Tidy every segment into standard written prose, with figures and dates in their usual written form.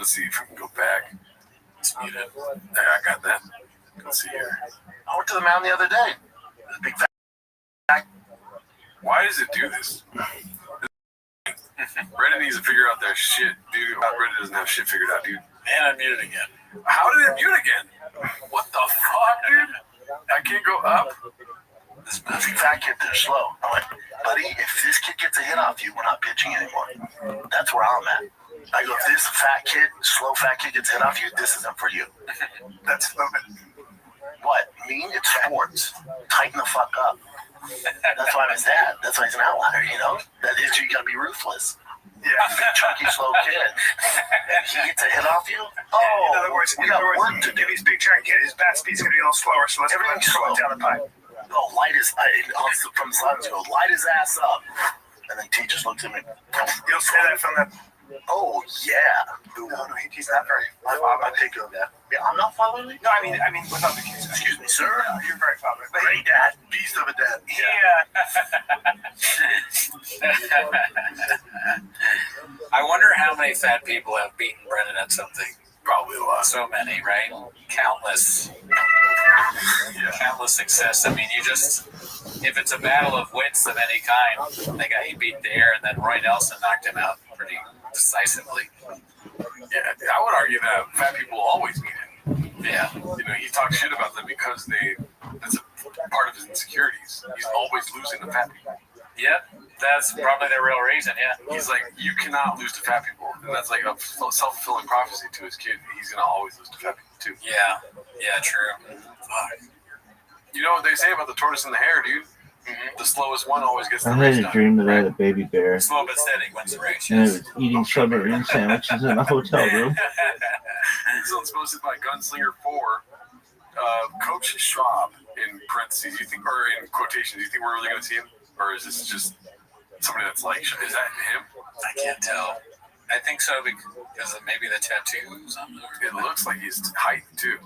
Let's see if we can go back. It's muted. There, I got that. Let's see here. I went to the mountain the other day. There's a big fat. Why does it do this? Reddit needs to figure out their shit, dude. Reddit doesn't have shit figured out, dude. And I muted again. How did it mute again? What the fuck, dude? I can't go up. This big fat kid, they're slow. I'm like, buddy, if this kid gets a hit off you, we're not pitching anymore. That's where I'm at. I go, if this slow fat kid gets hit off you, this isn't for you. That's moving. What? Mean? It's sports. Tighten the fuck up. That's why I'm his dad. That's why he's an outlier, you know? That is, you gotta be ruthless. Yeah. Big, chunky, slow kid. He gets a hit off you? Oh, in other words, we got work to do. if he's big chunky kid, his bat speed's gonna be a little slower, so let's Everything's slow slow. it down the pipe. Oh, from the sidelines, go, light his ass up. And then T just looks at me. You'll say that from the. Oh, yeah. No, he's not very. I take him there. Yeah, I'm not following you? No, I mean, without the kids. Excuse me, sir. No, you're very fatherly. But Great dad. Beast of a dad. I wonder how many fat people have beaten Brendan at something. Probably a lot. So many, right? Countless. Countless success. I mean, if it's a battle of wits of any kind, he beat Dare, and then Roy Nelson knocked him out pretty decisively. Yeah, I would argue that fat people always beat him. Yeah. You know, he talks shit about them because that's a part of his insecurities. He's always losing to fat people. Yep, that's probably the real reason, yeah. He's like, you cannot lose to fat people. And that's like a self-fulfilling prophecy to his kid. He's going to always lose to fat people, too. Yeah, true. Fuck. You know what they say about the tortoise and the hare, dude? Mm-hmm. The slowest one always gets the I race had a done. dream that I had a baby bear, Slow but steady wins the race, and I yes. was eating submarine sandwiches in a hotel room. This one's posted by Gunslinger 4. Coach Schwab, in parentheses, or in quotations, you think we're really going to see him? Or is this just somebody that's like, is that him? I can't tell. I think so because of maybe the tattoos on the. It looks like he's heightened too.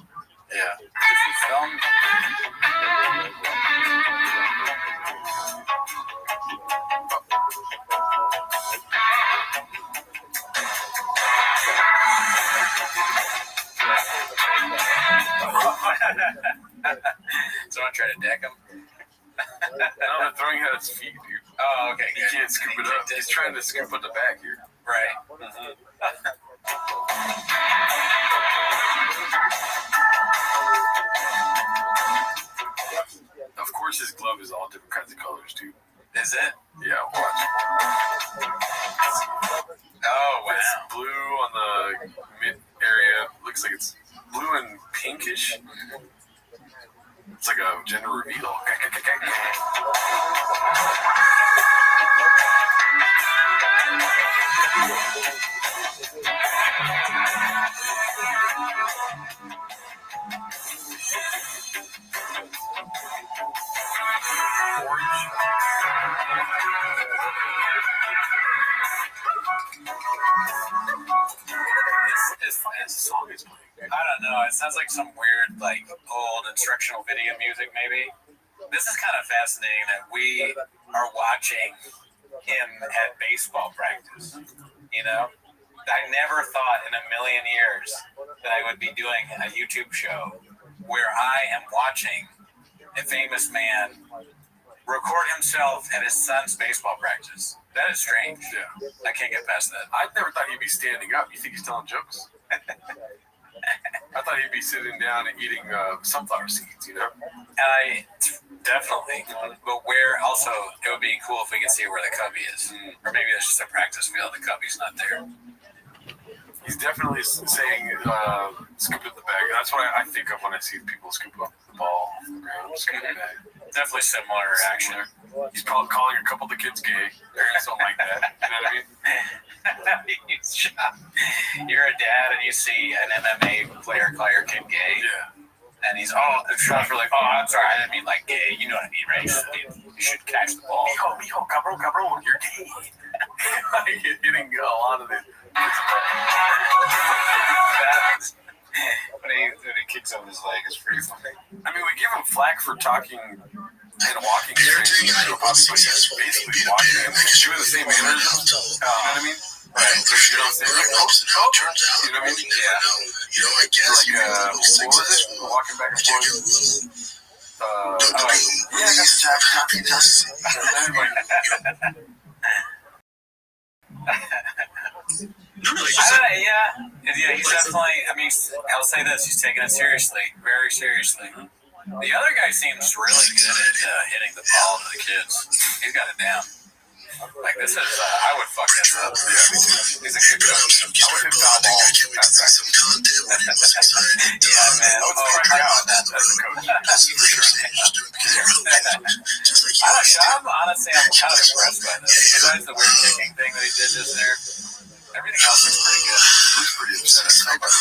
Yeah. If you film. Someone try to deck him. No, they're throwing it at his feet, dude. Oh, okay. He can't scoop it up. He's trying to scoop at the back here. Right. Of course, his glove is all different kinds of colors, too. Is it? Yeah, watch. Oh, wow. It's blue on the mid area. Looks like it's blue and pinkish. It's like a gender reveal. This song is playing. I don't know. It sounds like some weird, old instructional video music, maybe. This is kind of fascinating that we are watching him at baseball practice. You know? I never thought in a million years that I would be doing a YouTube show where I am watching a famous man record himself at his son's baseball practice. That is strange. Yeah. I can't get past that. I never thought he'd be standing up. You think he's telling jokes? I thought he'd be sitting down and eating sunflower seeds, you know? I definitely. But where also, it would be cool if we could see where the cubby is. Or maybe it's just a practice field. The cubby's not there. He's definitely saying, scoop at the bag. That's what I think of when I see people scoop up the ball off the ground. Scoop the bag. Definitely similar action. He's probably calling a couple of the kids gay. They're going to something like that. You know what I mean? You're a dad and you see an MMA player call your kid gay. Yeah. And he's, the shots were like, I'm sorry, I didn't mean like gay. You know what I mean, right? You should catch the ball. Mijo, cabrón, you're gay. Like, hitting a lot of it. When he kicks up his leg, it's pretty funny. I mean, we give him flack for talking and walking straight into a puppy, but he's basically walking and doing the same mannerisms. You know what I mean? Right. So you don't say like, oh, Turns out, you know what I mean? you never know. You know, I guess Like, you can do those what things was it? Walking back and after you forth. get a little Yeah, I got the jacket. happiness. Yeah, he's definitely. I mean, I'll say this: he's taking it seriously, very seriously. The other guy seems really good at hitting the ball to the kids. He's got it down. Like this is, I would fuck this up. Yeah, me too. He's a good coach. I would hit foul ball. Yeah, man. I would strike out as a coach. I'm honestly, I'm kind of impressed by this. Besides the weird kicking thing that he did just there, everything else is pretty good. He was pretty upset at somebody.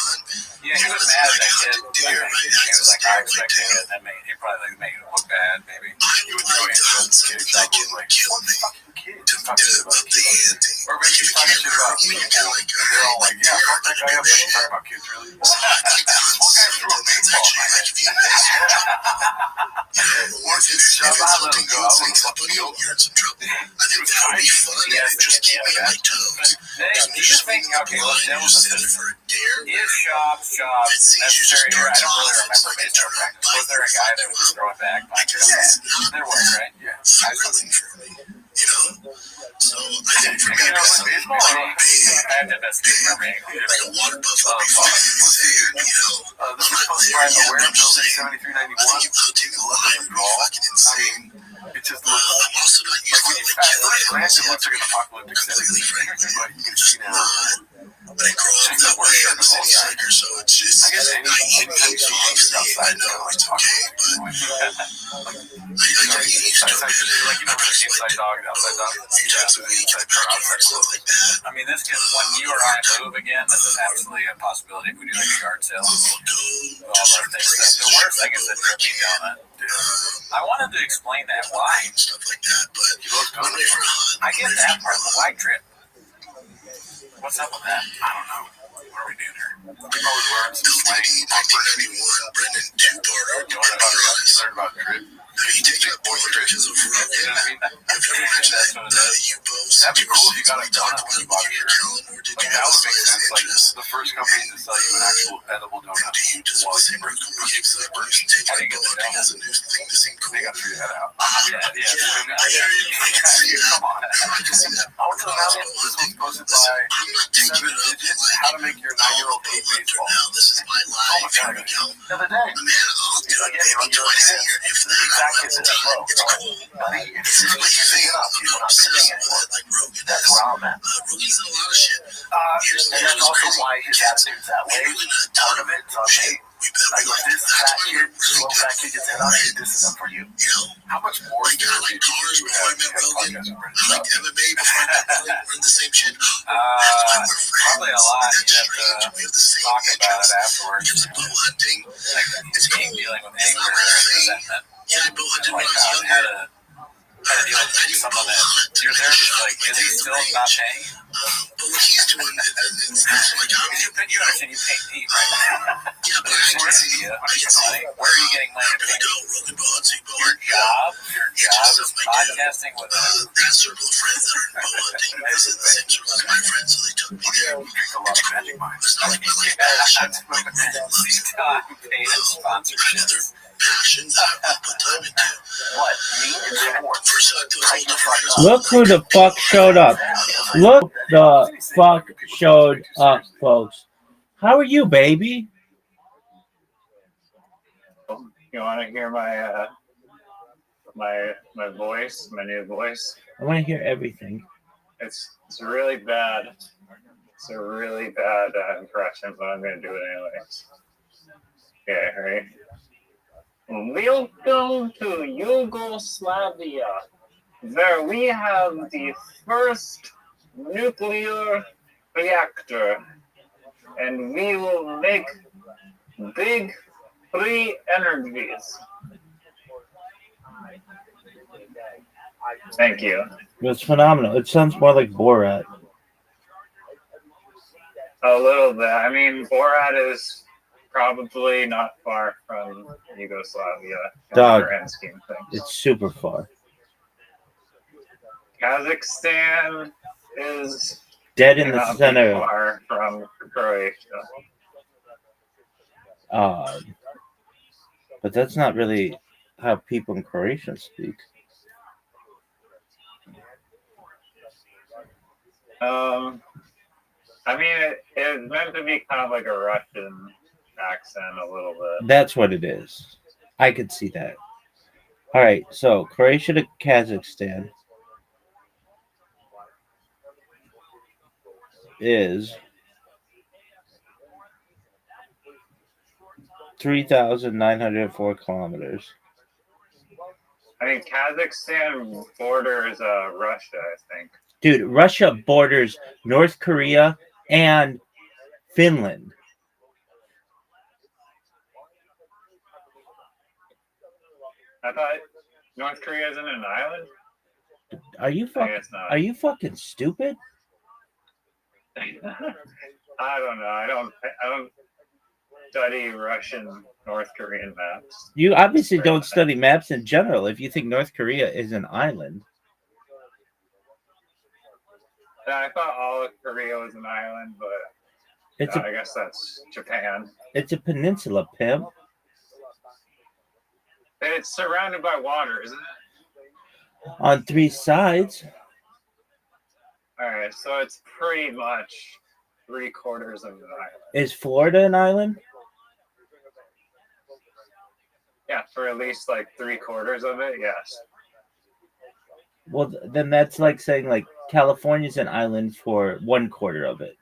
Yeah, he was mad at that kid. He was like, I expected it, and then he probably made it look bad, maybe. He would go into the kid shop and like, what fucking kid? Talking shit about kids. Or maybe he's talking shit about people. They're all like, yeah, fuck that guy up. He's talking about kids, really? One guy threw a baseball at my head. Once he shot, I let him go. I would have fucking killed him. He was hiding. Yes, do you think, okay, let's deal with this. Is jobs necessary here? I don't really remember baseball practice. Was there a guy that would just throw it back? Yeah, there was, right? Yeah. So I think for me, baseball, I have to investigate for me. like a water buffalo before. This was posted by Aware Building 7391. I'll take a lot of fucking I insane. mean, it just I'm looks also not like used when to you like pass killing it, animals. it looks like an apocalyptic Completely setting. frankly, But you can see now. but I grew up that way as a city slicker, so it's just I guess I eat things, so obviously I know it's okay, but I get used to it. Like, you know, inside dog and outside dog. A few times a week, I pack yard stuff like that. I mean, this could, when you or I move again, this is absolutely a possibility if we do like a yard sale. I'll go All to those certain things. places. The worst thing is the drippy donut. I wanted to explain that. Why? And stuff like that, but one way for a hunt. I get that part, but why drip? What's up with that? I don't know. What are we doing here? We've always learned some slang. 1991, Brendan two-parter. You learned about drip. You take that boiler because of You know what I mean? I've never mentioned that U-boats. That'd be cool if you got a donut talked on the about bottom it of on your your calendar. Did Like, you that have would make sense. Like, interest? the first company to sell you an actual edible donut. Do you just while you say were take How do that you get the boating donut? as a new thing to seem cool? They got to figure that out. Yeah. I can see that. Come on. I can see that. I went to the mountain. This was posted by I'm not taking 7 it up digits. like, How to make your 9-year-old play hunter baseball. now. This is my Oh my life. Here God. we go. The other day. Man, I'll do it maybe twice a year if that. Exactly. It's cool. Buddy, if It's you not like really you're get it up, I'm you're not not obsessed pitching with anymore. it like Rogan That's is. where I'm at. Rogan's in a lot of shit. And that's also crazy. why his attitude's that way. We're really not Part done. of it, so Shit, hey, we better like be like, this that's fat why kid, we're really slow fat kid gets hit on, hey, this is up for you. You know? How much more Like, I like cars before I met Rogan. I liked MMA before I met Rogan. We're in the same shit. That's why we're friends. Probably a lot. And that's You'd have strange. We have the same talk about it interests. afterwards. Here's the bow hunting. Like, It's cool. dealing with It's anger not my and thing. resentment. Yeah, I bow hunted when Like, I was younger. how to deal with someone that you're there just like, is he still not paying? But what he's doing, it's not like I'm You understand, you pay me, right? yeah, but I can see, Yeah. I can see. Where are you getting money to Here we pay? go, Rogan bow hunting, bow Your hunting. job is podcasting with That circle of friends that are in bow hunting is in the same circle as my friends, so they took me there. You drink a lot of magic mines. It's not like my life passion. these time paid sponsorships. Passions that I put time into. What? Me and sports. For some, those whole different Look who the fuck showed up. Look the fuck showed up, folks. How are you, baby? You want to hear my my voice, my new voice? I want to hear everything. It's really bad. It's a really bad impression, but I'm gonna do it anyways. Okay, ready? Welcome to Yugoslavia, where we have the first nuclear reactor, and we will make big free energies. Thank you. It's phenomenal. It sounds more like Borat. A little bit. I mean, Borat is probably not far from Yugoslavia in Dog. the grand scheme of things. It's super far. Kazakhstan is dead in the Not center. far from Croatia. But that's not really how people in Croatia speak. I mean, it's meant to be kind of like a Russian accent a little bit. That's what it is. I could see that. All right, so Croatia to Kazakhstan is 3,904 kilometers. I mean, Kazakhstan borders Russia, I think. Dude, Russia borders North Korea and Finland. I thought North Korea isn't an island. Are you I fucking guess not. Are you fucking stupid? I don't know. I don't study Russian North Korean maps. You obviously don't study maps in general if you think North Korea is an island. And I thought all of Korea was an island, but It's I guess that's Japan. a peninsula, pimp. And it's surrounded by water, isn't it? On 3 sides. All right, so it's pretty much 3/4 of an island. Is Florida an island? Yeah, for at least like 3/4 of it, yes. Well, then that's like saying like California's an island for 1/4 of it.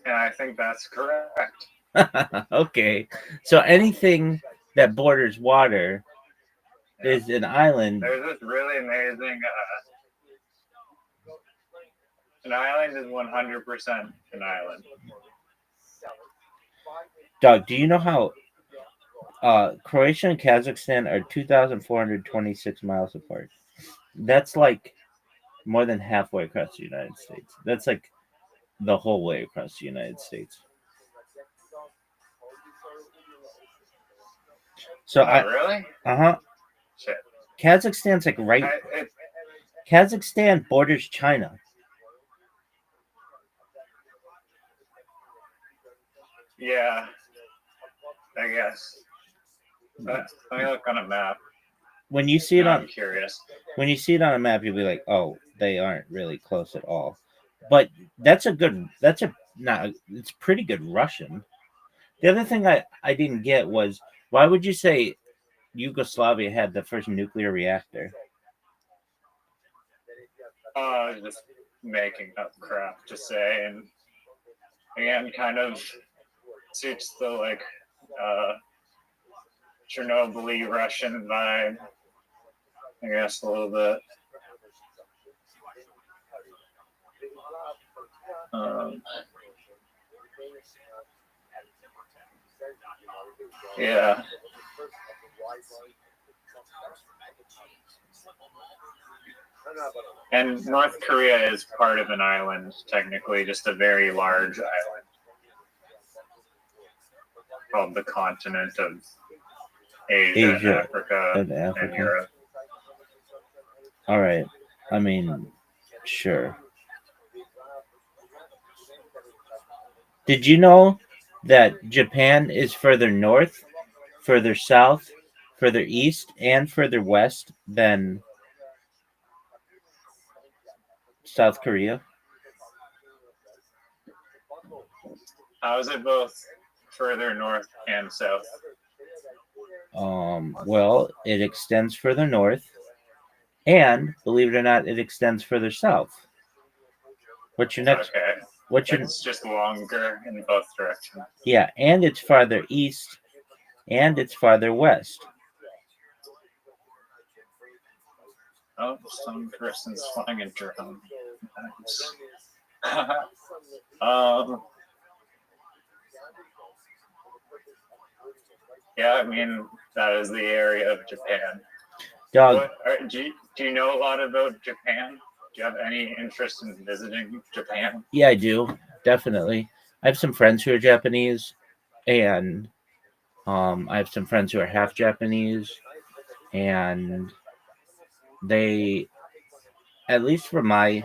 And I think that's correct. Okay, so anything that borders water is an island. There's this really amazing. An island is 100% an island. Doug, do you know how Croatia and Kazakhstan are 2,426 miles apart? That's like more than halfway across the United States. That's like the whole way across the United States. So Really? Shit. Kazakhstan's like right. Kazakhstan borders China. Yeah, I guess. Let me look on a map. When you see it I'm on curious. when you see it on a map, you'll be like, "Oh, they aren't really close at all." But it's pretty good Russian. The other thing I didn't get was why would you say Yugoslavia had the first nuclear reactor? Just making up crap to say, and again, kind of suits the like Chernobyl Russian vibe, I guess, a little bit. Yeah. And North Korea is part of an island, technically, just a very large island called the continent of Asia and Africa and Europe. All right. I mean, sure. Did you know that Japan is further north, further south, further east, and further west than South Korea? How is it both further north and south? Well, it extends further north, and believe it or not, it extends further south. What's your next? Okay. It's just longer in both directions. Yeah, and it's farther east, and it's farther west. Oh, some person's flying a drone. Nice. Yeah, I mean, that is the area of Japan. Dog. Do you know a lot about Japan? Do you have any interest in visiting Japan? Yeah, I do. Definitely. I have some friends who are Japanese, and I have some friends who are half Japanese, and they, at least from my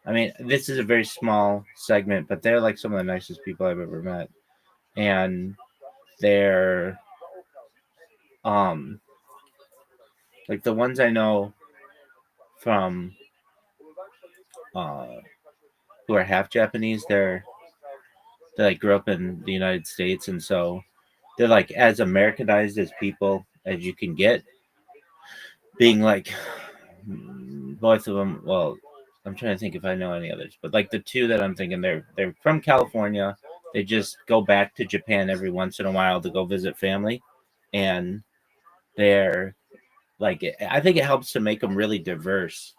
I mean, this is a very small segment, but they're like some of the nicest people I've ever met, and they're like the ones I know from who are half Japanese. They like grew up in the United States, and so they're like as Americanized as people as you can get. Being like both of them. Well, I'm trying to think if I know any others, but like the two that I'm thinking, they're from California. They just go back to Japan every once in a while to go visit family, and they're like I think it helps to make them really diverse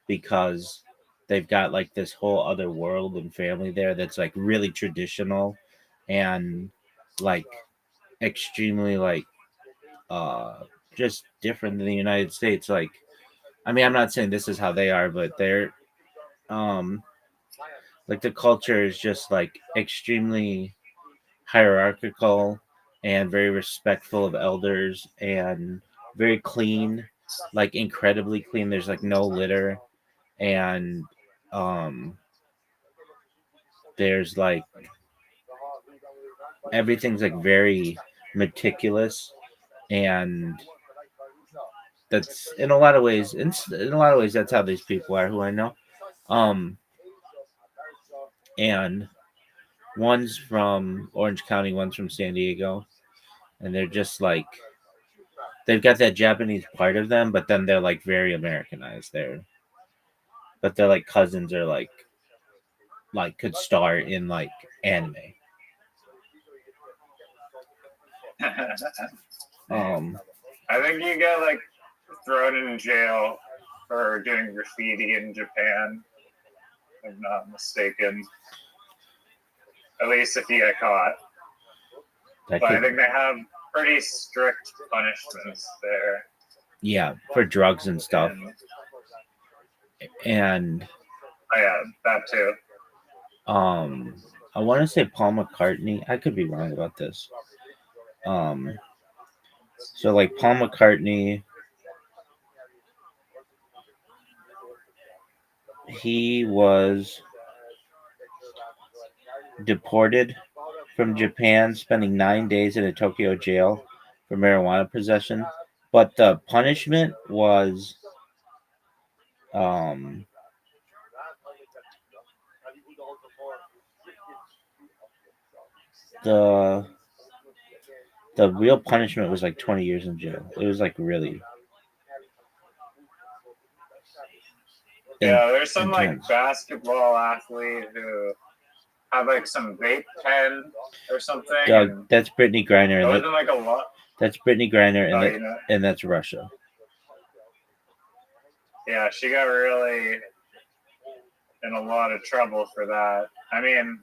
because they've got like this whole other world and family there that's like really traditional and like extremely like uh just different than the United States. Like I mean, I'm not saying this is how they are, but they're um like the culture is just like extremely hierarchical and very respectful of elders and very clean, like incredibly clean. There's like no litter, and um there's like everything's like very meticulous, and that's in a lot of ways in a lot of ways that's how these people are who I know. um and one's from Orange County, one's from San Diego, and they're just like they've got that Japanese part of them, but then they're like very Americanized. But they're like cousins or like could star in like anime. Um, I think you get like thrown in jail for doing graffiti in Japan. If I'm not mistaken. At least if you get caught. that But I could, think they have pretty strict punishments there. yeah, for drugs and stuff, and Oh yeah, that too. I want to say Paul McCartney. I could be wrong about this. So like Paul McCartney, he was deported from Japan, spending 9 days in a Tokyo jail for marijuana possession. But the punishment was um, the the real punishment was like 20 years in jail. It was like really Yeah, there's some intense. like basketball athlete who have like some vape pen or something. Doug, that's Brittany Griner, It and wasn't like a lot. that's Brittany Griner, Oh, you know, and that's Russia. yeah, she got really in a lot of trouble for that. I mean,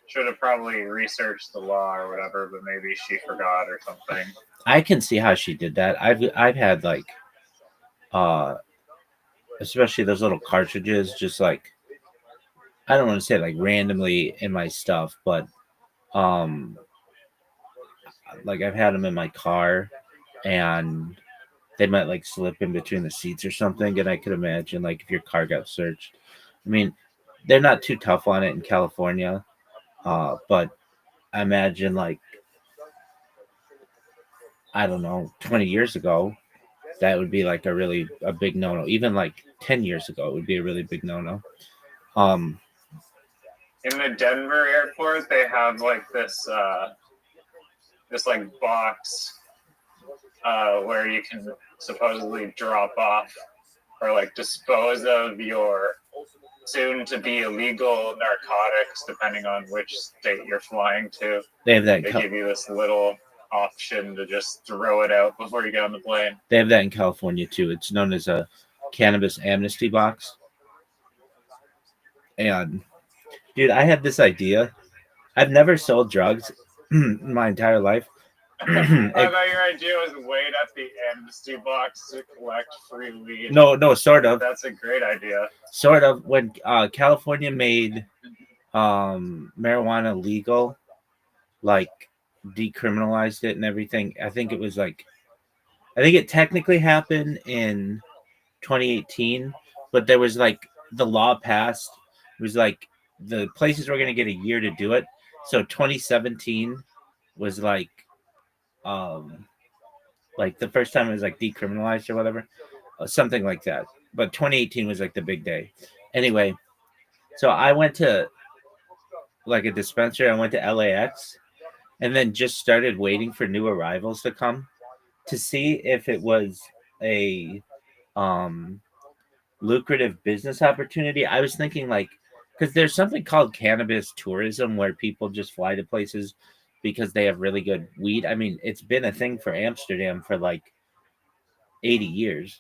should have probably researched the law or whatever, but maybe she forgot or something. I can see how she did that. I've had like uh especially those little cartridges just like I don't want to say like randomly in my stuff, but um like I've had them in my car and they might like slip in between the seats or something, and I could imagine like if your car got searched. I mean, they're not too tough on it in California, but I imagine like I don't know, 20 years ago, that would be like a big no no. Even like 10 years ago, it would be a really big no no. Um, In the Denver airport, they have like this like box where you can supposedly drop off or like dispose of your soon to be illegal narcotics, depending on which state you're flying to. they have that. In They give you this little option to just throw it out before you get on the plane. They have that in California too. It's known as a cannabis amnesty box. And dude, I had this idea. I've never sold drugs in my entire life. I thought your idea was wait at the amnesty box to collect free weed. No, sort of. That's a great idea. Sort of. When California made marijuana legal, like decriminalized it and everything, I think it technically happened in 2018, but there was like the law passed. It was like the places were going to get a year to do it. So 2017 was like the first time it was like decriminalized or whatever, something like that. But 2018 was like the big day. Anyway, so I went to like a dispensary. I went to LAX and then just started waiting for new arrivals to come to see if it was a lucrative business opportunity. I was thinking like, because there's something called cannabis tourism where people just fly to places because they have really good weed. I mean, it's been a thing for Amsterdam for like 80 years.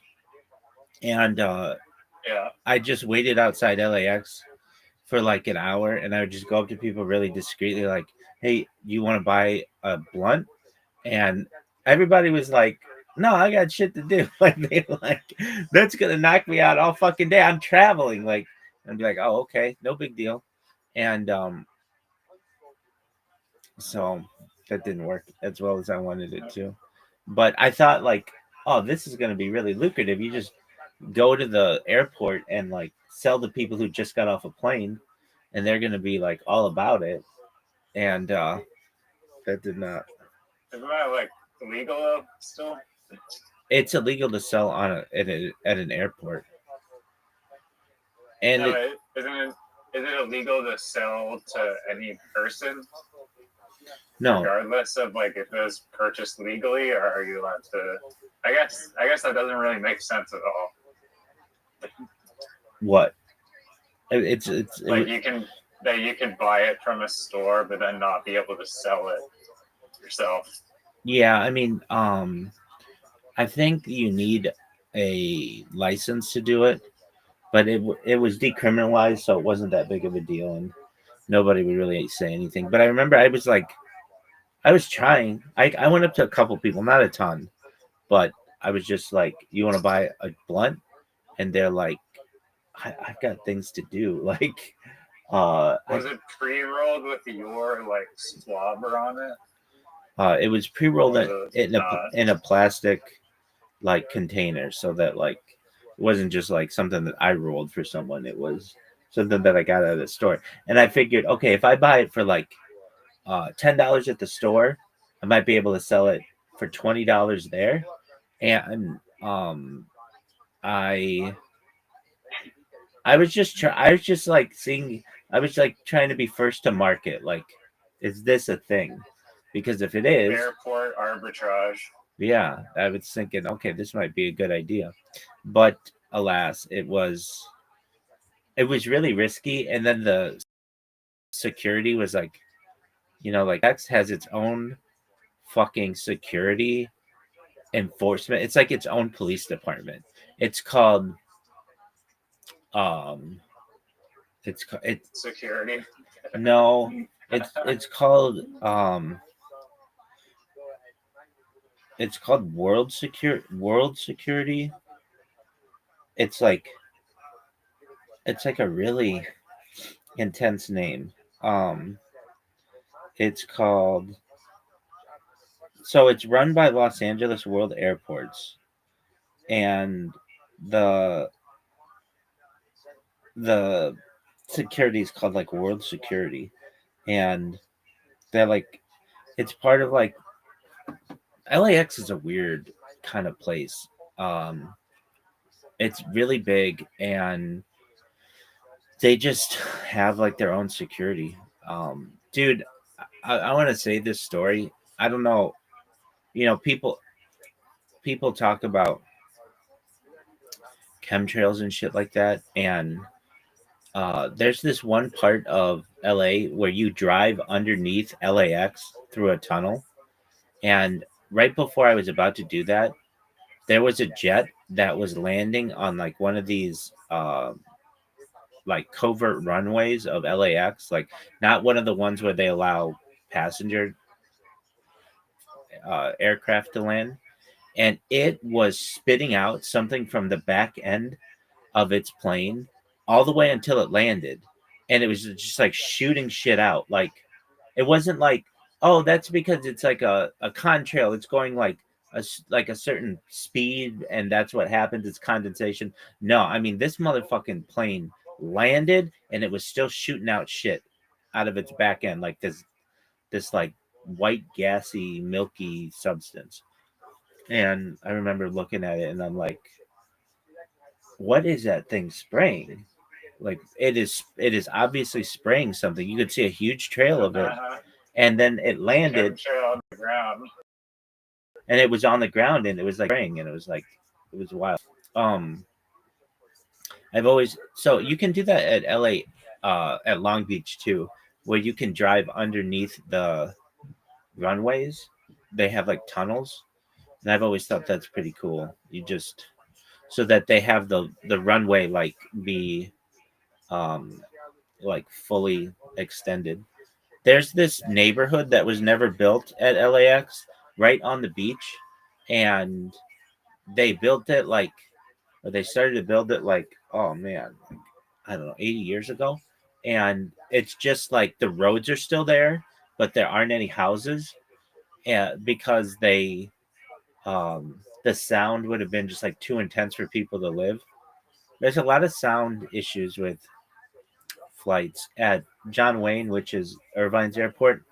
And Yeah. I just waited outside LAX for like an hour and I would just go up to people really discreetly, like, hey, you want to buy a blunt? And everybody was like, no, I got shit to do. Like, they like, that's gonna knock me out all fucking day. I'm traveling. Like, and be like, oh, okay, no big deal. And so that didn't work as well as I wanted it to. But I thought like, oh, this is gonna be really lucrative. You just go to the airport and like sell to people who just got off a plane and they're gonna be like all about it. And that did not. Isn't that like illegal though, still? It's illegal to sell on at an airport. And No, is it illegal to sell to any person? no, Regardless of like if it was purchased legally, or are you allowed to? I guess that doesn't really make sense at all. what? It's Like you can buy it from a store, but then not be able to sell it yourself. yeah. I mean, I think you need a license to do it, but it was decriminalized, so it wasn't that big of a deal, and nobody would really say anything. But I remember I was trying. I went up to a couple people, not a ton, but I was just like, "You want to buy a blunt?" And they're like, "I've got things to do." Like, Was it pre-rolled with your like slobber on it? it was pre-rolled Or was it not? in a plastic like container, so that like it wasn't just like something that I rolled for someone. It was something that I got at a store, and I figured, okay, if I buy it for like $10 at the store, I might be able to sell it for $20 there. And I was just like seeing, I was like trying to be first to market. Like, is this a thing? Because if it is, Airport arbitrage. yeah, I was thinking, okay, this might be a good idea. But alas, it was really risky. And then the security was like, like X has its own fucking security enforcement. It's like its own police department. It's called it's Security. no, it's called World Security. It's like a really intense name. It's called, so it's run by Los Angeles World Airports, and the security is called like World Security, and they're like, it's part of like, LAX is a weird kind of place. It's really big, and they just have like their own security. Dude, I want to say this story. I don't know, people talk about chemtrails and shit like that, and there's this one part of LA where you drive underneath LAX through a tunnel, and right before I was about to do that, there was a jet that was landing on like one of these like covert runways of LAX, like not one of the ones where they allow passenger aircraft to land, and it was spitting out something from the back end of its plane all the way until it landed, and it was just like shooting shit out. Like, it wasn't like, oh, that's because it's like a contrail, it's going like like a certain speed, and that's what happens. It's condensation. No, I mean this motherfucking plane landed, and it was still shooting out shit out of its back end, like this like white gassy milky substance. And I remember looking at it, and I'm like, what is that thing spraying? Like it is obviously spraying something. You could see a huge trail of it, and then it landed, Temperature on the ground. and it was on the ground, and it was like spraying, and it was wild. I've always so you can do that at LA, at Long Beach too, where you can drive underneath the runways. They have like tunnels, and I've always thought that's pretty cool. You just so that they have the runway like be like fully extended. There's this neighborhood that was never built at LAX right on the beach, and they built it like or they started to build it like, oh man, I don't know, 80 years ago. And it's just like the roads are still there, but there aren't any houses, because the sound would have been just like too intense for people to live. There's a lot of sound issues with flights at John Wayne, which is Irvine's airport.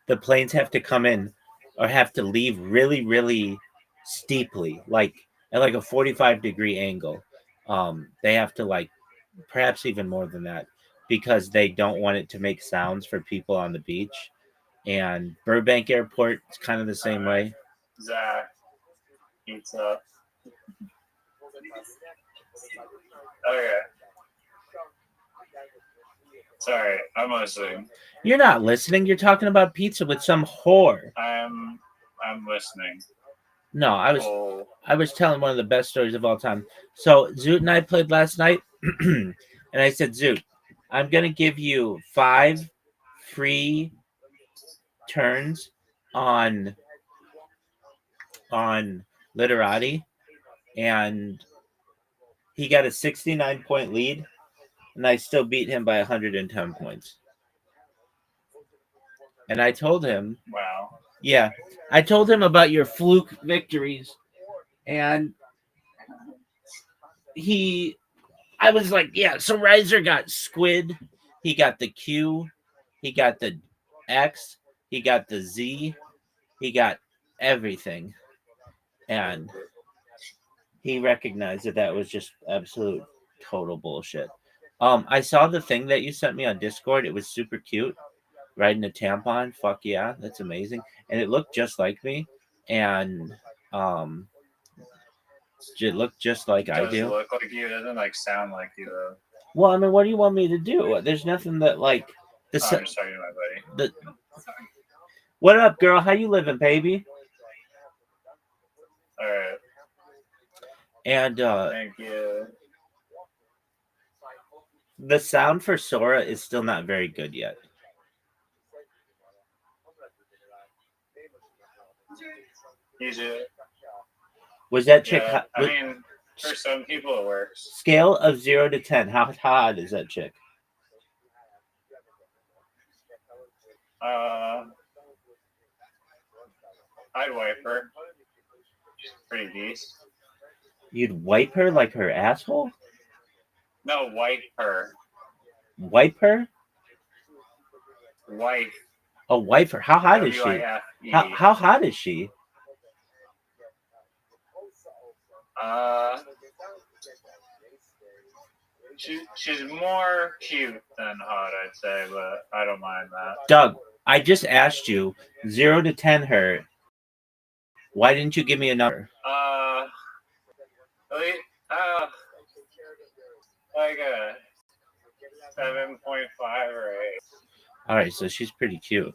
The planes have to come in or have to leave really, really steeply, like at like a 45-degree angle. They have to like perhaps even more than that because they don't want it to make sounds for people on the beach. And Burbank Airport is kind of the same way. Zach eats up. Okay. Sorry, I'm listening. You're not listening. You're talking about pizza with some whore. I'm listening. No, Oh, I was telling one of the best stories of all time. So Zoot and I played last night, and I said, Zoot, I'm gonna give you 5 free turns on Literati, and he got a 69-point lead, and I still beat him by 110 points. And I told him, wow. yeah, I told him about your fluke victories, and I was like, yeah, so Riser got squid, he got the Q, he got the X, he got the Z, he got everything. And he recognized that was just absolute total bullshit. I saw the thing that you sent me on Discord. It was super cute. Riding a tampon. Fuck yeah, that's amazing. And it looked just like me. And it looked just like I Does do. look like you? Doesn't like sound like you though. Well, I mean, what do you want me to do? There's nothing that like the. I'm just talking to my buddy. What up, girl? How you living, baby? All right. And Thank you. the sound for Sora is still not very good yet. Usually, Was that chick? yeah. I mean, for some people it works. Scale of 0 to 10. How hot is that chick? I'd wipe her. She's pretty decent. You'd wipe her like her asshole? No, wipe her. Wipe her? Wife. Oh, wipe her. How hot is she? W-I-F-E. How hot is she? She's more cute than hot, I'd say, but I don't mind that. Doug, I just asked you 0 to 10 her. Why didn't you give me a number? Like a 7.5 or 8. All right, so she's pretty cute.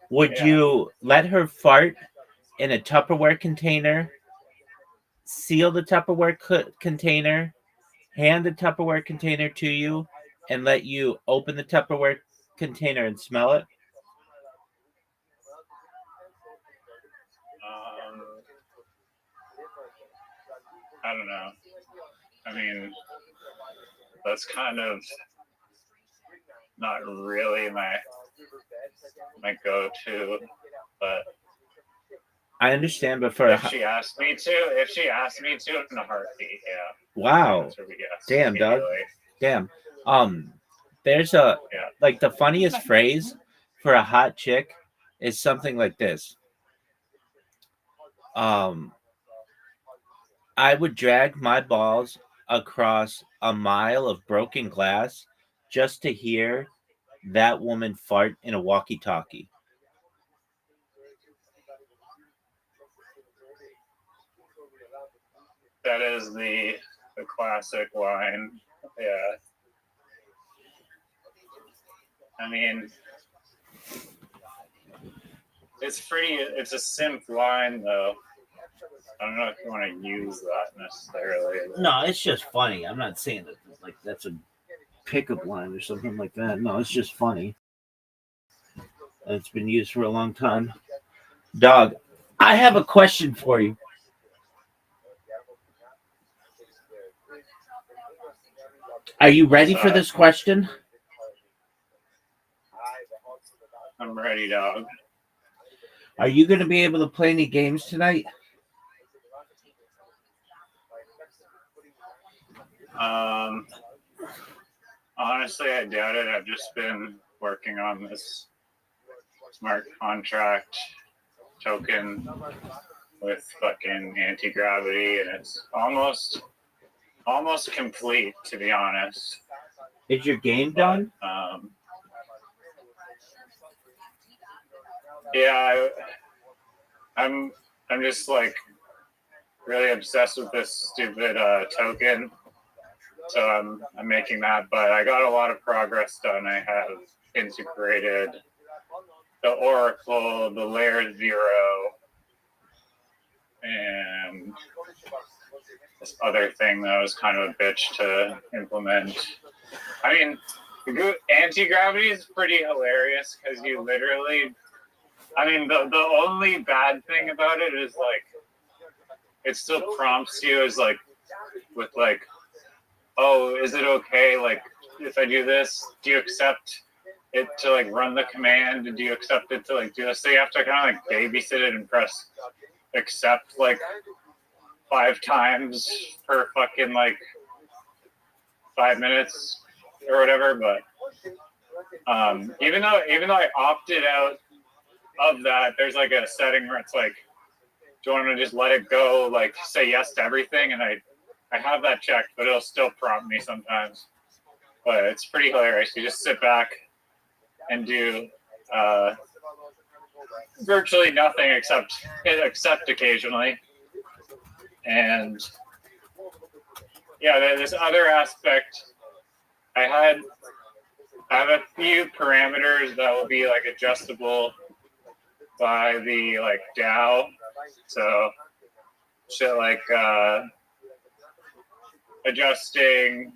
Would Yeah. you let her fart in a Tupperware container, seal the Tupperware container, hand the Tupperware container to you, and let you open the Tupperware container and smell it? I don't know. I mean, that's kind of not really my go-to. But I understand, but for if she asked me to in a heartbeat, yeah. wow, That's where we guess. damn, dog, Immediately. damn. There's a Yeah. like the funniest phrase for a hot chick is something like this. I would drag my balls across a mile of broken glass just to hear that woman fart in a walkie-talkie. That is the classic line. Yeah. I mean, it's a simp line though. I don't know if you want to use that necessarily. No, it's just funny. I'm not saying that like that's a pickup line or something like that. No, it's just funny. And it's been used for a long time. Dog, I have a question for you. Are you ready for this question? I'm ready, dog. Are you going to be able to play any games tonight? Honestly, I doubt it. I've just been working on this smart contract token with fucking anti-gravity, and it's almost complete, to be honest. Is your game done? Yeah, I'm just like really obsessed with this stupid token. So I'm making that, but I got a lot of progress done. I have integrated the Oracle, the Layer 0, and this other thing that was kind of a bitch to implement. I mean, anti-gravity is pretty hilarious because you literally, I mean, the only bad thing about it is like, it still prompts you as like, with like, oh, is it okay? Like, if I do this, do you accept it to like run the command? And do you accept it to like do this? So you have to kind of like babysit it and press accept like 5 times per fucking like 5 minutes or whatever. But even though I opted out of that, there's like a setting where it's like, do you want to just let it go, like say yes to everything? And I have that checked, but it'll still prompt me sometimes. But it's pretty hilarious. You just sit back and do virtually nothing except hit accept occasionally. And yeah, this other aspect, I have a few parameters that will be like adjustable by the like DAO. So shit like adjusting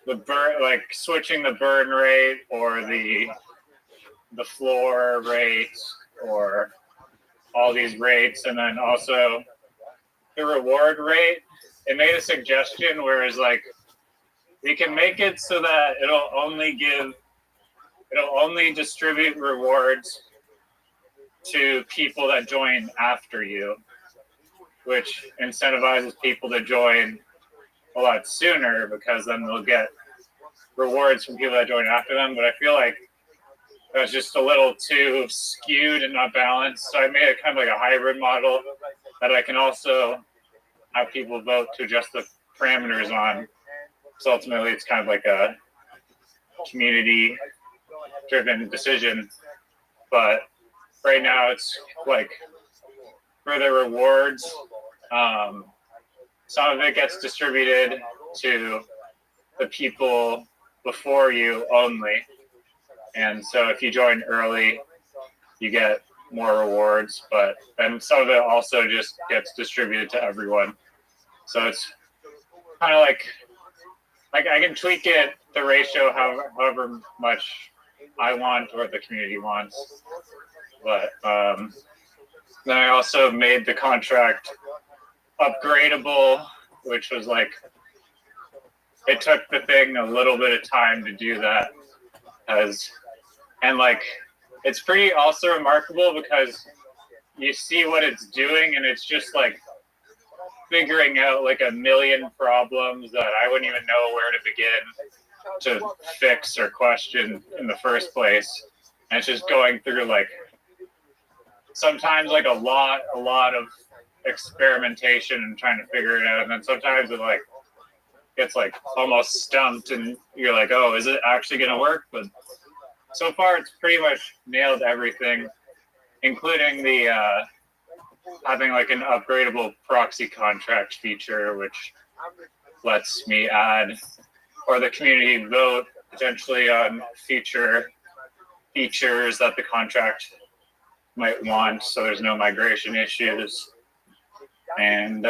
the burn, like switching the burn rate or the floor rate or all these rates, and then also the reward rate. It made a suggestion whereas like we can make it so that it'll only distribute rewards to people that join after you, which incentivizes people to join a lot sooner because then they'll get rewards from people that join after them. But I feel like that's just a little too skewed and not balanced. So I made it kind of like a hybrid model that I can also have people vote to adjust the parameters on. So ultimately it's kind of like a community driven decision. But right now it's like for the rewards, some of it gets distributed to the people before you only. And so if you join early, you get more rewards, but then some of it also just gets distributed to everyone. So it's kind of like I can tweak it, the ratio, however much I want or the community wants. But then I also made the contract upgradable, which was like, it took the thing a little bit of time to do that, and like it's pretty also remarkable because you see what it's doing, and it's just like figuring out like a million problems that I wouldn't even know where to begin to fix or question in the first place. And it's just going through like sometimes like a lot of experimentation and trying to figure it out, and then sometimes it like gets like almost stumped, and you're like, oh, is it actually gonna work? But so far, it's pretty much nailed everything, including the having like an upgradable proxy contract feature, which lets me add or the community vote potentially on future features that the contract might want, so there's no migration issues. And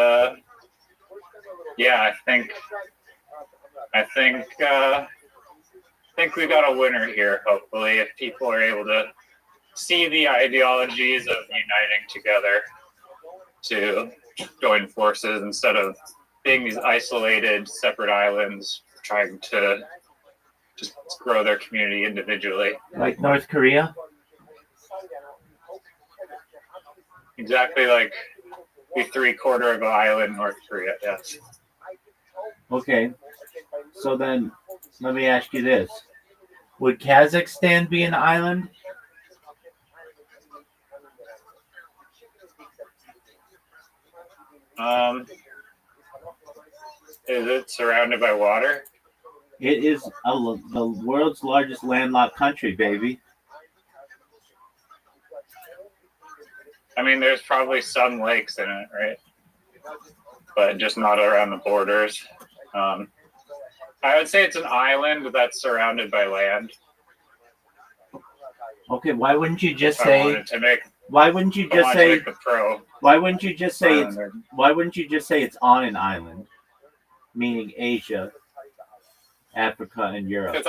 yeah, I think we got a winner here. Hopefully, if people are able to see the ideologies of uniting together to join forces instead of being these isolated, separate islands trying to just grow their community individually. Like North Korea? Exactly like the 3/4 of an island, North Korea, yes. Okay. So then, let me ask you this. Would Kazakhstan be an island? Is it surrounded by water? It is the world's largest landlocked country, baby. I mean, there's probably some lakes in it, right? But just not around the borders. I would say it's an island that's surrounded by land. Okay, why wouldn't you just I say? wanted to make. Why wouldn't you I just wanted to say? make the pro. Why wouldn't you just say it's? Islander. Why wouldn't you just say it's on an island, meaning Asia, Africa, and Europe? Because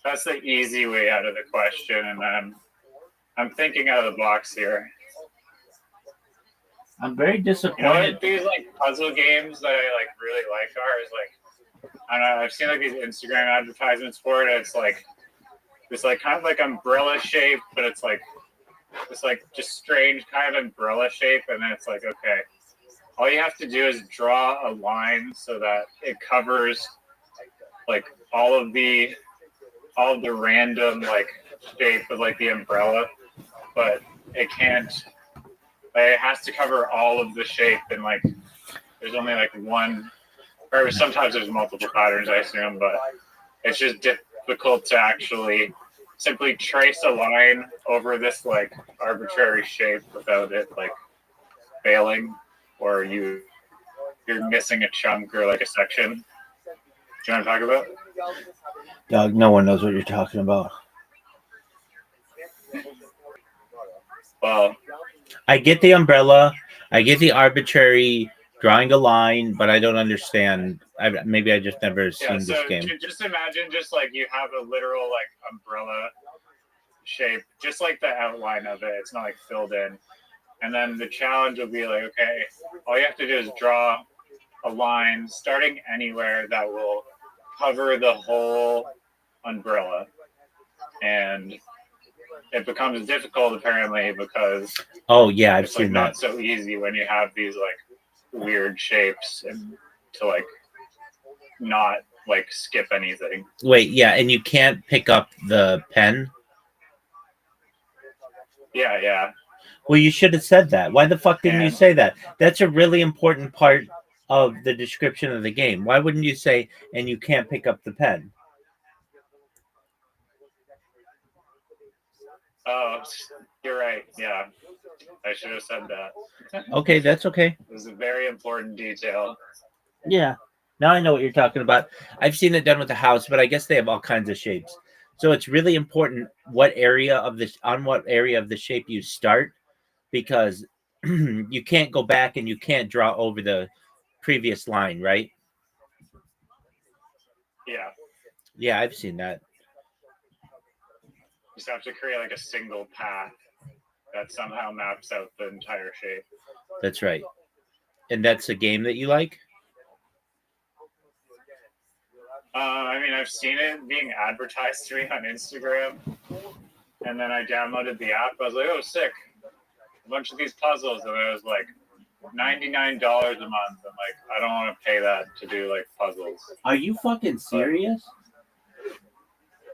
that's the easy way out of the question, and I'm thinking out of the box here. I'm very You know disappointed. what these like puzzle games that I like really like are is like, I don't know, I've seen like these Instagram advertisements for it. And it's like this like kind of like umbrella shape, but it's like this like just strange kind of umbrella shape, and then it's like, okay, all you have to do is draw a line so that it covers like all of the random like shape of like the umbrella, but it can't. It has to cover all of the shape, and like there's only like one, or sometimes there's multiple patterns, I assume, but it's just difficult to actually simply trace a line over this like arbitrary shape without it like failing, or you're missing a chunk or like a section. Do you want to talk about? Doug, no one knows what you're talking about. Well, I get the umbrella. I get the arbitrary drawing a line, but I don't understand. Maybe I just never seen so this game. just imagine just like you have a literal like umbrella shape, just like the outline of it. It's not like filled in. And then the challenge will be like, okay, all you have to do is draw a line starting anywhere that will cover the whole umbrella. And it becomes difficult apparently because Oh yeah, I've it's like seen not that. so easy when you have these like weird shapes and to like not like skip anything. Wait, yeah, and you can't pick up the pen. Yeah. Well, you should have said that. Why the fuck didn't you And- say that? That's a really important part of the description of the game. Why wouldn't you say, and you can't pick up the pen? Oh, you're right. Yeah, I should have said that. Okay, that's okay. It was a very important detail. Yeah. Now I know what you're talking about. I've seen it done with the house, but I guess they have all kinds of shapes. So it's really important what area of the shape you start, because you can't go back and you can't draw over the previous line, right? Yeah, Yeah, I've seen that. you just have to create like a single path that somehow maps out the entire shape. That's right. And that's a game that you like? I mean, I've seen it being advertised to me on Instagram, And then I downloaded the app. I was like, oh, sick. A bunch of these puzzles. And it was like $99 a month. I'm like, I don't want to pay that to do like puzzles. Are you fucking serious?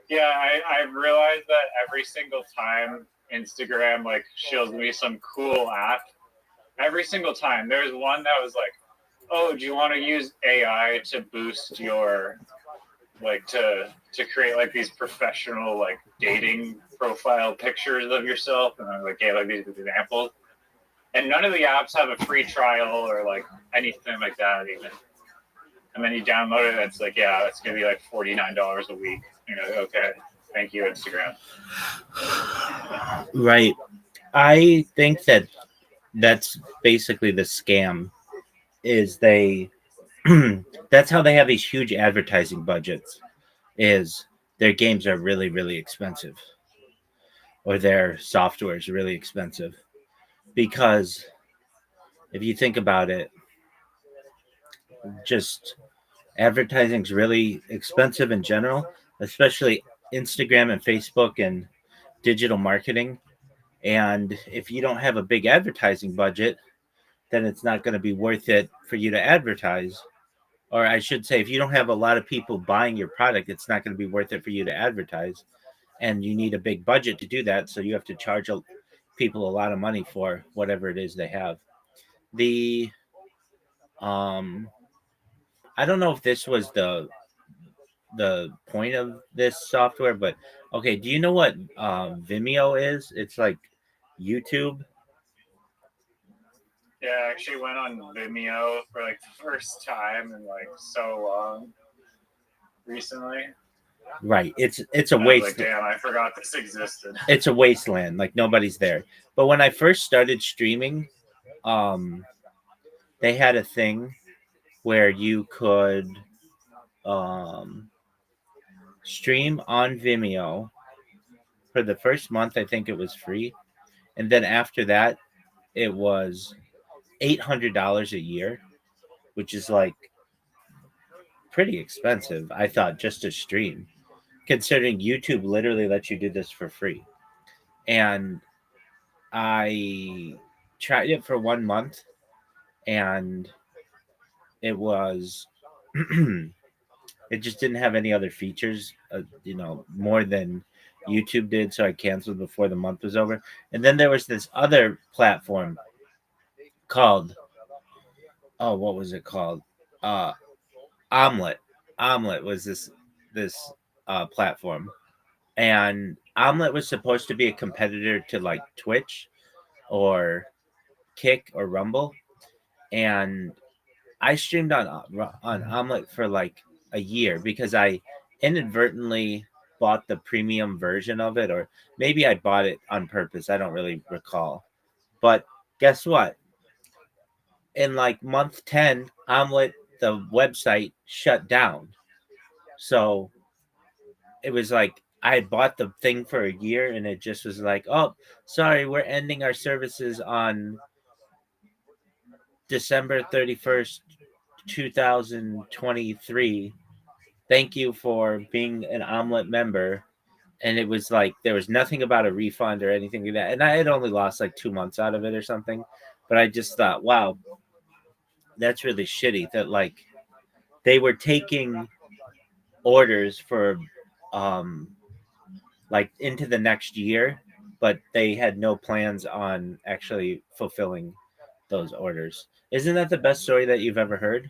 Yeah, I've realized that every single time Instagram like shows me some cool app, every single time. There's one that was like, oh, do you want to use AI to boost your like to create like these professional like dating profile pictures of yourself? And I'm like, yeah, like these examples. And none of the apps have a free trial or like anything like that even. And then you download it, and it's like, yeah, it's gonna be like $49 a week. You're like, okay, thank you, Instagram. Right. I think that that's basically the scam. Is they that's how they have these huge advertising budgets. Is their games are really, really expensive, or their software is really expensive, because if you think about it, just advertising is really expensive in general, especially Instagram and Facebook and digital marketing. And if you don't have a big advertising budget, then it's not going to be worth it for you to advertise. Or I should say, if you don't have a lot of people buying your product, it's not going to be worth it for you to advertise. And you need a big budget to do that. So you have to charge people a lot of money for whatever it is they have. The I don't know if this was the point of this software, but okay, do you know what Vimeo is? It's like YouTube. Yeah, I actually went on Vimeo for like the first time in like so long recently. Right. It's a I was like, waste. damn, I forgot this existed. It's a wasteland. Like nobody's there. But when I first started streaming, they had a thing where you could stream on Vimeo for the first month. I think it was free, and then after that, it was $800 a year, which is like pretty expensive. I thought, just to stream, considering YouTube literally lets you do this for free. And I tried it for 1 month, and it was it just didn't have any other features, more than YouTube did. So I canceled before the month was over. And then there was this other platform called, oh, what was it called? Uh, Omelet. Omelet was this platform, and Omelet was supposed to be a competitor to like Twitch or Kick or Rumble, and I streamed on Omelet for like a year because I inadvertently bought the premium version of it, or maybe I bought it on purpose. I don't really recall. But guess what? In like month 10, Omelet, the website, shut down. So it was like I had bought the thing for a year, and it just was like, oh, sorry, we're ending our services on December 31st, 2023. Thank you for being an Omelet member. And it was like there was nothing about a refund or anything like that. And I had only lost like 2 months out of it or something. But I just thought, wow, that's really shitty that like they were taking orders for like into the next year, but they had no plans on actually fulfilling those orders. Isn't that the best story that you've ever heard?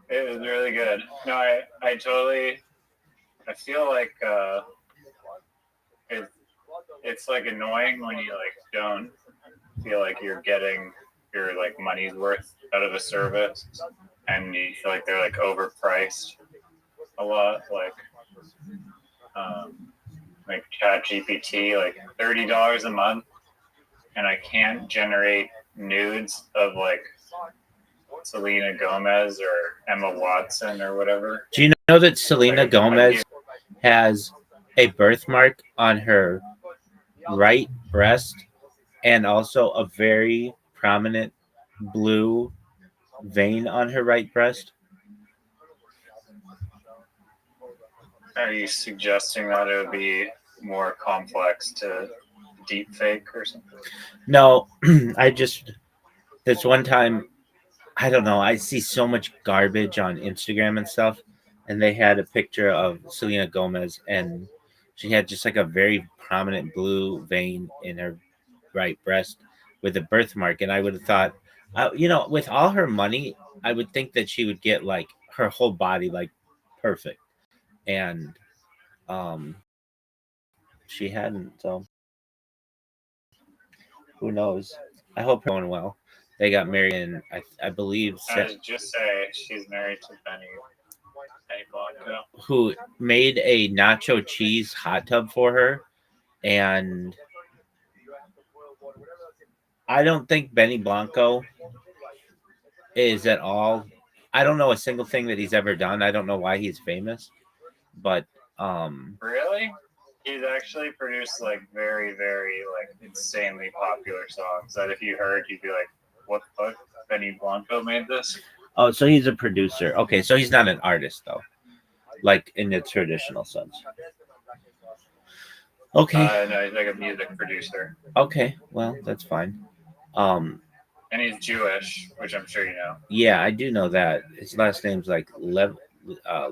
It was really good. No, I totally, I feel like it's like annoying when you like don't feel like you're getting your like money's worth out of a service, and you feel like they're like overpriced a lot, like Chat GPT, like $30 a month, and I can't generate nudes of like Selena Gomez or Emma Watson or whatever. Do you know that Selena Gomez has a birthmark on her right breast and also a very prominent blue vein on her right breast? Are you suggesting that it would be more complex to deep fake or something? No, this one time, I don't know. I see so much garbage on Instagram and stuff, and they had a picture of Selena Gomez, and she had just like a very prominent blue vein in her right breast with a birthmark. And I would have thought, with all her money, I would think that she would get like her whole body like perfect, and um, she hadn't. So who knows? I hope her going well. They got married in, I believe, I was just say she's married to Benny Blanco. who made a nacho cheese hot tub for her, and I don't think Benny Blanco is at all. I don't know a single thing that he's ever done. I don't know why he's famous, but Really? He's actually produced like very, very like insanely popular songs that if you heard, you'd be like, "What the fuck? Benny Blanco made this?" oh, so he's a producer. Okay, so he's not an artist though, like in the traditional sense. Okay, No, he's like a music producer, okay, well that's fine. Um, and he's Jewish, which I'm sure you know. yeah, I do know that his last name's like uh,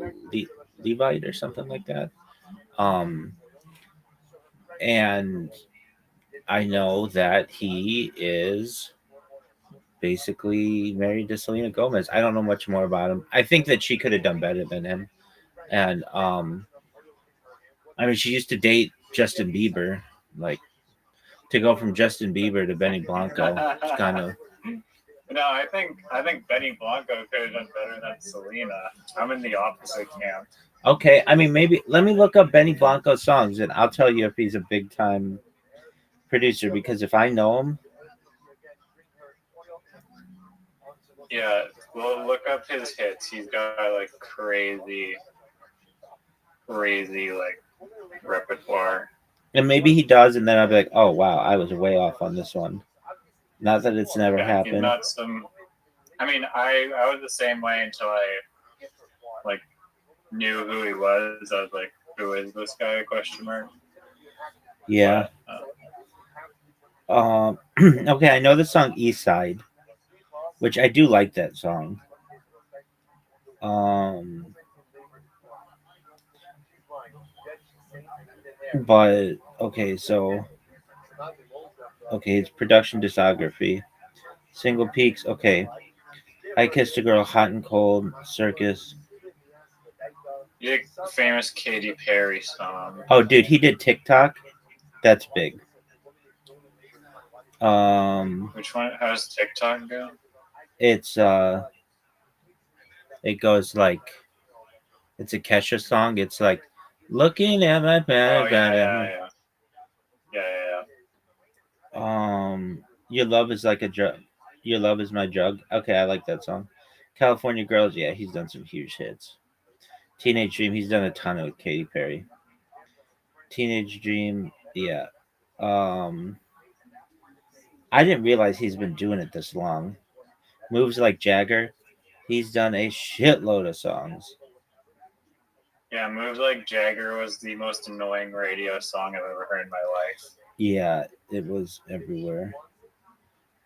Levite or something like that. Um, and I know that he is basically married to Selena Gomez. I don't know much more about him. I think that she could have done better than him. And I mean, she used to date Justin Bieber. Like to go from Justin Bieber to Benny Blanco, it's kind of. No, I think Benny Blanco could have done better than Selena. I'm in the opposite camp. Okay, I mean, maybe let me look up Benny Blanco's songs and I'll tell you if he's a big time producer because if I know him, Yeah, well, look up his hits. He's got like crazy like repertoire. and maybe he does, and then I'll be like, oh wow, I was way off on this one. Not that it's never He's happened. not some. I mean, I was the same way until I like knew who he was. I was like, who is this guy? Question mark. Yeah. But, Okay, I know the song East Side, which I do like that song. But okay, so it's production discography. Single Peaks, okay. I Kissed a Girl, Hot and Cold, Circus. famous Katy Perry song. Oh dude, he did TikTok. That's big. Which one? How does TikTok go? It's it goes like it's a Kesha song. It's like looking at my Oh bad. yeah. Your love is like a drug. Your love is my drug. Okay, I like that song. California Girls, yeah, he's done some huge hits. Teenage Dream, he's done a ton with Katy Perry. Teenage Dream, yeah. I didn't realize he's been doing it this long. Moves Like Jagger, he's done a shitload of songs. Yeah, Moves Like Jagger was the most annoying radio song I've ever heard in my life. Yeah, it was everywhere.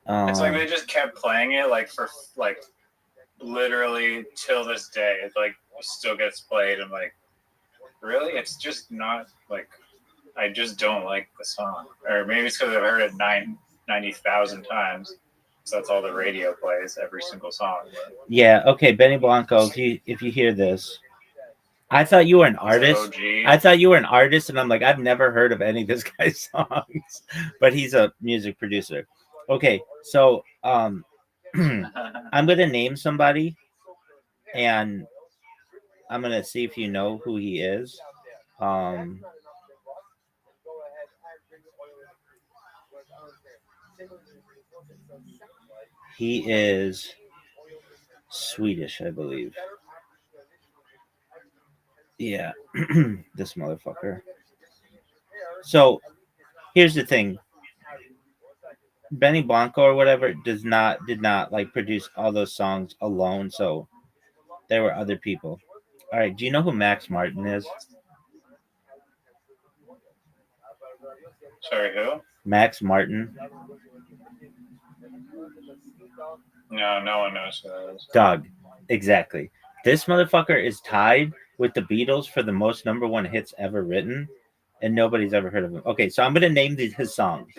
It's like they just kept playing it like for like literally till this day. It like still gets played. I'm like, really? It's just not like I just don't like the song, or maybe it's because I've heard it 90,000 times. So that's all the radio plays every single song. But. Yeah. Okay, Benny Blanco. If you hear this, I thought you were an artist. I thought you were an artist, and I'm like, I've never heard of any of this guy's songs, but he's a music producer. Okay, so I'm gonna name somebody, and I'm gonna see if you know who he is. He is Swedish, I believe. Yeah, this motherfucker. So here's the thing. Benny Blanco or whatever did not like produce all those songs alone, so there were other people. All right, do you know who Max Martin is? Sorry, who? Max Martin. No, no one knows who that is. Doug. Exactly. This motherfucker is tied with the Beatles for the most number one hits ever written, and nobody's ever heard of him. Okay, so I'm gonna name his songs.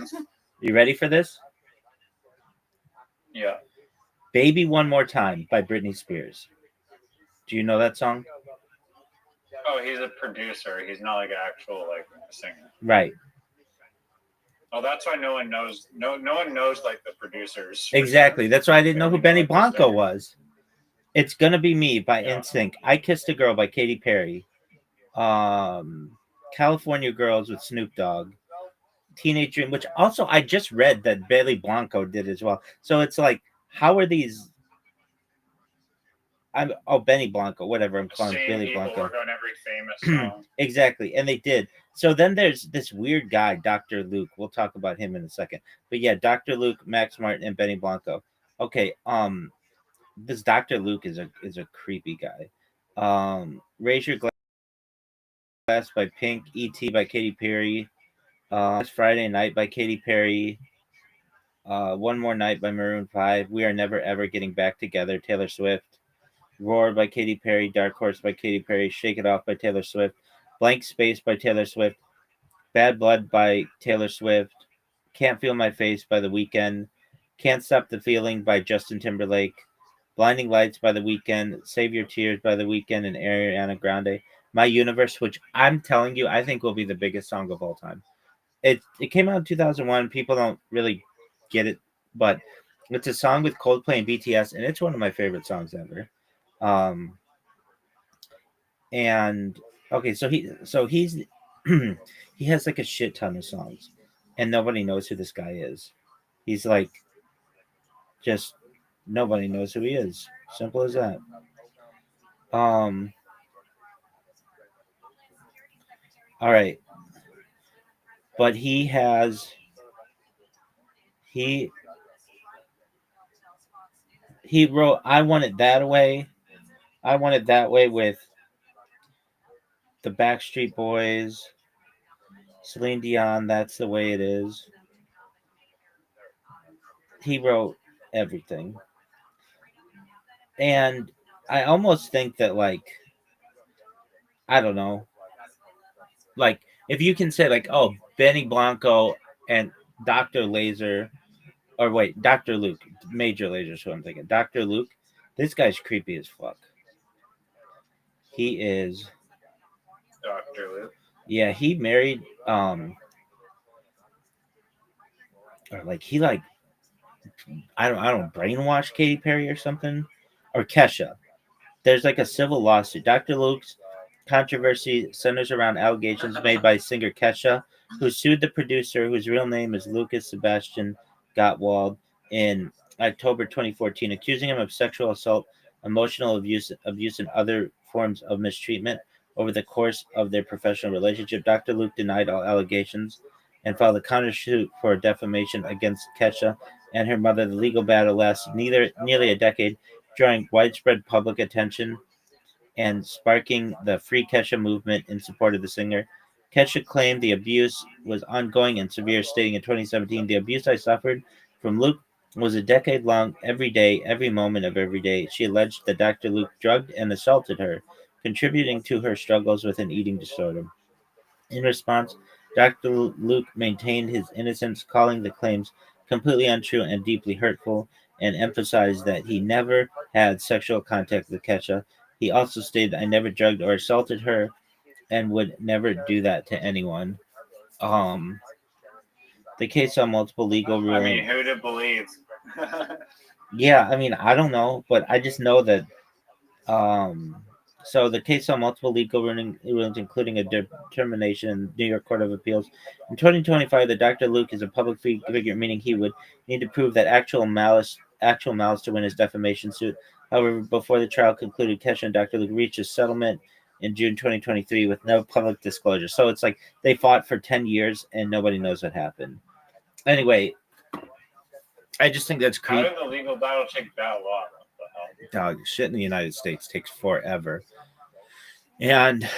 You ready for this? Yeah. Baby One More Time by Britney Spears. Do you know that song? Oh, he's a producer. He's not like an actual like singer. Right. Oh, that's why no one knows. No one knows like the producers. Exactly. That's why I didn't know who They Benny know, like, the Blanco singer. was. It's Gonna Be Me by Yeah. NSYNC. I Kissed a Girl by Katy Perry. California Girls with Snoop Dogg. Teenage Dream, which also I just read that Benny Blanco did as well. So it's like, how are these? Benny Blanco, whatever I'm calling Same Billy people Blanco. work on every famous song. Exactly, and they did. So then there's this weird guy, Dr. Luke. We'll talk about him in a second. But yeah, Dr. Luke, Max Martin, and Benny Blanco. Okay, this Dr. Luke is a creepy guy. Raise Your Glass by Pink, E.T. by Katy Perry, Friday Night by Katy Perry, One More Night by Maroon 5, We Are Never Ever Getting Back Together, Taylor Swift, Roar by Katy Perry, Dark Horse by Katy Perry, Shake It Off by Taylor Swift, Blank Space by Taylor Swift, Bad Blood by Taylor Swift, Can't Feel My Face by The Weeknd, Can't Stop the Feeling by Justin Timberlake, Blinding Lights by The Weeknd, Save Your Tears by The Weeknd and Ariana Grande, My Universe, which I'm telling you, I think will be the biggest song of all time. It came out in 2001. People don't really get it, but it's a song with Coldplay and BTS, and it's one of my favorite songs ever. And okay, so he's he has like a shit ton of songs, and nobody knows who this guy is. He's like, just nobody knows who he is. Simple as that. All right, but he wrote "I Want It That Way." I Want It That Way with the Backstreet Boys, Celine Dion. That's the way it is. He wrote everything, and I almost think that, like, I don't know, like, if you can say, like, oh, Benny Blanco and Dr. Laser, or wait, Dr. Luke, Major Laser is who I'm thinking. Dr. Luke, this guy's creepy as fuck. He is. Dr. Luke. Yeah, he married, or like, he, like, I don't brainwash Katy Perry or something, or Kesha. There's like a civil lawsuit. Dr. Luke's controversy centers around allegations made by singer Kesha, who sued the producer, whose real name is Lucas Sebastian Gottwald, in October 2014, accusing him of sexual assault, emotional abuse, and other forms of mistreatment over the course of their professional relationship. Dr. Luke denied all allegations and filed a countersuit for defamation against Kesha and her mother. The legal battle lasted nearly a decade, drawing widespread public attention and sparking the Free Kesha movement in support of the singer. Kesha claimed the abuse was ongoing and severe, stating in 2017, "The abuse I suffered from Luke was a decade long, every day, every moment of every day." She alleged that Dr. Luke drugged and assaulted her, contributing to her struggles with an eating disorder. In response, Dr. Luke maintained his innocence, calling the claims completely untrue and deeply hurtful, and emphasized that he never had sexual contact with Kesha. He also stated, "I never drugged or assaulted her and would never do that to anyone." Um, the case saw multiple legal rulings. I mean, who to believe? Yeah, I mean, I don't know, but I just know that. So the case saw multiple legal rulings, including a determination in New York Court of Appeals. In 2025, the Dr. Luke is a public figure, meaning he would need to prove that actual malice to win his defamation suit. However, before the trial concluded, Kesha and Dr. Luke reached a settlement in June 2023 with no public disclosure. So it's like they fought for 10 years and nobody knows what happened. Anyway, I just think that's How creepy. did the legal battle take that long? What the hell? Dog, shit in the United States takes forever. And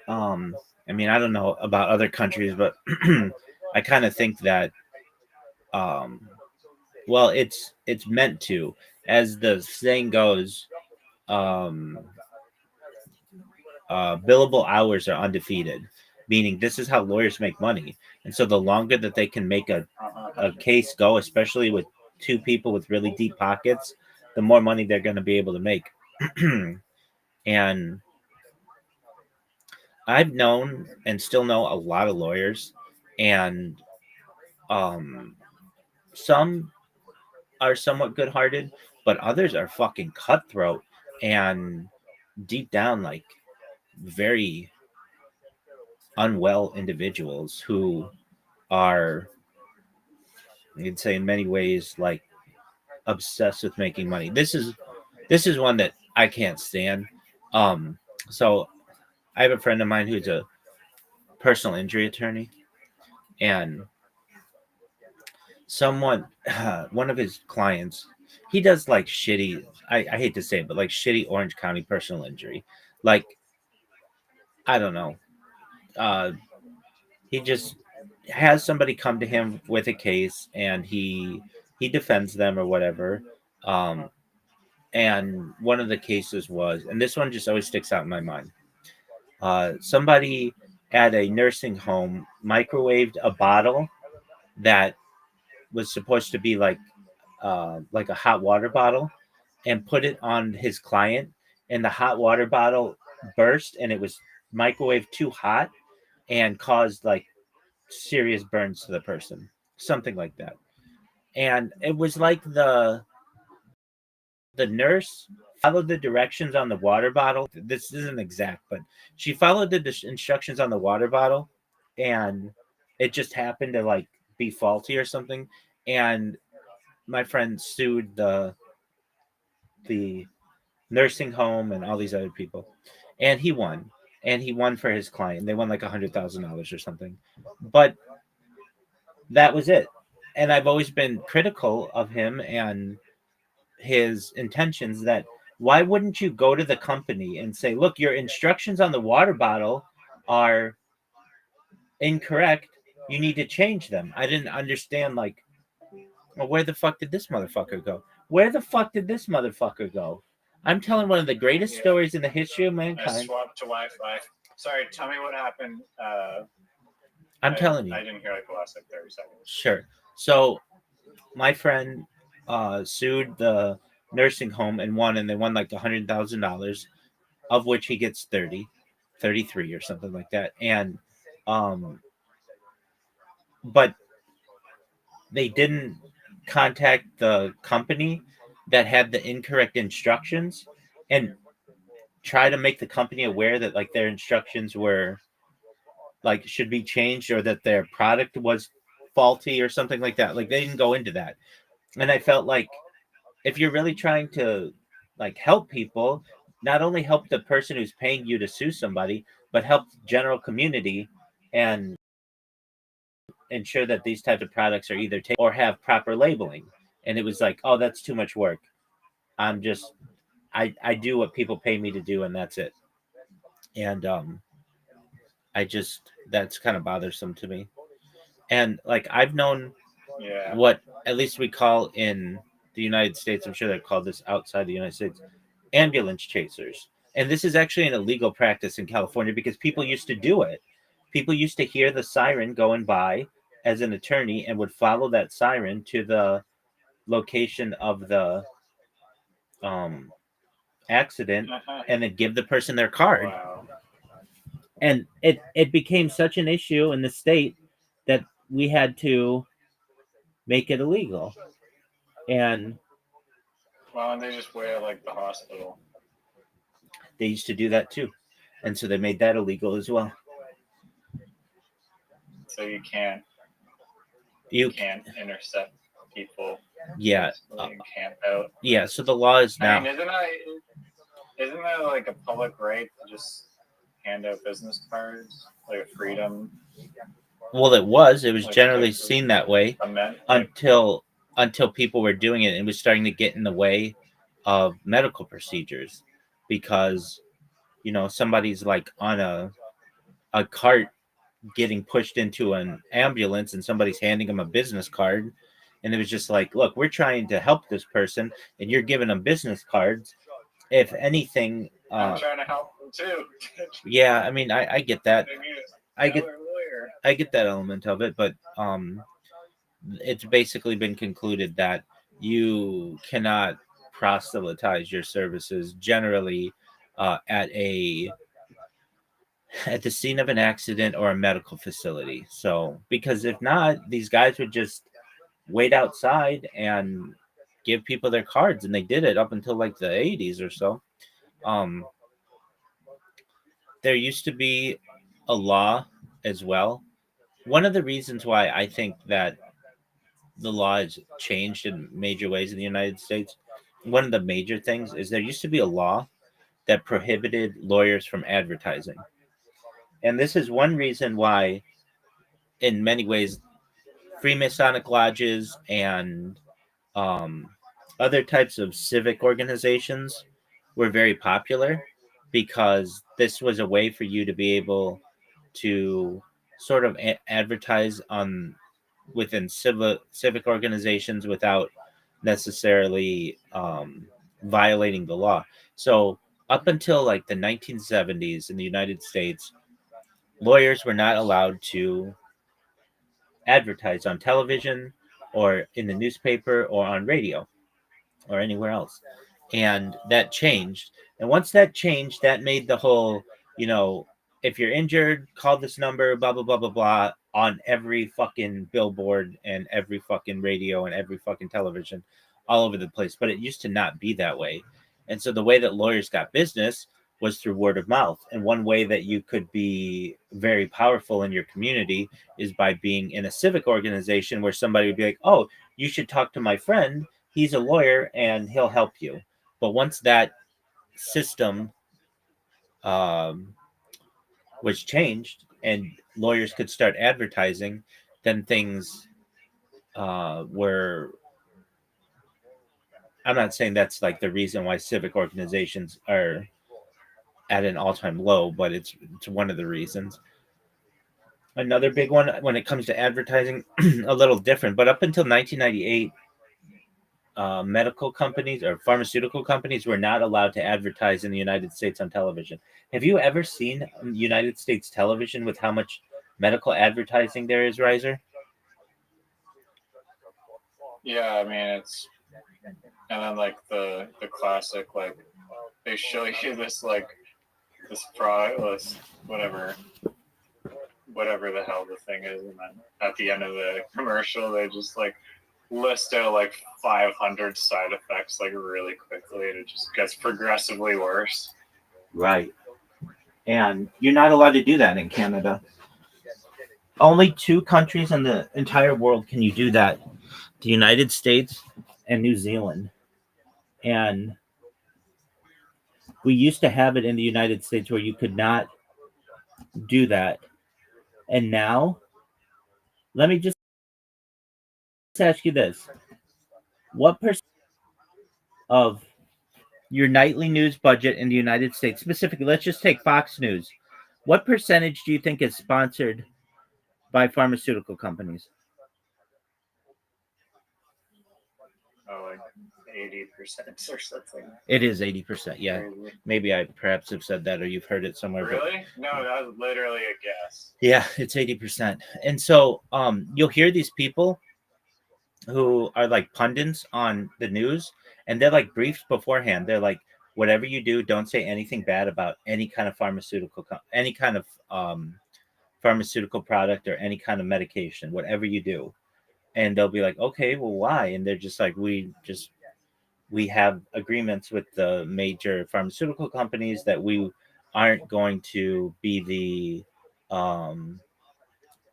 I mean, I don't know about other countries, but I kind of think that well, it's meant to, as the saying goes, um billable hours are undefeated, meaning this is how lawyers make money. And so the longer that they can make a case go, especially with two people with really deep pockets, the more money they're going to be able to make. And I've known and still know a lot of lawyers, and some are somewhat good-hearted, but others are fucking cutthroat and deep down like very unwell individuals who are, you'd say, in many ways like obsessed with making money. This is one that I can't stand. So I have a friend of mine who's a personal injury attorney, and someone, one of his clients, he does like shitty. I hate to say it, but like shitty Orange County personal injury. Like, I don't know. Uh, he just has somebody come to him with a case, and he defends them or whatever. Um, and one of the cases was, and this one just always sticks out in my mind. Somebody at a nursing home microwaved a bottle that was supposed to be like a hot water bottle, and put it on his client, and the hot water bottle burst, and it was microwaved too hot and caused like serious burns to the person, something like that. And it was like the nurse followed the directions on the water bottle. This isn't exact, but she followed the instructions on the water bottle, and it just happened to like be faulty or something. And my friend sued the nursing home and all these other people, and he won. And he won for his client. They won like $100,000 or something, but that was it. And I've always been critical of him and his intentions. That why wouldn't you go to the company and say, look, your instructions on the water bottle are incorrect, you need to change them. I didn't understand, like, well, where the fuck did this motherfucker go? Where the fuck did this motherfucker go? I'm telling one of the greatest stories in the history of I mankind. swapped to Wi-Fi. Sorry, tell me what happened. I'm telling you. I didn't hear like the last like 30 seconds. Sure. So my friend sued the nursing home and won, and they won like $100,000, of which he gets 33 or something like that. And but they didn't contact the company that had the incorrect instructions and try to make the company aware that like their instructions were like should be changed, or that their product was faulty or something like that. Like, they didn't go into that. And I felt like if you're really trying to like help people, not only help the person who's paying you to sue somebody, but help the general community and ensure that these types of products are either taken or have proper labeling. And it was like, oh, that's too much work. I'm just I do what people pay me to do, and that's it. And I just, that's kind of bothersome to me. And like, I've known Yeah. what at least we call in the United States, I'm sure they're called this outside the United States, ambulance chasers. And this is actually an illegal practice in California because people used to do it. People used to hear the siren going by as an attorney and would follow that siren to the location of the accident, and then give the person their card. Wow. And it became such an issue in the state that we had to make it illegal. And Well, and they just wear like the hospital. they used to do that too, and so they made that illegal as well. So you can't intercept people. Yeah, and camp out. yeah. So the law is now. I mean, isn't that like a public right to just hand out business cards, like a freedom? Well, it was Like, generally seen that way until people were doing it, and it was starting to get in the way of medical procedures, because somebody's like on a cart getting pushed into an ambulance and somebody's handing them a business card, and it was just like, look, we're trying to help this person, and you're giving them business cards. If anything, I'm trying to help them too. yeah, I mean, I get that. They need I a get stellar lawyer. I get that element of it, but it's basically been concluded that you cannot proselytize your services generally at the scene of an accident or a medical facility. So, because if not, these guys would just wait outside and give people their cards, and they did it up until like the 80s or so. Um, there used to be a law as well. One of the reasons why I think that the law has changed in major ways in the United States, one of the major things is there used to be a law that prohibited lawyers from advertising. And this is one reason why, in many ways, Freemasonic lodges and um, other types of civic organizations were very popular, because this was a way for you to be able to sort of advertise on within civic organizations without necessarily violating the law. So up until like the 1970s in the United States, lawyers were not allowed to advertise on television or in the newspaper or on radio or anywhere else. And that changed. And once that changed, that made the whole, you know, if you're injured, call this number, blah, blah, blah, blah, blah, on every fucking billboard and every fucking radio and every fucking television all over the place. But it used to not be that way. And so the way that lawyers got business was through word of mouth. And one way that you could be very powerful in your community is by being in a civic organization where somebody would be like, oh, you should talk to my friend. He's a lawyer and he'll help you. But once that system was changed and lawyers could start advertising, then things were. I'm not saying that's like the reason why civic organizations are at an all-time low, but it's one of the reasons. Another big one when it comes to advertising, a little different, but up until 1998, medical companies or pharmaceutical companies were not allowed to advertise in the United States on television. Have you ever seen United States television with how much medical advertising there is, Riser? Yeah, I mean it's, and then like the classic, like they show you this like this product, this whatever the hell the thing is, and then at the end of the commercial they just like list out like 500 side effects like really quickly, and it just gets progressively worse. Right. And you're not allowed to do that in Canada. Only 2 countries in the entire world can you do that: the United States and New Zealand. And we used to have it in the United States where you could not do that. And now, let me just ask you this. What percent of your nightly news budget in the United States, specifically, let's just take Fox News, what percentage do you think is sponsored by pharmaceutical companies? Oh, like 80% or something. It is 80%. Yeah. Crazy. Maybe I perhaps have said that or you've heard it somewhere. Really? No, that was literally a guess. Yeah, it's 80%. And so you'll hear these people who are like pundits on the news, and they're like briefed beforehand. They're like, whatever you do, don't say anything bad about any kind of any kind of pharmaceutical product or any kind of medication, whatever you do. And they'll be like, okay, well, why? And they're just like, we have agreements with the major pharmaceutical companies that we aren't going to be the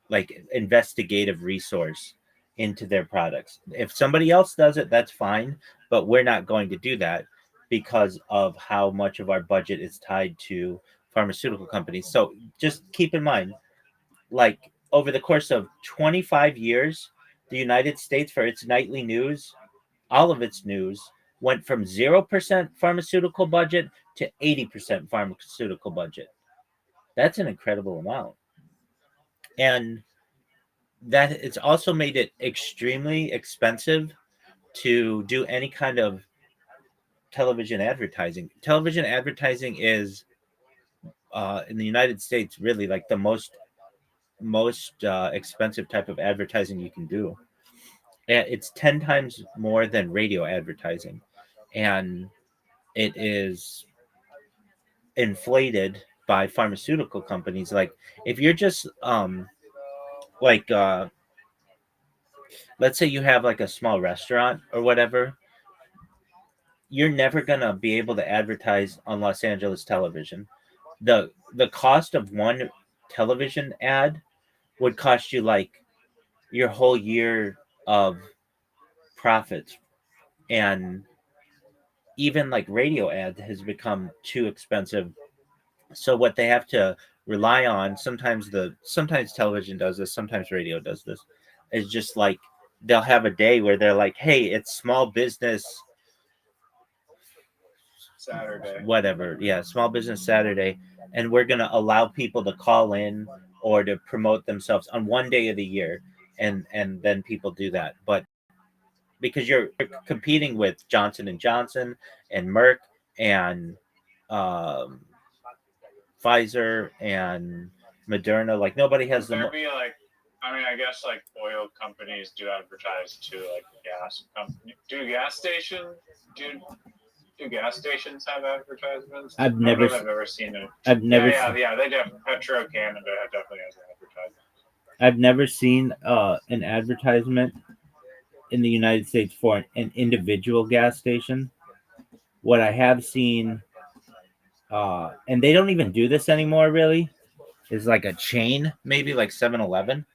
like investigative resource into their products. If somebody else does it, that's fine, but we're not going to do that because of how much of our budget is tied to pharmaceutical companies. So just keep in mind, like over the course of 25 years, the United States, for its nightly news, all of its news went from 0% pharmaceutical budget to 80% pharmaceutical budget. That's an incredible amount. And that it's also made it extremely expensive to do any kind of television advertising. Television advertising is in the United States really like the most expensive type of advertising you can do. And it's 10 times more than radio advertising, and it is inflated by pharmaceutical companies. Like if you're just like let's say you have like a small restaurant or whatever, you're never gonna be able to advertise on Los Angeles television. The cost of one television ad would cost you like your whole year of profits. And even like radio ad has become too expensive. So what they have to rely on, sometimes television does this, sometimes radio does this, is just like they'll have a day where they're like, hey, it's small business Saturday. whatever, yeah, small business Saturday, and we're going to allow people to call in or to promote themselves on one day of the year, and then people do that. But because you're competing with Johnson and Johnson and Merck and um, Pfizer and Moderna, like nobody has Would the there be like, I mean, I guess like oil companies do advertise too, like gas company. Do gas stations have advertisements? I've I never don't know if I've ever seen it. I've never Yeah. They do. Petro Canada definitely has advertisements. I've never seen an advertisement in the United States for an individual gas station. What I have seen, and they don't even do this anymore, really, is like a chain, maybe like 7-Eleven.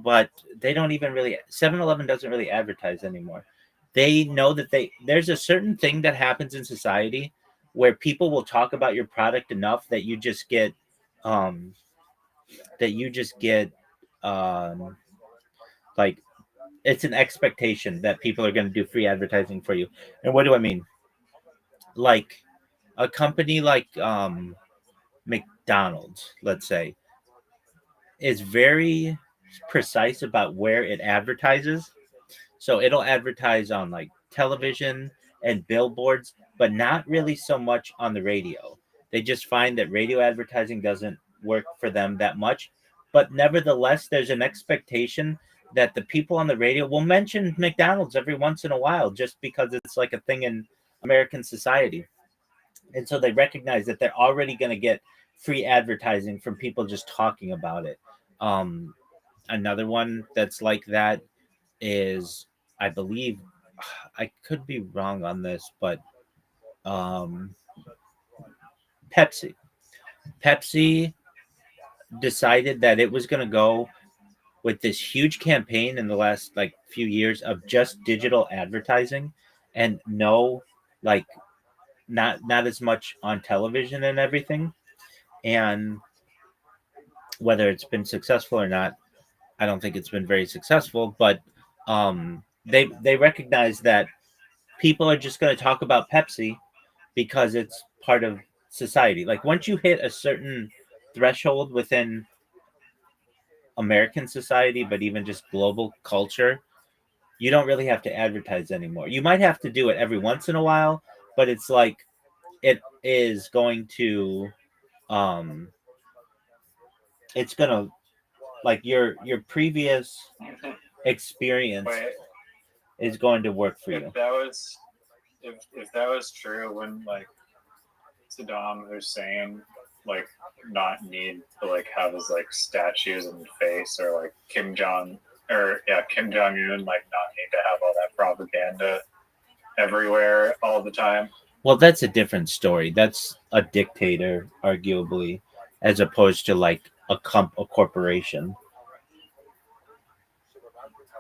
But they don't even really, 7-Eleven doesn't really advertise anymore. They know that there's a certain thing that happens in society where people will talk about your product enough that you just get, um, that you just get, um, like it's an expectation that people are going to do free advertising for you. And what do I mean? Like a company like McDonald's, let's say, is very precise about where it advertises. So it'll advertise on like television and billboards, but not really so much on the radio. They just find that radio advertising doesn't work for them that much. But nevertheless, there's an expectation that the people on the radio will mention McDonald's every once in a while just because it's like a thing in American society. And so they recognize that they're already going to get free advertising from people just talking about it. Um, Another one that's like that is, I believe, I could be wrong on this, but um, Pepsi. Pepsi decided that it was going to go with this huge campaign in the last like few years of just digital advertising and no, like not as much on television and everything. And whether it's been successful or not, I don't think it's been very successful. But they recognize that people are just going to talk about Pepsi because it's part of society. Like once you hit a certain threshold within American society, but even just global culture, you don't really have to advertise anymore. You might have to do it every once in a while, but it's like it is going to um it's gonna, like your previous experience Wait, is going to work for you. if that was true, when like Saddam Hussein like not need to like have his like statues in the face, or like Kim Jong Un like not need to have all that propaganda everywhere all the time? Well, that's a different story. That's a dictator, arguably, as opposed to like a corporation.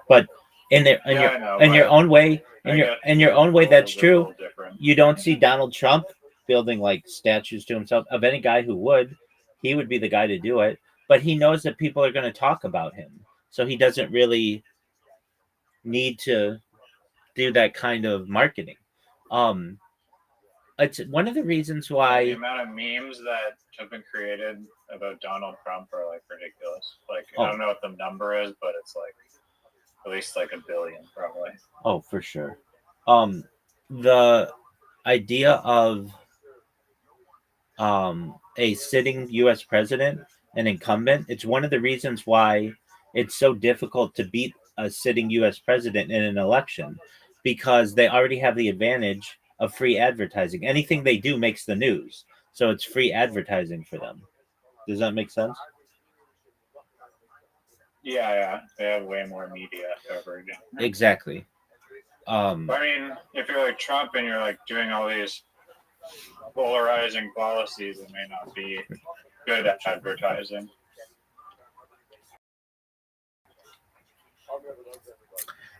But I know, in your but own way, in your own way, that's a true. little different. You don't see Donald Trump building like statues to himself. Of any guy who would, he would be the guy to do it. But he knows that people are going to talk about him, so he doesn't really need to do that kind of marketing. Um, it's one of the reasons The why. amount of memes that have been created about Donald Trump are like ridiculous. Like Oh. I don't know what the number is, but it's like at least like 1 billion probably. Oh, for sure. The idea of a sitting U.S. president, an incumbent, it's one of the reasons why it's so difficult to beat a sitting U.S. president in an election, because they already have the advantage of free advertising. Anything they do makes the news, so it's free advertising for them. Does that make sense? Yeah, they have way more media coverage. Exactly. I mean, if you're like Trump and you're like doing all these polarizing policies, it may not be good at advertising.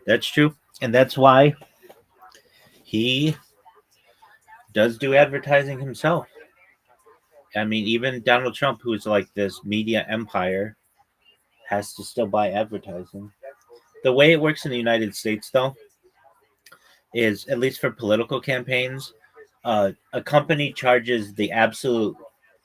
That's true, and that's why he does do advertising himself. I mean, even Donald Trump, who's like this media empire, has to still buy advertising. The way it works in the United States, though, is at least for political campaigns, a company charges the absolute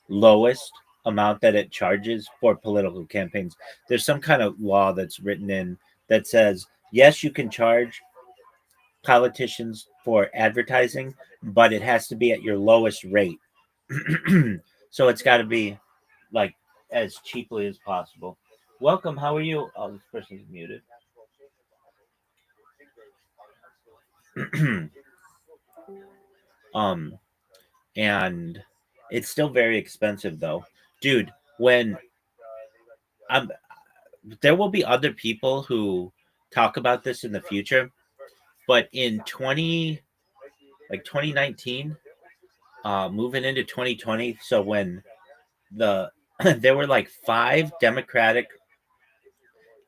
lowest amount that it charges for political campaigns. There's some kind of law that's written in that says, yes, you can charge politicians for advertising, but it has to be at your lowest rate. So it's got to be like as cheaply as possible. Welcome. How are you? Oh, this person's muted. And it's still very expensive though, dude. When I'm, there will be other people who talk about this in the future, but in 2019, moving into 2020, so when the there were like 5 Democratic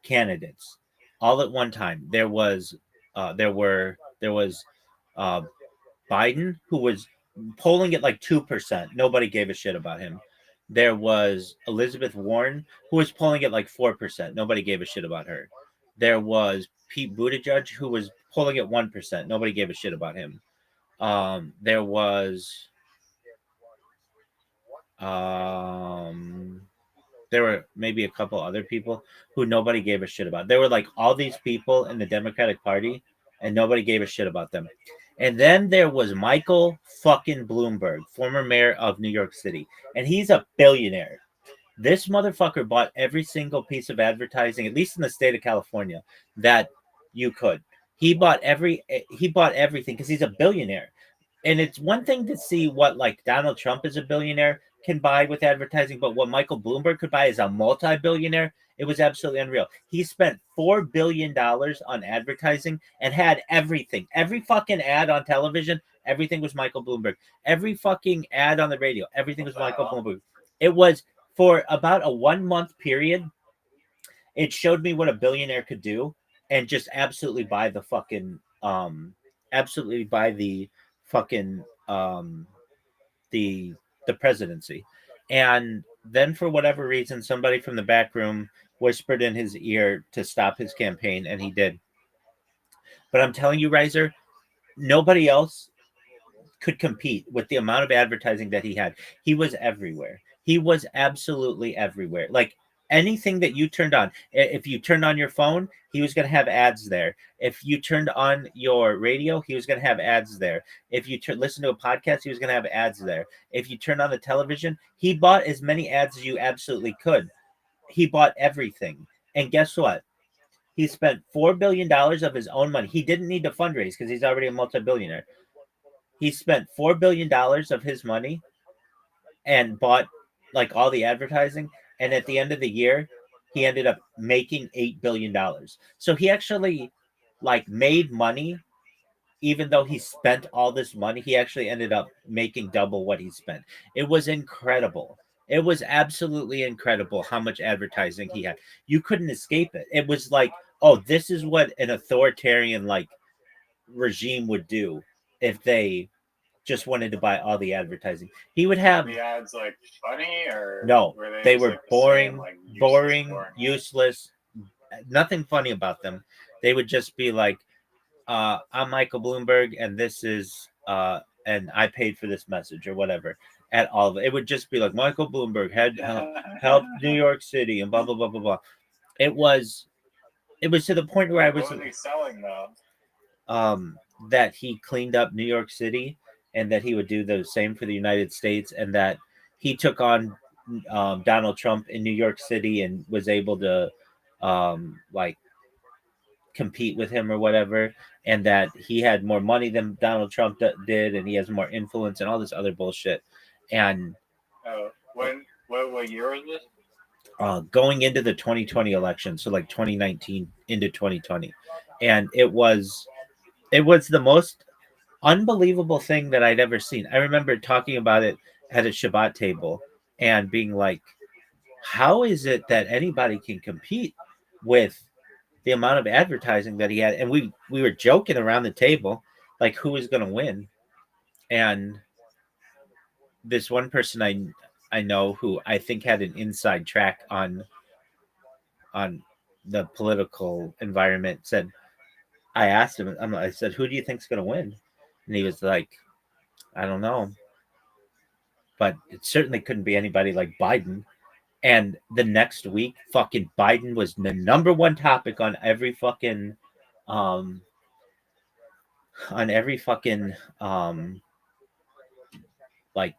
candidates all at one time. There was Biden, who was polling at like 2%. Nobody gave a shit about him. There was Elizabeth Warren, who was polling at like 4%. Nobody gave a shit about her. There was Pete Buttigieg, who was polling at 1%. Nobody gave a shit about him. There were maybe a couple other people who nobody gave a shit about. There were like all these people in the Democratic Party, and nobody gave a shit about them. And then there was Michael fucking Bloomberg, former mayor of New York City, and he's a billionaire. This motherfucker bought every single piece of advertising, at least in the state of California, that you could. He bought everything because he's a billionaire. And it's one thing to see what like Donald Trump is a billionaire can buy with advertising, but what Michael Bloomberg could buy as a multi-billionaire, it was absolutely unreal. He spent $4 billion on advertising and had everything. Every fucking ad on television, everything was Michael Bloomberg. Every fucking ad on the radio, everything was Michael Bloomberg. It was for about a 1 month period. It showed me what a billionaire could do, and just absolutely buy the fucking the presidency. And then for whatever reason, somebody from the back room whispered in his ear to stop his campaign, and he did. But I'm telling you, Riser, nobody else could compete with the amount of advertising that he had. He was everywhere. He was absolutely everywhere. Like anything that you turned on, if you turned on your phone, he was going to have ads there. If you turned on your radio, he was going to have ads there. If you listen to a podcast, he was going to have ads there. If you turned on the television, he bought as many ads as you absolutely could. He bought everything. And guess what? He spent $4 billion of his own money. He didn't need to fundraise because he's already a multi-billionaire. He spent $4 billion of his money and bought like all the advertising. And at the end of the year, he ended up making $8 billion. So he actually like made money, even though he spent all this money. He actually ended up making double what he spent. It was incredible. It was absolutely incredible how much advertising he had. You couldn't escape it. It was like, oh, this is what an authoritarian like regime would do if they just wanted to buy all the advertising. He would have the ads like funny, or no, they were like boring, same, like, boring, useless, nothing funny about them. They would just be like, I'm Michael Bloomberg, and this is and I paid for this message or whatever at all of it. It would just be like Michael Bloomberg had helped New York City and blah blah blah blah blah. It was to the point where I was What was he selling though? that he cleaned up New York City and that he would do the same for the United States, and that he took on Donald Trump in New York City and was able to like compete with him or whatever, and that he had more money than Donald Trump did, and he has more influence and all this other bullshit. And what year was this? Going into the 2020 election, so like 2019 into 2020, and it was the most unbelievable thing that I'd ever seen. I remember talking about it at a Shabbat table and being like, how is it that anybody can compete with the amount of advertising that he had? And we were joking around the table, like who was going to win. And this one person I know who I think had an inside track on the political environment said, I asked him, I said, who do you think's going to win? And he was like, I don't know, but it certainly couldn't be anybody like Biden. And the next week, fucking Biden was the number one topic on every fucking um like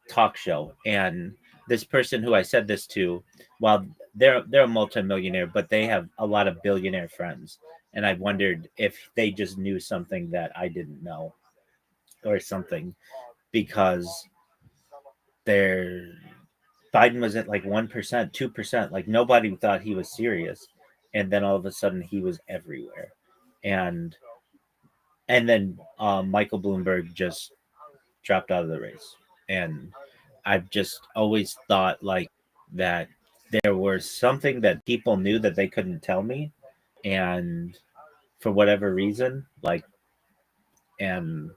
talk show. And this person who I said this to, well, they're a multimillionaire, but they have a lot of billionaire friends. And I wondered if they just knew something that I didn't know or something, because Biden was at like 1%, 2%. Like nobody thought he was serious. And then all of a sudden he was everywhere. And then Michael Bloomberg just dropped out of the race. And I've just always thought like that there was something that people knew that they couldn't tell me. And for whatever reason, like, and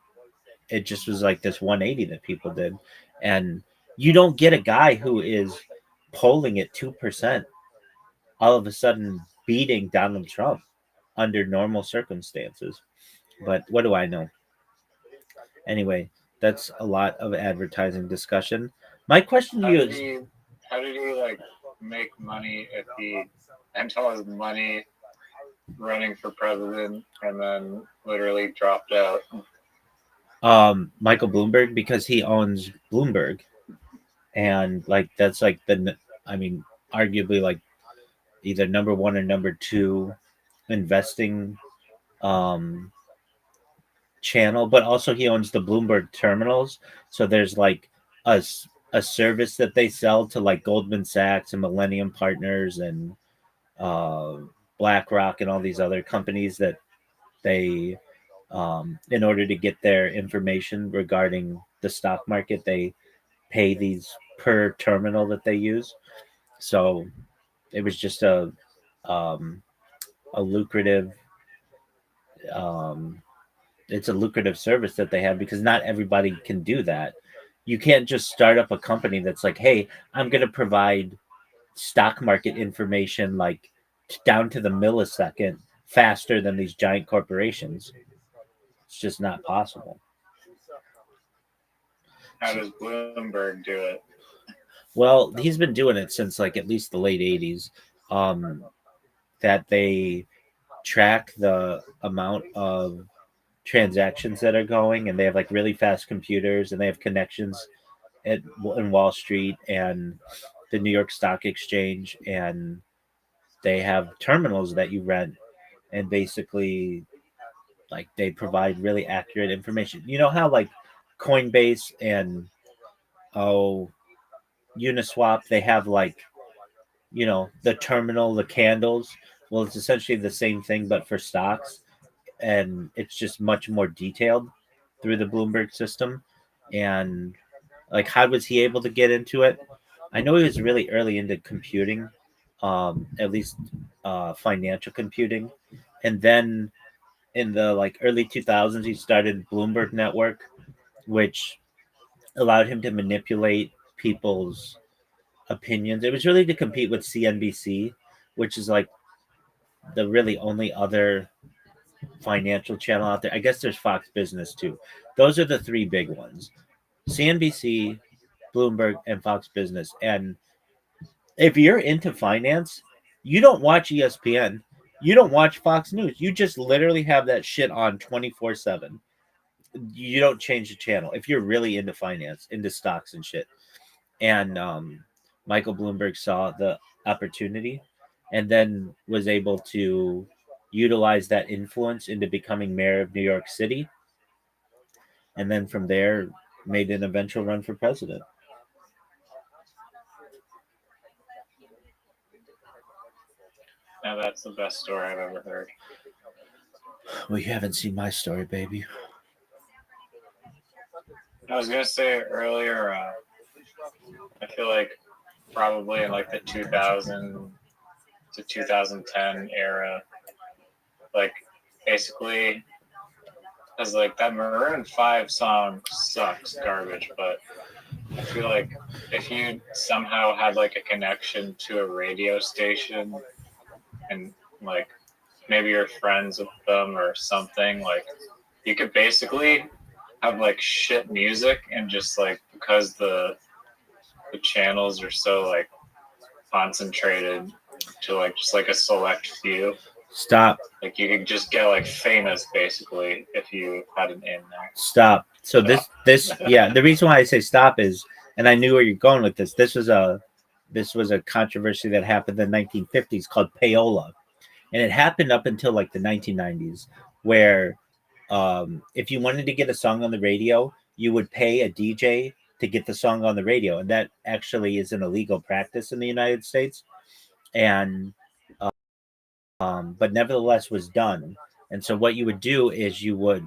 it just was like this 180 that people did. And you don't get a guy who is polling at 2% all of a sudden beating Donald Trump under normal circumstances. But what do I know? Anyway, that's a lot of advertising discussion. My question to you is, how did he like make money if he spent all his money running for president and then literally dropped out? Michael Bloomberg, because he owns Bloomberg, and like that's like arguably like either number one or number two investing channel, but also he owns the Bloomberg terminals. So there's like a service that they sell to like Goldman Sachs and Millennium Partners and BlackRock and all these other companies that they, in order to get their information regarding the stock market, they pay these per terminal that they use. So it was just a lucrative it's a lucrative service that they have, because not everybody can do that. You can't just start up a company that's like, hey, I'm going to provide stock market information like down to the millisecond faster than these giant corporations. It's just not possible. How does Bloomberg do it? Well, he's been doing it since like at least the late 80s. That they track the amount of transactions that are going, and they have like really fast computers, and they have connections in Wall Street and the New York Stock Exchange, and they have terminals that you rent, and basically like they provide really accurate information. You know how like Coinbase and Uniswap, they have like, you know, the terminal, the candles. Well, it's essentially the same thing, but for stocks, and it's just much more detailed through the Bloomberg system. And like, how was he able to get into it? I know he was really early into computing, at least financial computing, and then in the like early 2000s, he started Bloomberg Network, which allowed him to manipulate people's opinions. It was really to compete with CNBC, which is like the really only other financial channel out there. I guess there's Fox Business too. Those are the three big ones: CNBC, Bloomberg, and Fox Business. And if you're into finance, you don't watch ESPN, you don't watch Fox News. You just literally have that shit on 24/7. You don't change the channel if you're really into finance, into stocks and shit. And Michael Bloomberg saw the opportunity and then was able to utilize that influence into becoming mayor of New York City. And then from there, made an eventual run for president. Now that's the best story I've ever heard. Well, you haven't seen my story, baby. I was gonna say earlier, I feel like probably in like the 2000 to 2010 era, like basically, as like that Maroon 5 song sucks garbage, but I feel like if you somehow had like a connection to a radio station and like maybe you're friends with them or something, like you could basically have like shit music and just like because the channels are so like concentrated to like just like a select few, Stop. like you could just get like famous basically if you had an in there. Stop. So this yeah, the reason why I say stop is, and I knew where you're going with this. This was a controversy that happened in the 1950s called payola, and it happened up until like the 1990s, where if you wanted to get a song on the radio, you would pay a DJ to get the song on the radio, and that actually is an illegal practice in the United States, and but nevertheless was done. And so what you would do is you would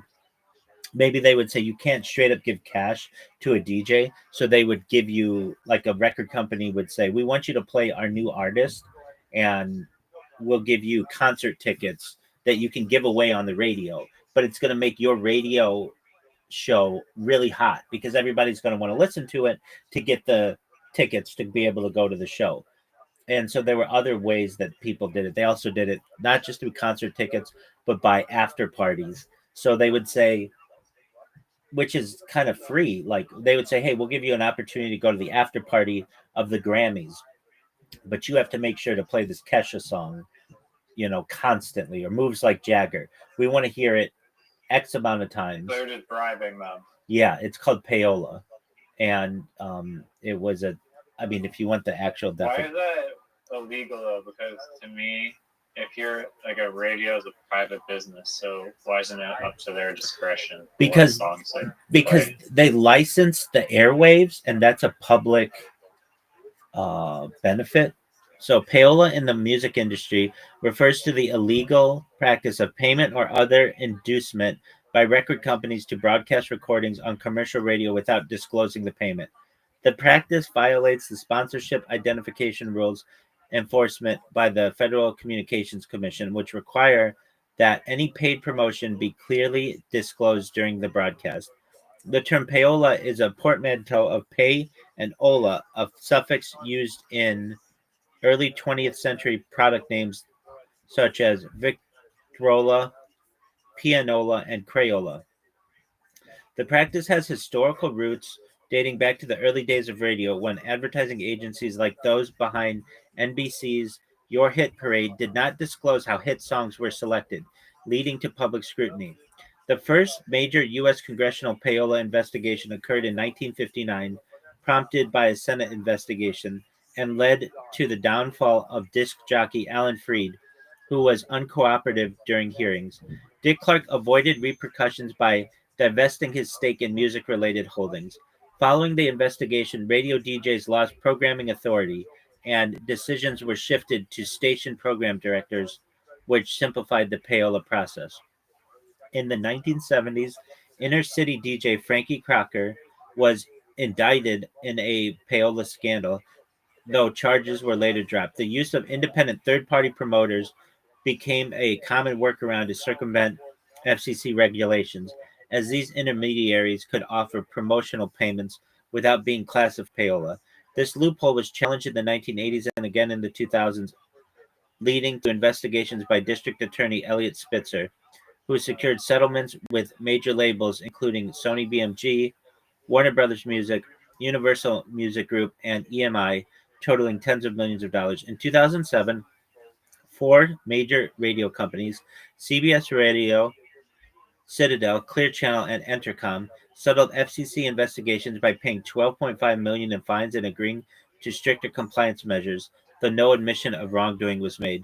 maybe they would say you can't straight up give cash to a DJ. So they would give you like a record company would say, we want you to play our new artist and we'll give you concert tickets that you can give away on the radio. But it's going to make your radio show really hot because everybody's going to want to listen to it to get the tickets to be able to go to the show. And so there were other ways that people did it. They also did it not just through concert tickets, but by after parties. So they would say, which is kind of free. Like they would say, "Hey, we'll give you an opportunity to go to the after party of the Grammys, but you have to make sure to play this Kesha song, constantly, or Moves Like Jagger. We want to hear it X amount of times." They're just bribing them. Yeah, it's called payola, and it was I mean, if you want the actual Why definition, is that illegal though? Because to me, if you're like a radio is a private business, so why isn't it up to their discretion? Because they license the airwaves, and that's a public benefit. So payola in the music industry refers to the illegal practice of payment or other inducement by record companies to broadcast recordings on commercial radio without disclosing the payment. The practice violates the sponsorship identification rules enforcement by the Federal Communications Commission, which require that any paid promotion be clearly disclosed during the broadcast. The term payola is a portmanteau of pay and ola, a suffix used in early 20th century product names such as Victrola, Pianola, and Crayola. The practice has historical roots dating back to the early days of radio when advertising agencies like those behind NBC's Your Hit Parade did not disclose how hit songs were selected, leading to public scrutiny. The first major U.S. congressional payola investigation occurred in 1959, prompted by a Senate investigation, and led to the downfall of disc jockey Alan Freed, who was uncooperative during hearings. Dick Clark avoided repercussions by divesting his stake in music-related holdings. Following the investigation, radio DJs lost programming authority, and decisions were shifted to station program directors, which simplified the payola process. In the 1970s, inner city DJ Frankie Crocker was indicted in a payola scandal, though charges were later dropped. The use of independent third party promoters became a common workaround to circumvent FCC regulations, as these intermediaries could offer promotional payments without being classified payola. This loophole was challenged in the 1980s and again in the 2000s, leading to investigations by District Attorney Elliot Spitzer. who secured settlements with major labels including Sony BMG, Warner Brothers Music, Universal Music Group, and EMI, totaling tens of millions of dollars. In 2007, four major radio companies, CBS Radio, Citadel, Clear Channel, and Entercom, settled FCC investigations by paying $12.5 million in fines and agreeing to stricter compliance measures, though no admission of wrongdoing was made.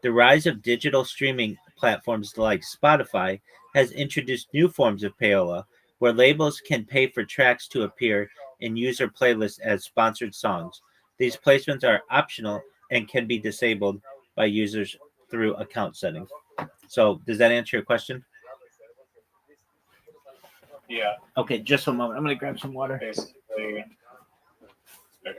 The rise of digital streaming platforms like Spotify has introduced new forms of payola, where labels can pay for tracks to appear in user playlists as sponsored songs. These placements are optional and can be disabled by users through account settings. So, does that answer your question? Yeah, Okay, just a moment. I'm gonna grab some water. basically. Okay.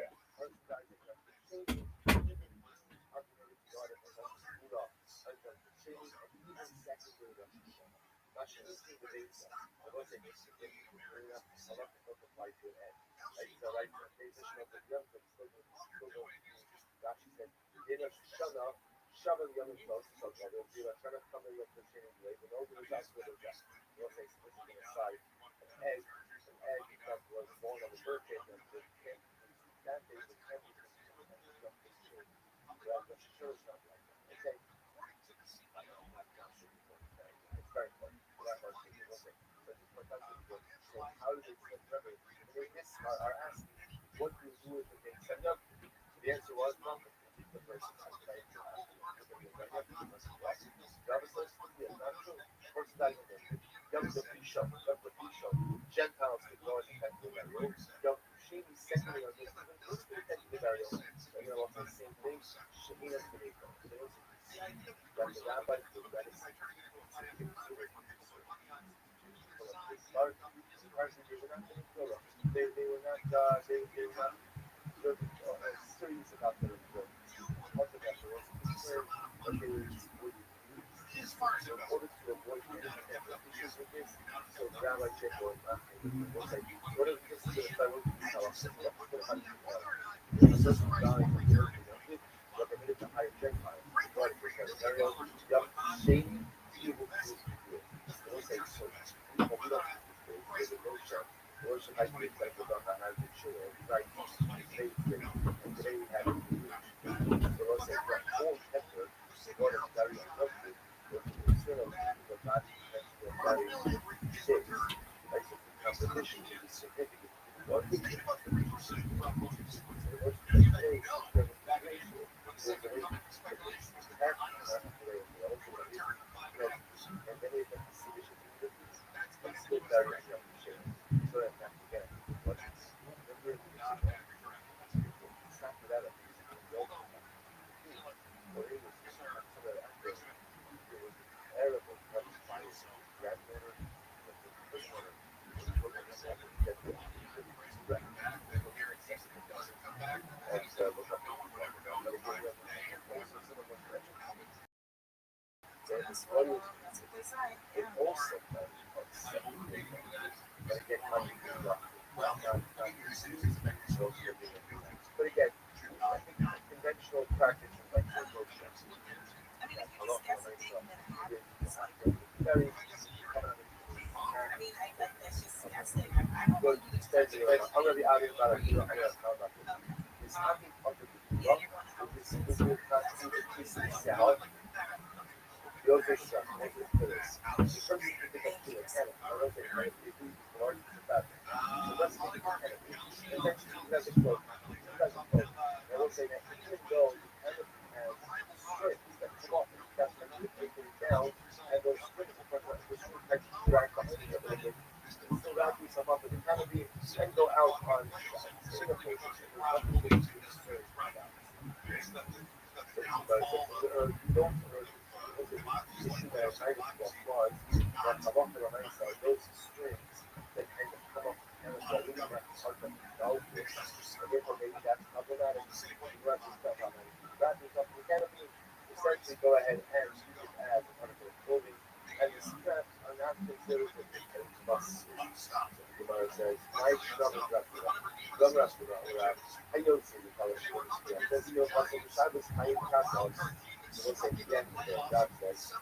So let's say again, God says,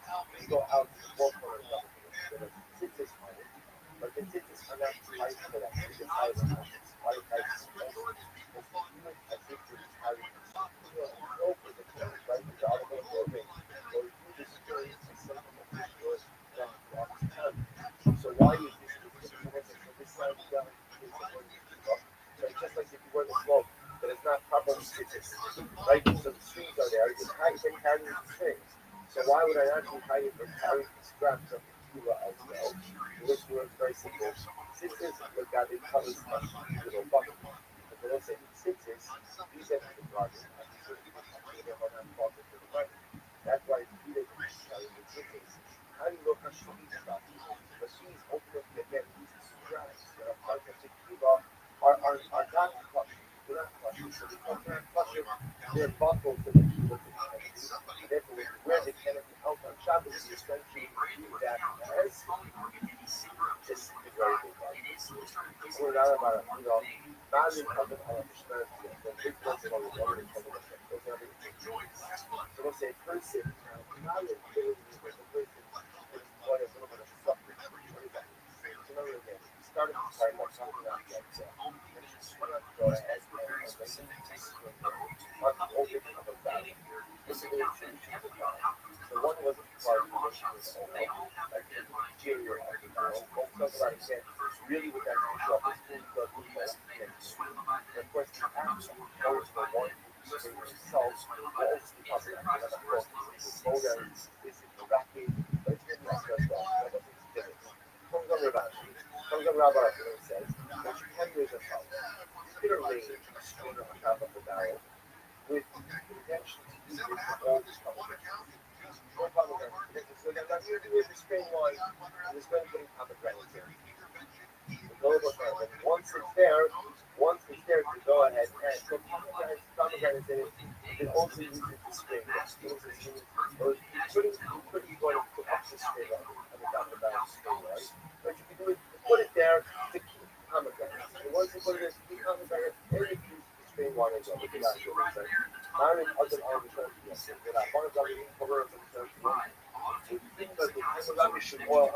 you go out to the four corners of the tzitzis on it, but the tzitzis are not tight for that. It's tight on it. It's tight, tight. Because even a tzitzis is tight. Open the corners, right? The other one open. So you just experience something that yours done all the time. So why is this? So this side is down. So it's just like if you wear the cloak, but it's not properly stitches, right? So the strings are there. It's carrying the strings. So why would I actually hide it from carrying the straps of the kula as well? Which works very simple. Stitches, look at it, covers the little bucket. But then I say stitches, these are the project. That's why you didn't carry the stitches. How do you look at she's stuff? But she's open to get these straps that are part of the kula are not flush. They're not flush. So because they're not flush, they're buckled to the kula. And therefore, when you wear the canopy out on Shabbos, you essentially do that as this is very big. We're not about, Malin comes on a Mishnah, the big ones are the other covenant. Those are everything. So let's say a person, Malin literally is a person who's quite a little bit of suffering. What is that? So now again, you started to start by talking about the exam. And you just want to go ahead and open up a valley. This is really true. So one was part of the mission was like the interior of the barrel. Both talk about it again. Really what that means is the and of course the action goes for one who's himself walls the other. And of course the motor is rapid, but it's been less as well. That doesn't difference. Comes on Rabbi Rothschild says that you can use a solid. You can arrange a string on top of the barrel with the intention to use it for all this pomegranate. No pomegranate. So then I'm here to do the spring wine, and there's going to be pomegranate here. Once it's there, to go ahead and so pomegranate in it, you can also use it to spring. Or you couldn't go and put up the spring on the top of the barrel spring, right? But you can do it, put it there to keep pomegranate. And once you put it there to keep pomegranate, then you can use the spring wine as well. Look at that. Marin other arbitrary, yes. One of them is cover of the things like the ViralRabbi should oil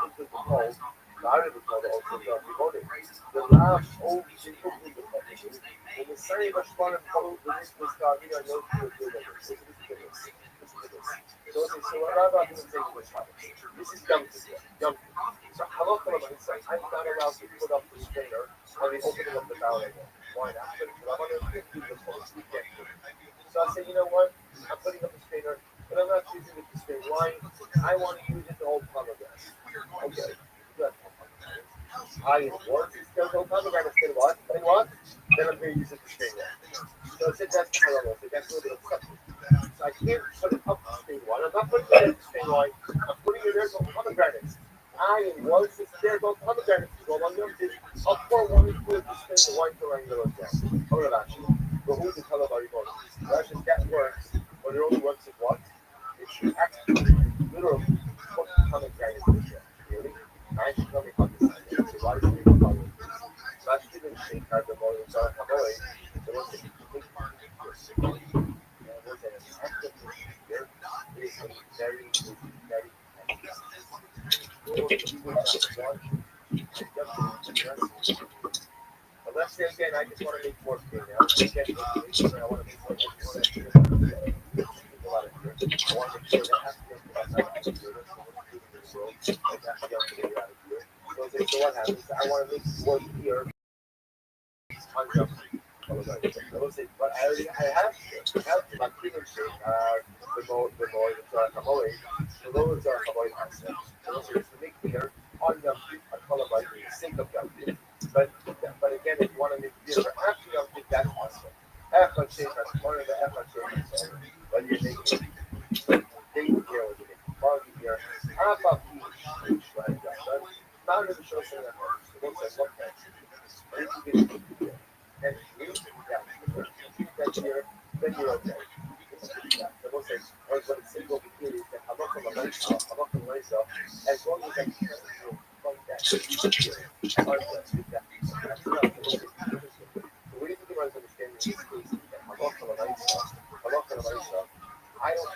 into the coal. Marin is called also the the last old completely the coal. And the same much fun and coal the next was starting on those two goodness. So what Rabbi is saying was this is young. So how about I'm not allowed to put up the strainer on the opening of the barrel again. Why not? Because I want to do the coal. We can't do it. So I said, you know what? I'm putting up a strainer, but I'm not using it to strain wine. I want to use it to hold pomegranate. Okay, good. I work. There's no pomegranate. Then what? Then I'm going to use it to strain wine. So I said that's how I said that's a little bit of something. So I can't put it up to strain wine. I'm not putting it in to strain wine. I'm putting it there to pomegranates. Once it's there, go pomegranates. So I'm going to I'll pour one into it to strain the wine to run those down. Hold on, actually. But who's the color body going? Actually, that works, but it only works if what? If you actually literally put pomegranate in there. Really? I should tell me how this is. So why do you follow it? Last year, they say cardamom and guacamole. So what's it? Was an active here. It is very but let's say again, I just want to make more clear now. I want to make more clear. I want to make sure that has to be so what happens? I want to make more clear. But I have my cleaner shape, the mode, the guacamole. So those are Hawaii concepts. So to make clear, on the color by the sake of them. But again, if you want to make clear, after you think that's awesome. After shape, that's one of the after shape. But you're making they here with it. Quality here. How about peach? Right? Not really sure saying that much. So what's that? What that? And you that here, then you're okay. So we'll say, or what it's simple here is that I'm not from myself, as long as I can from that. So we need to give us understanding in this case that I'm not from myself. I don't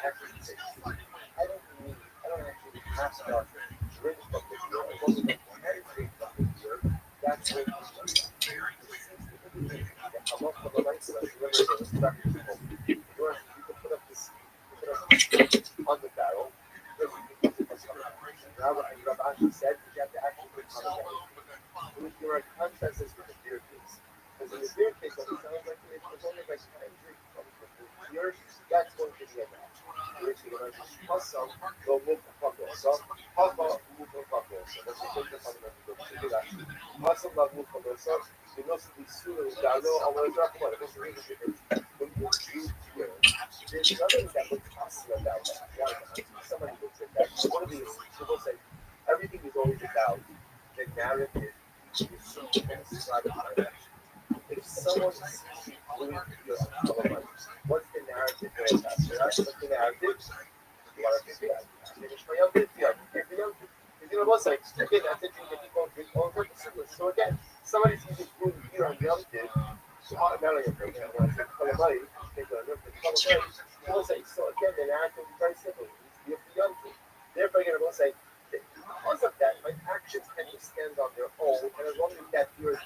not for the lights, but remember the distractions. You can put up this on the barrel. Rabbi actually said you have to actually put it on the barrel. With your contrast is with the beer case. Because in the beer case, what it sounds like it's only like 10 drinks from the beer, that's going to be enough. Which you're going to plus some, they'll move the puzzle. So, how about move the puzzle? So, that's a good fundamental to do that. Plus some love move the puzzle. So, you know, some of these students, I know, I want to drop one. It doesn't really difference. When you use beer, there's nothing that looks awesome about that. Somebody looks at that. One of these, people say, everything is always about the narrative. If someone sees you doing your color, what's the narrative for that? What's the narrative? You want to do that. You know what's like, again, that's the thing that people drink over. So again, somebody sees you doing beer on Yom Tov, so automatically, when I say color money, they go, look at color money. People say, so again, the narrative is very simple. It needs to be for Yom Tov. Therefore, you're going to say, because of that, my actions can stand on their own, and as long as that beer is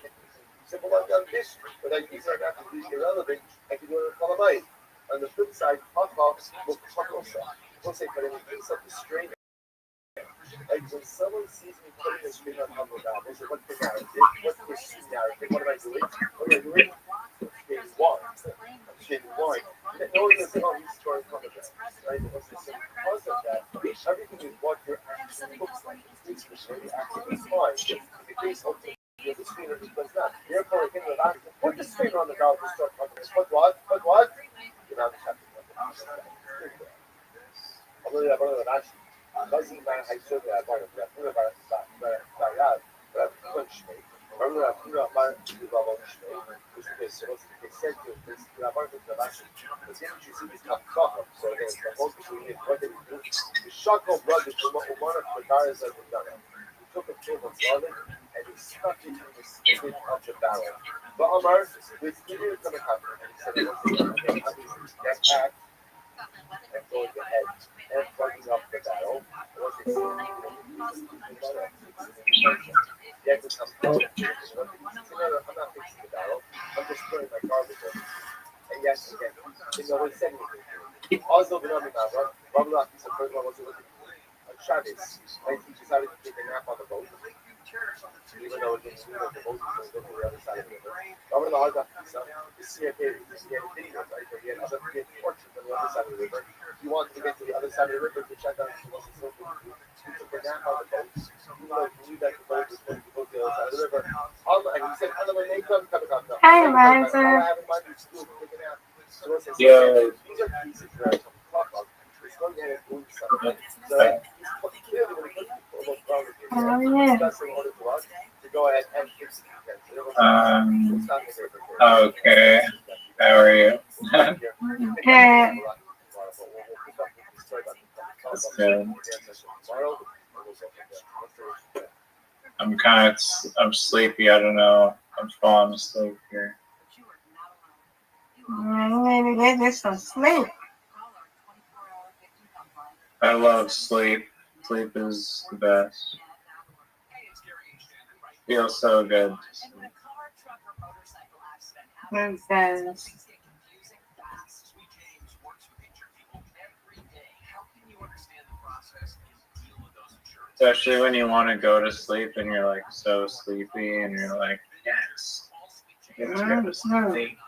simple like on this, but I these are not completely irrelevant, I can do it in Kalamite. On the flip side, hot will talk also. We'll say, but in the case of the strain, like when someone sees me putting a strain on top of that, they say, what's the narrative? What's the narrative? What am I doing? What am I doing? Strain wine. Strain wine. No one can say, oh, he's storing from it. Right? Because of that, everything is what your action looks like. It's the action is fine. In the case of the strainer, it does not. Therefore, again, put the strainer on the valve to start pumping. Put what? Put what? You know, just have to put it. Although that one of the last, doesn't matter how you serve that part of that. Put it about that. But punch me. Remember that put up my level punch me. Which is they said to this part of the last. The thing you see is not shocking. So again, the most between what they do. The shock of blood is one of the guys that we done. He took a table of it and he stuck it in the skin of the barrel. But Omar, with skin is going to happen. And he said, get back and go in the head and plugging up the barrel. Once it's you have to come I'm not fixing the barrel. I'm just putting my garbage in. And yes, again, no one said anything. Also, Rabbi Rothschild said, first of all, on Shabbos, right? He decided to take a nap on the boat. Even though it didn't swim on the boat, he was going to the other side of the river. Rabbi Rothschild, the CFA, he had videos, right? He had other portraits on the other side of the river. He wanted to get to the other side of the river to check out if he wasn't so good. He took a nap on the boat. Even though he knew that the boat was going to go to the other side of the river. And he said, Hi, Liza. Yeah. Oh, yeah. Okay. How are you? Okay. That's good. I'm sleepy. I don't know. I'm falling asleep here. Maybe get this some sleep. I love sleep. Sleep is the best. Feels so good. Makes sense. Especially when you want to go to sleep and you're like so sleepy and you're like, yes, I get to go to sleep.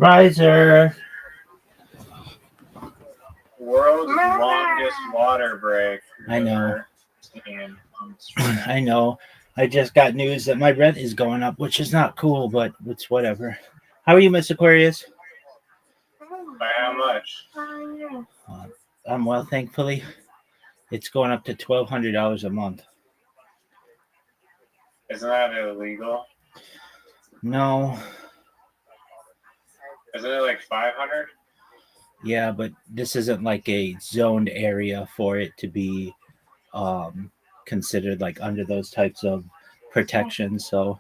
Riser. World's longest water break. I know. Ever I know. I just got news that my rent is going up, which is not cool, but it's whatever. How are you, Miss Aquarius? By how much? I'm well, thankfully. It's going up to $1,200 a month. Isn't that illegal? No. Isn't it like 500? Yeah, but this isn't like a zoned area for it to be considered like under those types of protections. So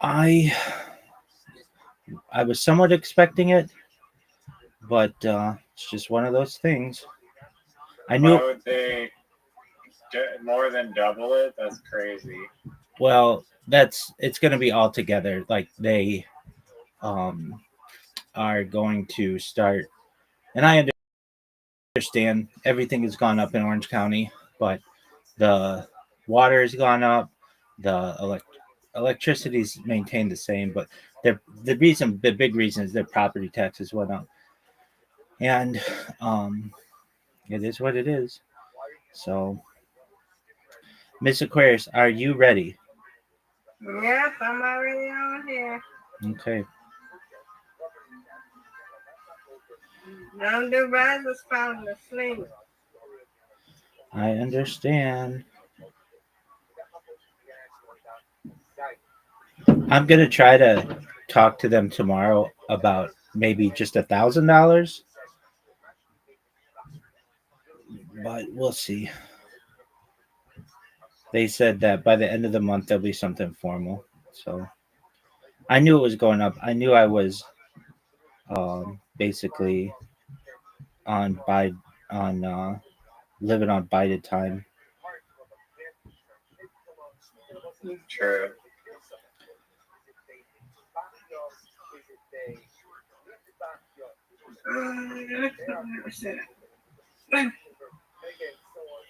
I I was somewhat expecting it, but it's just one of those things. I Why knew. would they more than double it? That's crazy. Well, it's going to be all together. Like they um, are going to start, and I understand everything has gone up in Orange County, but the water has gone up, the electricity's maintained the same, but the big reason is their property taxes went up, and um, it is what it is. So, Miss Aquarius, are you ready? Yep, I'm already on here. Okay. Don't do risers falling asleep. I understand. I'm gonna try to talk to them tomorrow about maybe just $1,000, but we'll see. They said that by the end of the month there'll be something formal. So I knew it was going up. I knew I was basically on by on living on bided time. True.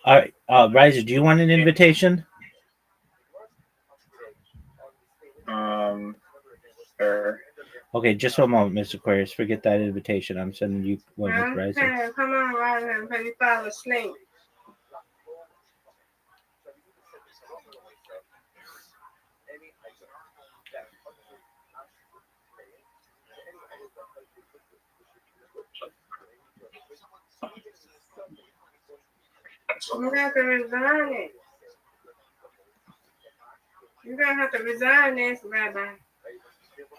All right, Riser, do you want an invitation? Sure. Okay, just one moment, Mr. Aquarius. Forget that invitation. I'm sending you one with Riser. Okay, come on, Riser, until you fall asleep. You have to resign it. You're gonna have to resign this, Rabbi.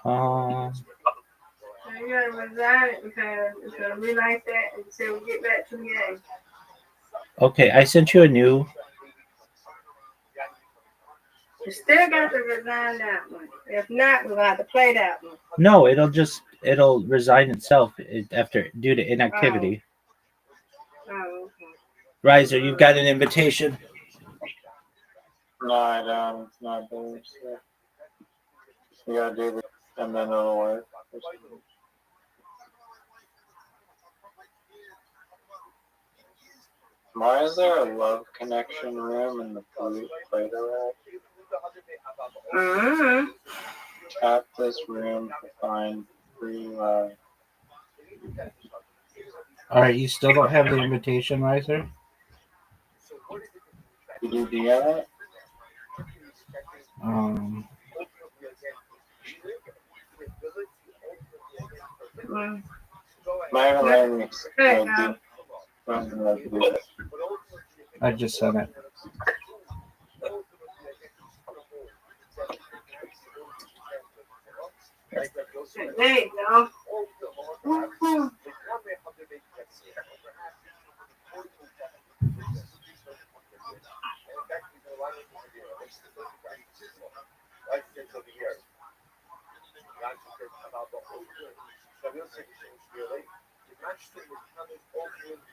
Um, So you gotta resign it because it's gonna be like that until we get back to the game. okay, I sent you a new. You still got to resign that one. If not, we're gonna have to play that one. No, it'll resign itself after due to inactivity. Oh, okay. Riser, you've got an invitation. No, I don't. It's not there. So you gotta do this, and then it'll work. Why is there a love connection room in the Play-Doh rack? Mm-hmm. Tap this room to find free love. All right, you still don't have the invitation, Riser? Did you do that? Um, Mm. My alarm Hey, do that. I just sent it. there you go. Mhm.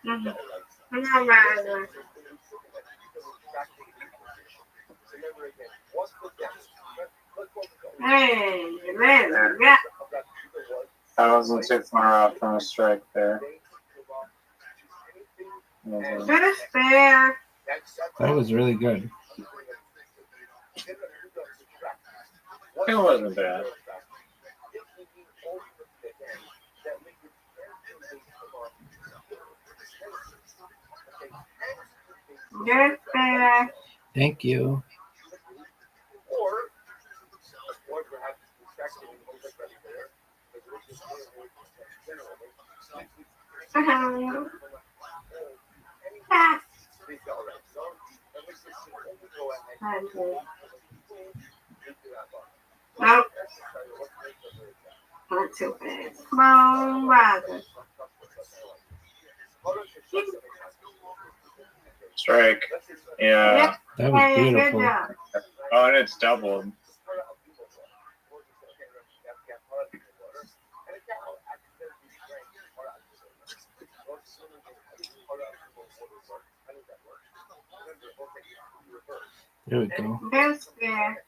Mhm. Come on, Riser. Hey, Riser, yeah. I wasn't too far off from a strike there. That's fair. That was really good. It wasn't bad. That's fair. Thank you. Mhm. Ah. Okay. Nope. Not too fast. Come on, Riser. Strike. Yeah. That was Hey, good beautiful. job. Oh, and it's doubled. There we go. Good spare.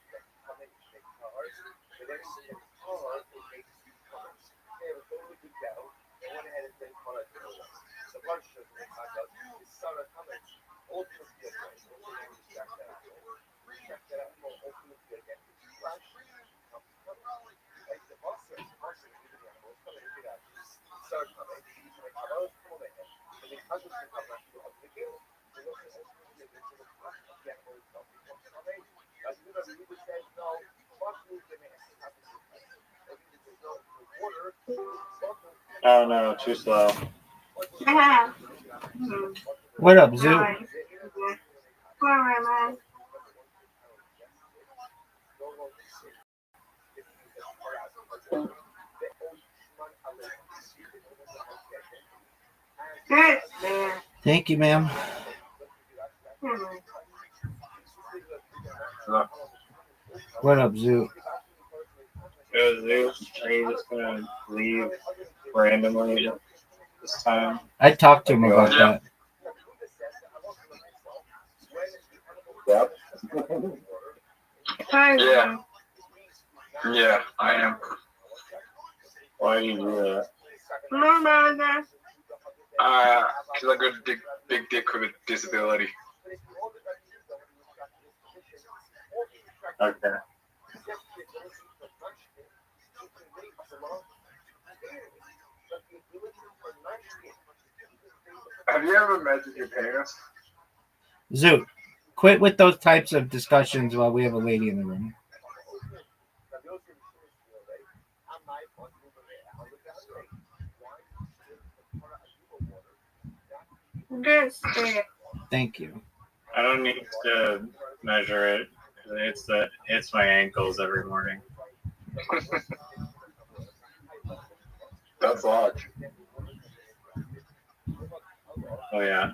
Oh no, too slow. Yeah. What up, Zoo? Nice. Come on, Rabbi. Good spare. Thank you, ma'am. What up, Zoo? Are you just gonna leave randomly this time? I talked to him about that. Yep. Hi, Yeah. Yeah, I am. Why do you do that? no, brother. Because I got a big dick with a disability. Okay. Have you ever measured your penis? Zoo, quit with those types of discussions while we have a lady in the room. Good spare. Thank you. I don't need to measure it. It's my ankles every morning. That's large. Oh yeah.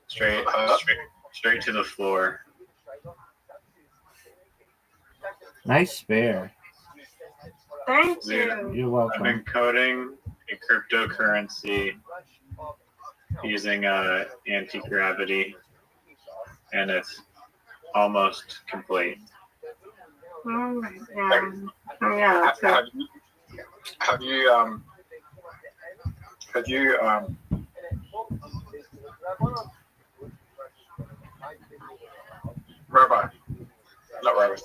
Straight to the floor. Nice spare. Thank Dude, you. You're I've welcome. been coding a cryptocurrency using anti-gravity, and it's almost complete. Oh my God. Oh, yeah. So, Have you Rabbi, not Rabbi,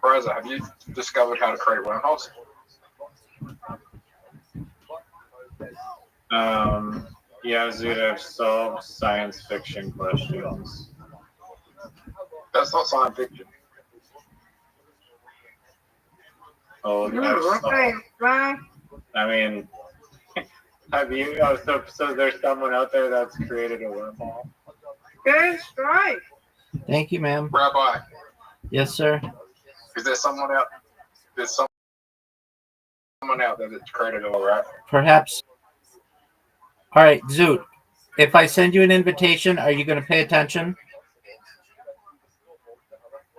Raza, have you discovered how to create wormholes? Yeah, dude, I've solved science fiction questions. That's not science fiction. Oh, okay, bye. I mean, have you? Oh, so there's someone out there that's created a wormhole. Good strike. Thank you, ma'am. Rabbi, Yes, sir. is there someone out? There's someone out there that's created a right? Perhaps. All right, Zoot. If I send you an invitation, are you going to pay attention?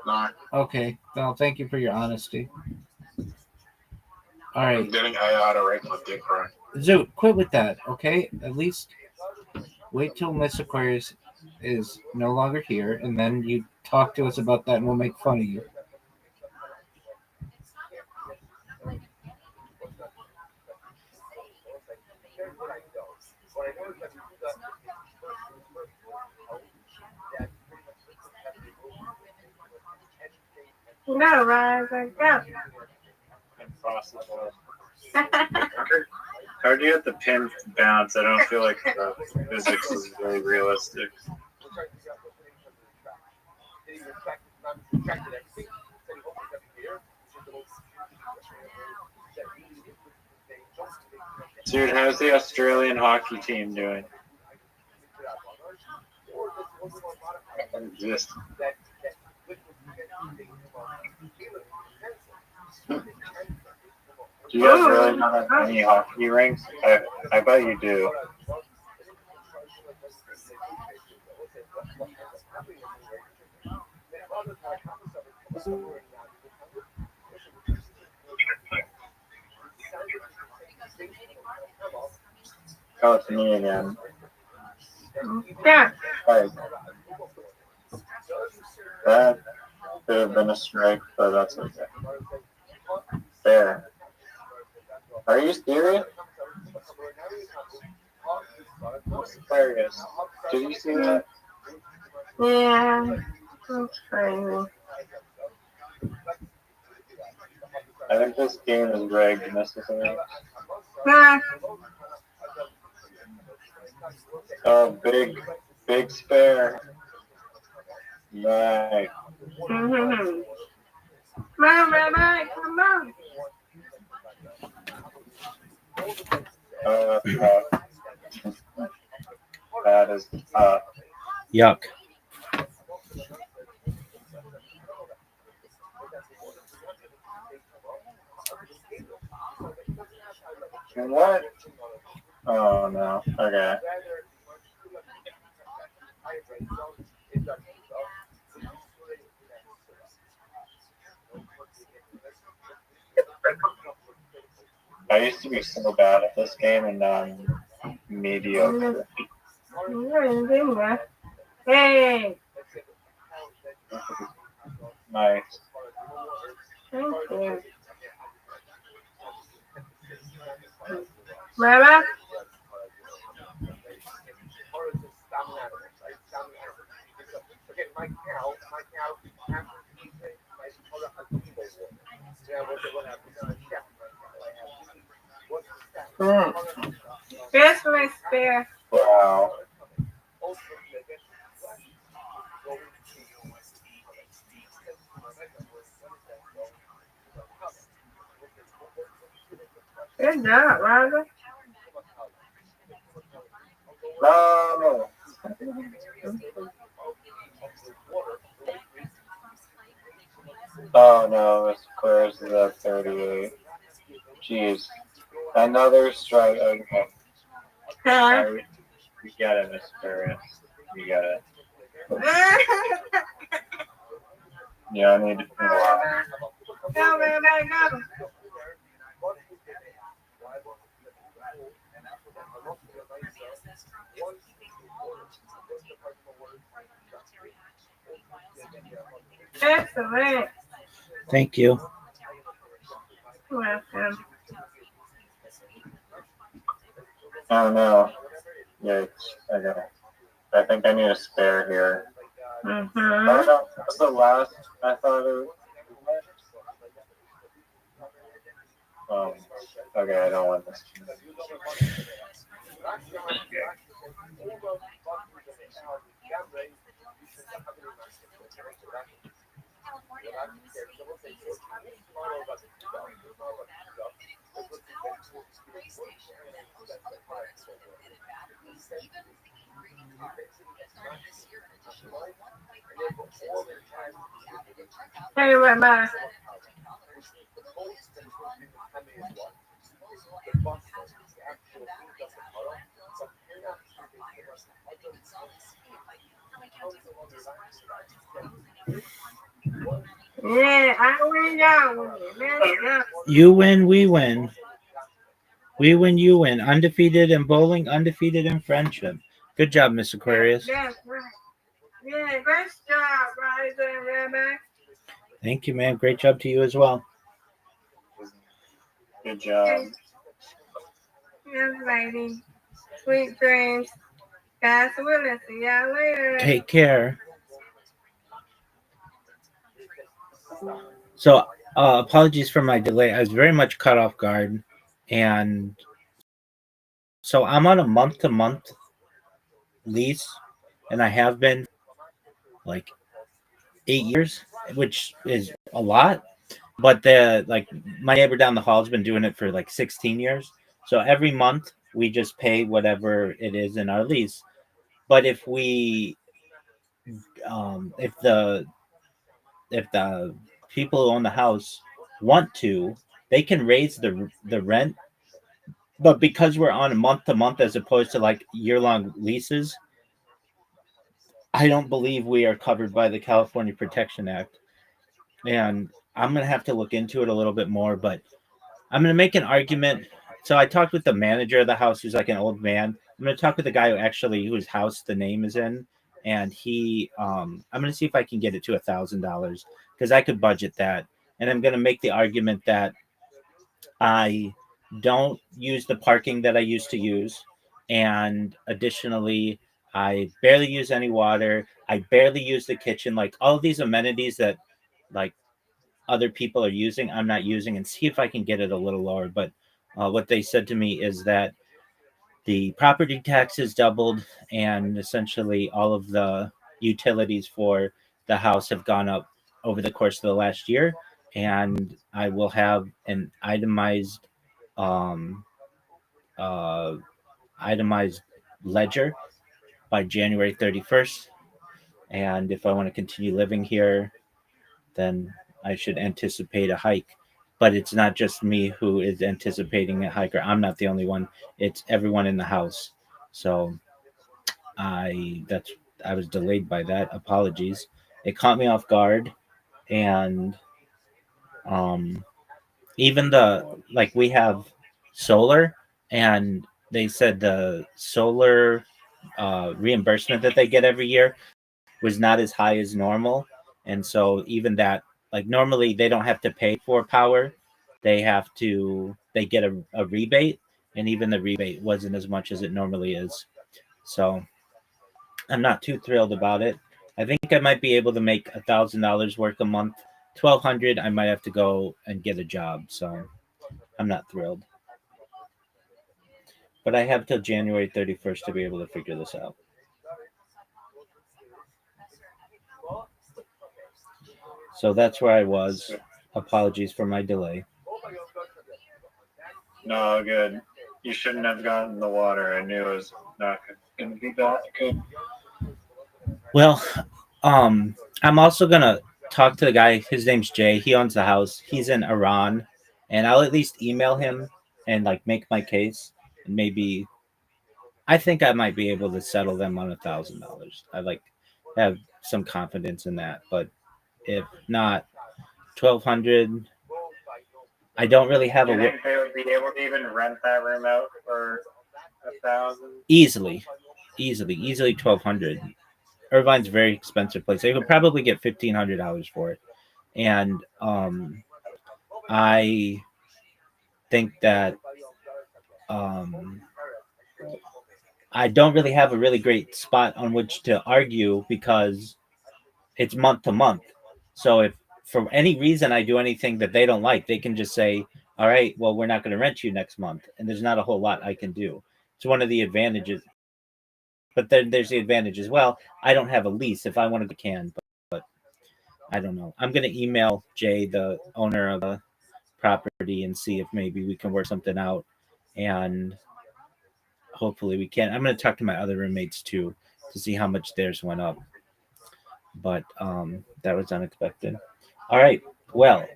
No, Okay. Well, thank you for your honesty. All I'm right, getting AI to rate my dick right. Zoot, quit with that. Okay. At least wait till Miss Aquarius is no longer here, and then you talk to us about that, and we'll make fun of you. No, Rise. Go. Impossible. How do you get the pin bounce? I don't feel like the physics is very realistic. Dude, how's the Australian hockey team doing? I don't exist. Do you guys really not have any hockey rinks? I bet you do. Oh, it's me again. Yeah. Like, that could have been a strike, but that's okay. There. Are you serious? That's hilarious. Did you see that? Yeah. That's crazy. I think this game is rigged necessarily. Yeah. Oh, big spare. Right. Mm-hmm. Come on, Rabbi. Come on. Oh, that's tough. That is tough. Yuck. What? Oh no. Okay. I used to be so bad at this game, and now I'm mediocre. Hey. Nice. Thank you. Rabbi? Best my spare. Wow. Good job, Robert. No. Oh no, this Claire's is at 38. Jeez. Another strike. Okay. Huh? Right, we get it, Miss Claire. You get it. Yeah, I need to feel out. Go, Rabbi, go. Excellent. Thank you. Welcome. Oh no. Yikes. Okay. I think I need a spare here. Mm-hmm. Oh no, that's the last I thought it was. Okay, I don't want this. Hey, Rabbi. Yeah, I win, y'all win. Let's go. You win, we win. We win, you win. Undefeated in bowling, undefeated in friendship. Good job, Miss Aquarius. That's right. Yeah, great job, right there, Rabbi. Thank you, ma'am. Great job to you as well. Good job. Yes, lady. Sweet dreams. God's willing. See y'all later. Take care. So, apologies for my delay. I was very much caught off guard. And so I'm on a month-to-month lease, and I have been like 8 years, which is a lot. But my neighbor down the hall has been doing it for like 16 years. So every month we just pay whatever it is in our lease. But if we if the people who own the house want to, they can raise the rent, but because we're on a month to month as opposed to like year-long leases, I don't believe we are covered by the California Protection Act. And I'm going to have to look into it a little bit more, but I'm going to make an argument. So I talked with the manager of the house, who's like an old man. I'm going to talk with the guy whose house the name is in, and I'm going to see if I can get it to $1,000 because I could budget that. And I'm going to make the argument that I don't use the parking that I used to use, and additionally, I barely use any water. I barely use the kitchen. Like all of these amenities that like other people are using, I'm not using, and see if I can get it a little lower. But what they said to me is that the property taxes doubled, and essentially all of the utilities for the house have gone up over the course of the last year, and I will have an um, uh, itemized ledger by January 31st. And if I want to continue living here, then I should anticipate a hike. But it's not just me who is anticipating a hike, or I'm not the only one. It's everyone in the house. So I was delayed by that. Apologies. It caught me off guard, and um, even we have solar, and they said the solar reimbursement that they get every year was not as high as normal. And so even that, like normally they don't have to pay for power. They get a rebate, and even the rebate wasn't as much as it normally is. So I'm not too thrilled about it. I think I might be able to make $1,000 work a month. 1,200, I might have to go and get a job. So I'm not thrilled. But I have till January 31st to be able to figure this out. So that's where I was. Apologies for my delay. No, good. You shouldn't have gotten the water. I knew it was not going to be that good. Well, I'm also gonna talk to the guy. His name's Jay. He owns the house. He's in Iran, and I'll at least email him and like make my case. And maybe I think I might be able to settle them on $1,000. I like have some confidence in that, but if not, 1,200. I don't really have Do you think they would be able to even rent that room out for 1,000? Easily 1,200. Irvine's a very expensive place. They could probably get $1,500 for it, and I think that I don't really have a really great spot on which to argue because it's month to month. So if for any reason I do anything that they don't like, they can just say, all right, well, we're not going to rent you next month. And there's not a whole lot I can do. It's one of the advantages. But then there's the advantage as well. I don't have a lease. If I want to, can, but I don't know. I'm going to email Jay, the owner of the property, and see if maybe we can work something out. And hopefully we can. I'm going to talk to my other roommates too to see how much theirs went up. But that was unexpected. All right. Well,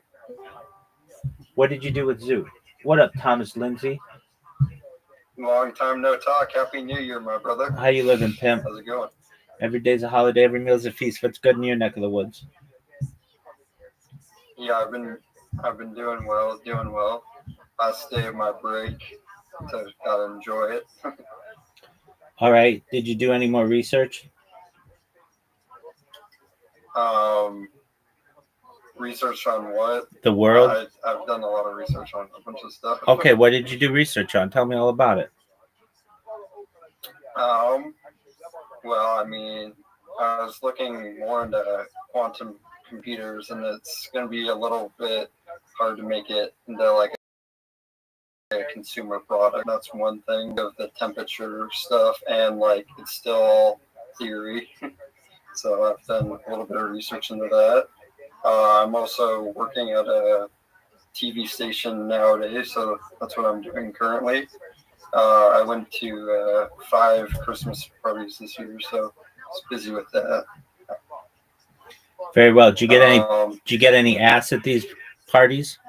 what did you do with Zoo? What up, Thomas Lindsay? Long time no talk. Happy New Year, my brother. How you living, pimp? How's it going? Every day's a holiday. Every meal's a feast. What's good in your neck of the woods? Yeah, I've been doing well. Last day of my break, so gotta enjoy it. All right. Did you do any more research? Research on what? The world? I've done a lot of research on a bunch of stuff. Okay, what did you do research on? Tell me all about it. Well, I mean, I was looking more into quantum computers, and it's going to be a little bit hard to make it into like a consumer product. That's one thing of the temperature stuff, and like it's still theory. So I've done a little bit of research into that. I'm also working at a TV station nowadays, so that's what I'm doing currently. I went to 5 Christmas parties this year, so I was busy with that. Very well. Did you get any ass at these parties?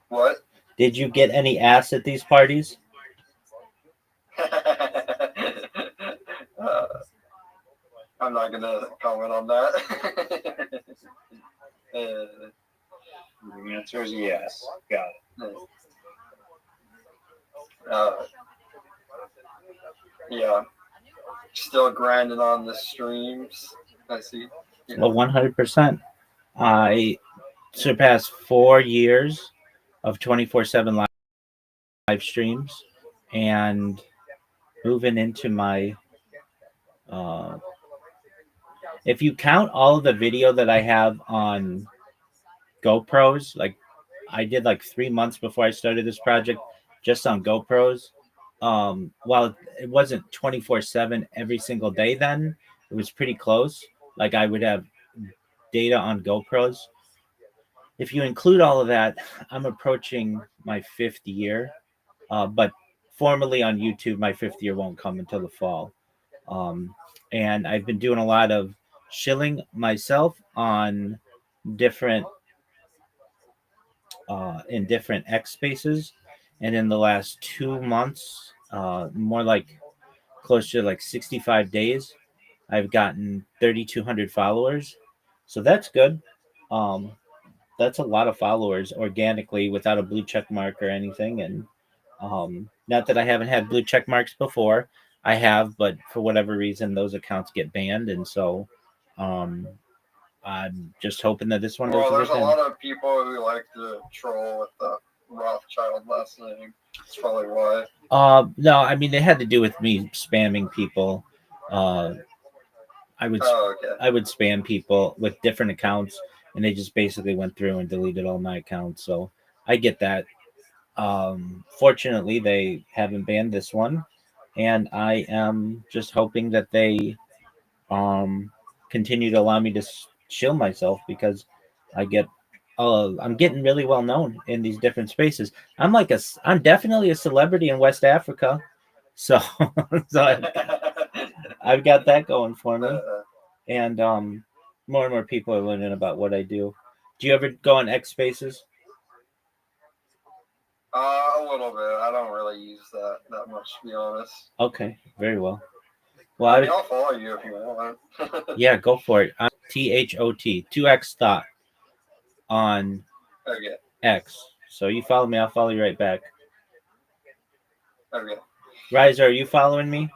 What? Did you get any ass at these parties? I'm not gonna comment on that. The answer is yes. Got it. Yeah. Still grinding on the streams. I see. Yeah. Well, 100%. I surpassed 4 years of 24/7 live streams, and moving into my if you count all of the video that I have on GoPros, like I did like 3 months before I started this project just on GoPros. While it wasn't 24/7 every single day, then it was pretty close. Like I would have data on GoPros. If you include all of that, I'm approaching my 5th year. But formally on YouTube, my 5th year won't come until the fall. And I've been doing a lot of shilling myself on different in different X spaces, and in the last 2 months, more like close to like 65 days, I've gotten 3,200 followers. So that's good. Um, that's a lot of followers organically without a blue check mark or anything. And not that I haven't had blue check marks before, I have, but for whatever reason, those accounts get banned. And so um, I'm just hoping that this one Well, doesn't there's get a banned. lot of people who like to troll with the Rothschild last name. That's probably why. No, I mean they had to do with me spamming people. I would Oh, okay. I would spam people with different accounts, and they just basically went through and deleted all my accounts. So I get that. Fortunately, they haven't banned this one, and I am just hoping that they continue to allow me to chill myself because I get I'm getting really well known in these different spaces. I'm definitely a celebrity in West Africa, so so I've got that going for me, and more and more people are learning about what I do. Do you ever go on X Spaces? A little bit. I don't really use that much, to be honest. Okay, very well. Well, I mean, I'll follow you if you want. Yeah, go for it. I'm THOT 2X thought on Okay. X. So you follow me, I'll follow you right back. Okay. Riser, are you following me?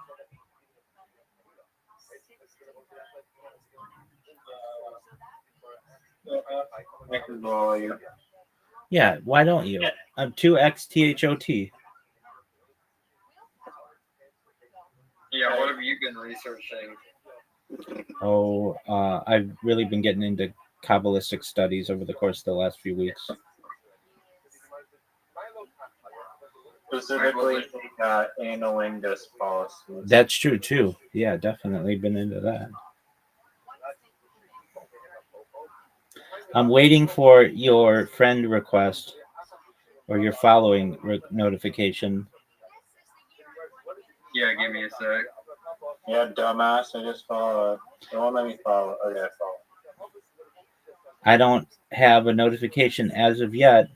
I can follow you. Yeah, why don't you? I'm 2XTHOT. Yeah, what have you been researching? Oh, I've really been getting into Kabbalistic studies over the course of the last few weeks. Specifically, analingus policies. That's true too. Yeah, definitely been into that. I'm waiting for your friend request or your following notification. Yeah, give me a sec. Yeah, dumbass. I just followed. It won't let me follow. Okay, I follow. I don't have a notification as of yet.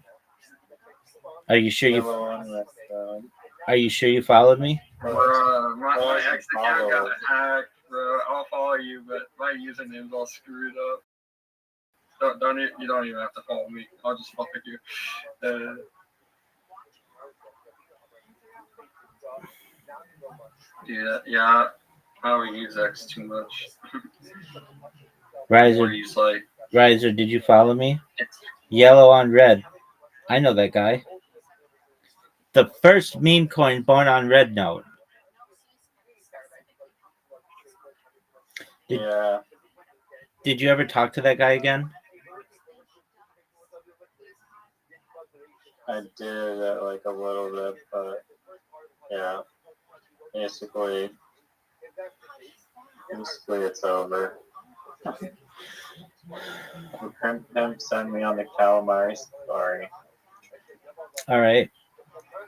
Are you sure you? Are you sure you followed me? My ex account got hacked, bro. I'll follow you, but my username's all screwed up. You don't even have to follow me. I'll just follow you. Yeah. I don't use X too much. Riser, Riser, did you follow me? Yellow on red. I know that guy. The first meme coin born on Red Note. Did you ever talk to that guy again? I did like a little bit, but yeah, basically it's over. Pimp sent me on the calamari safari. All right.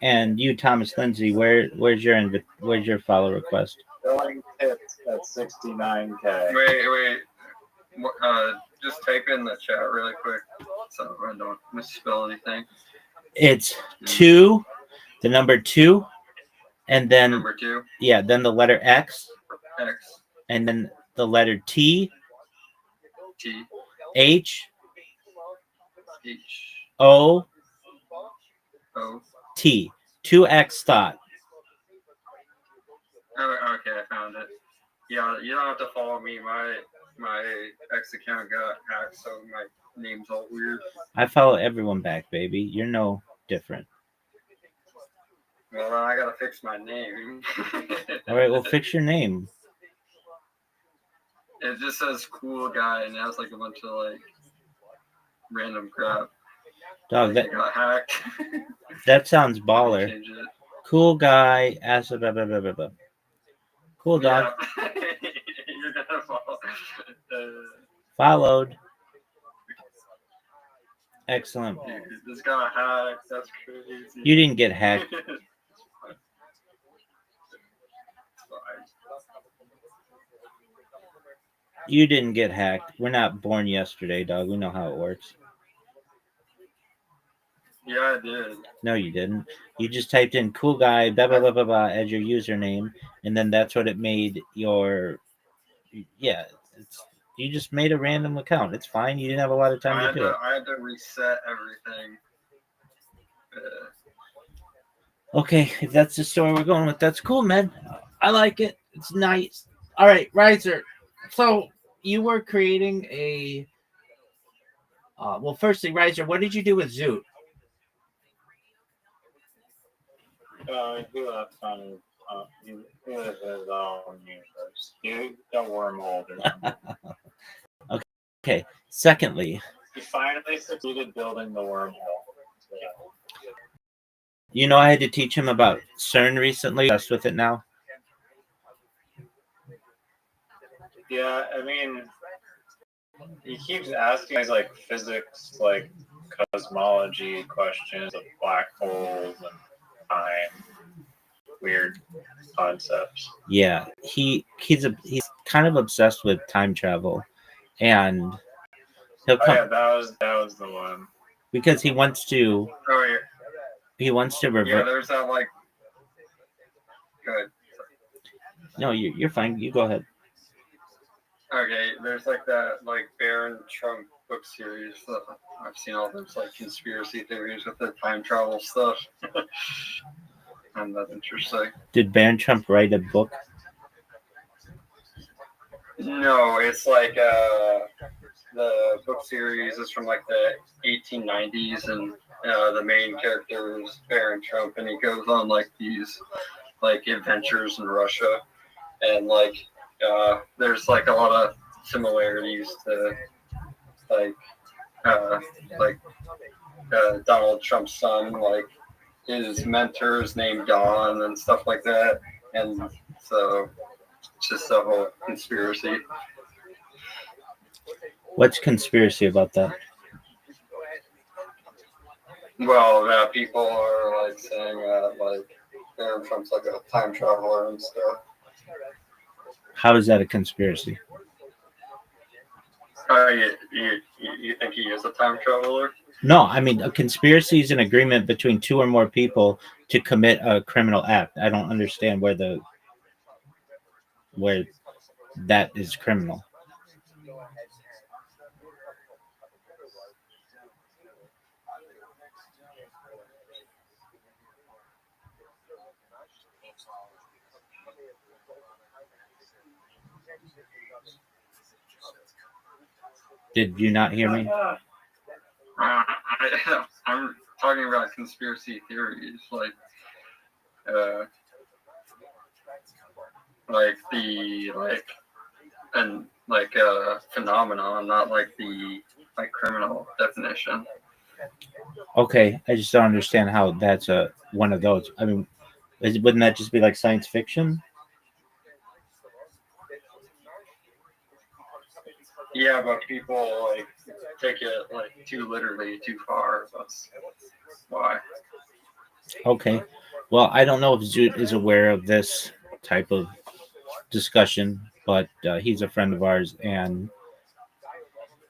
And you, Thomas Lindsay, where's your follow request? Billing tips at 69K. Wait. Just type in the chat really quick so I don't misspell anything. It's 2, the number 2, and then Number 2. yeah, then the letter X, X. and then the letter T, T. H, H. O, O. T. 2X thought. Oh, okay, I found it. Yeah, you don't have to follow me. My X account got hacked, so my name's all weird. I follow everyone back, baby. You're no different. Well, then I gotta fix my name. All right, well, fix your name. It just says cool guy, and it has like a bunch of like random crap. Dog, Like, it got hacked. that sounds baller. Change it. Cool guy. Blah, blah, blah, blah, blah. Cool dog. Yeah. You're gonna follow. Followed. Excellent. Dude, this got hacked. That's crazy. You didn't get hacked. It's fine. You didn't get hacked. We're not born yesterday, dog. We know how it works. Yeah, I did. No, you didn't. You just typed in cool guy, blah, blah, blah, blah, blah, as your username, and then that's what it made your. Yeah, you just made a random account. It's fine. You didn't have a lot of time to do it. I had to reset everything. Okay, if that's the story we're going with, that's cool, man. I like it. It's nice. All right, Riser. So you were creating a. Well, firstly, Riser, what did you do with Zoot? He left on. He lives his own universe. He got wormhole. Okay. Secondly, He finally succeeded building the wormhole. you know, I had to teach him about CERN recently. Obsessed with it now. Yeah, I mean, he keeps asking these like physics, like cosmology questions of black holes and time, weird concepts. Yeah, he's kind of obsessed with time travel, and he'll Oh come yeah, that was the one. because he wants to. Oh yeah. He wants to Yeah, revert. there's that like. Good. No, you're fine. You go ahead. Okay, there's like that like Barron Trump book series. I've seen all those like conspiracy theories with the time travel stuff. And that's interesting. Did Barron Trump write a book? No, it's like the book series is from like the 1890s, and the main character is Barron Trump, and he goes on like these like adventures in Russia, and like there's like a lot of similarities to like Donald Trump's son, like his mentor is named Don and stuff like that, and so it's just a whole conspiracy. What's conspiracy about that? Well, people are like saying that like Donald Trump's like a time traveler and stuff. How is that a conspiracy? You think he is a time traveler? No, I mean a conspiracy is an agreement between two or more people to commit a criminal act. I don't understand where that is criminal. Did you not hear me? I'm talking about conspiracy theories, like phenomenon, not like the like criminal definition. Okay, I just don't understand how that's one of those. I mean, wouldn't that just be like science fiction? Yeah, but people like take it like too literally, too far. That's why. Okay. Well, I don't know if Zoot is aware of this type of discussion, but he's a friend of ours, and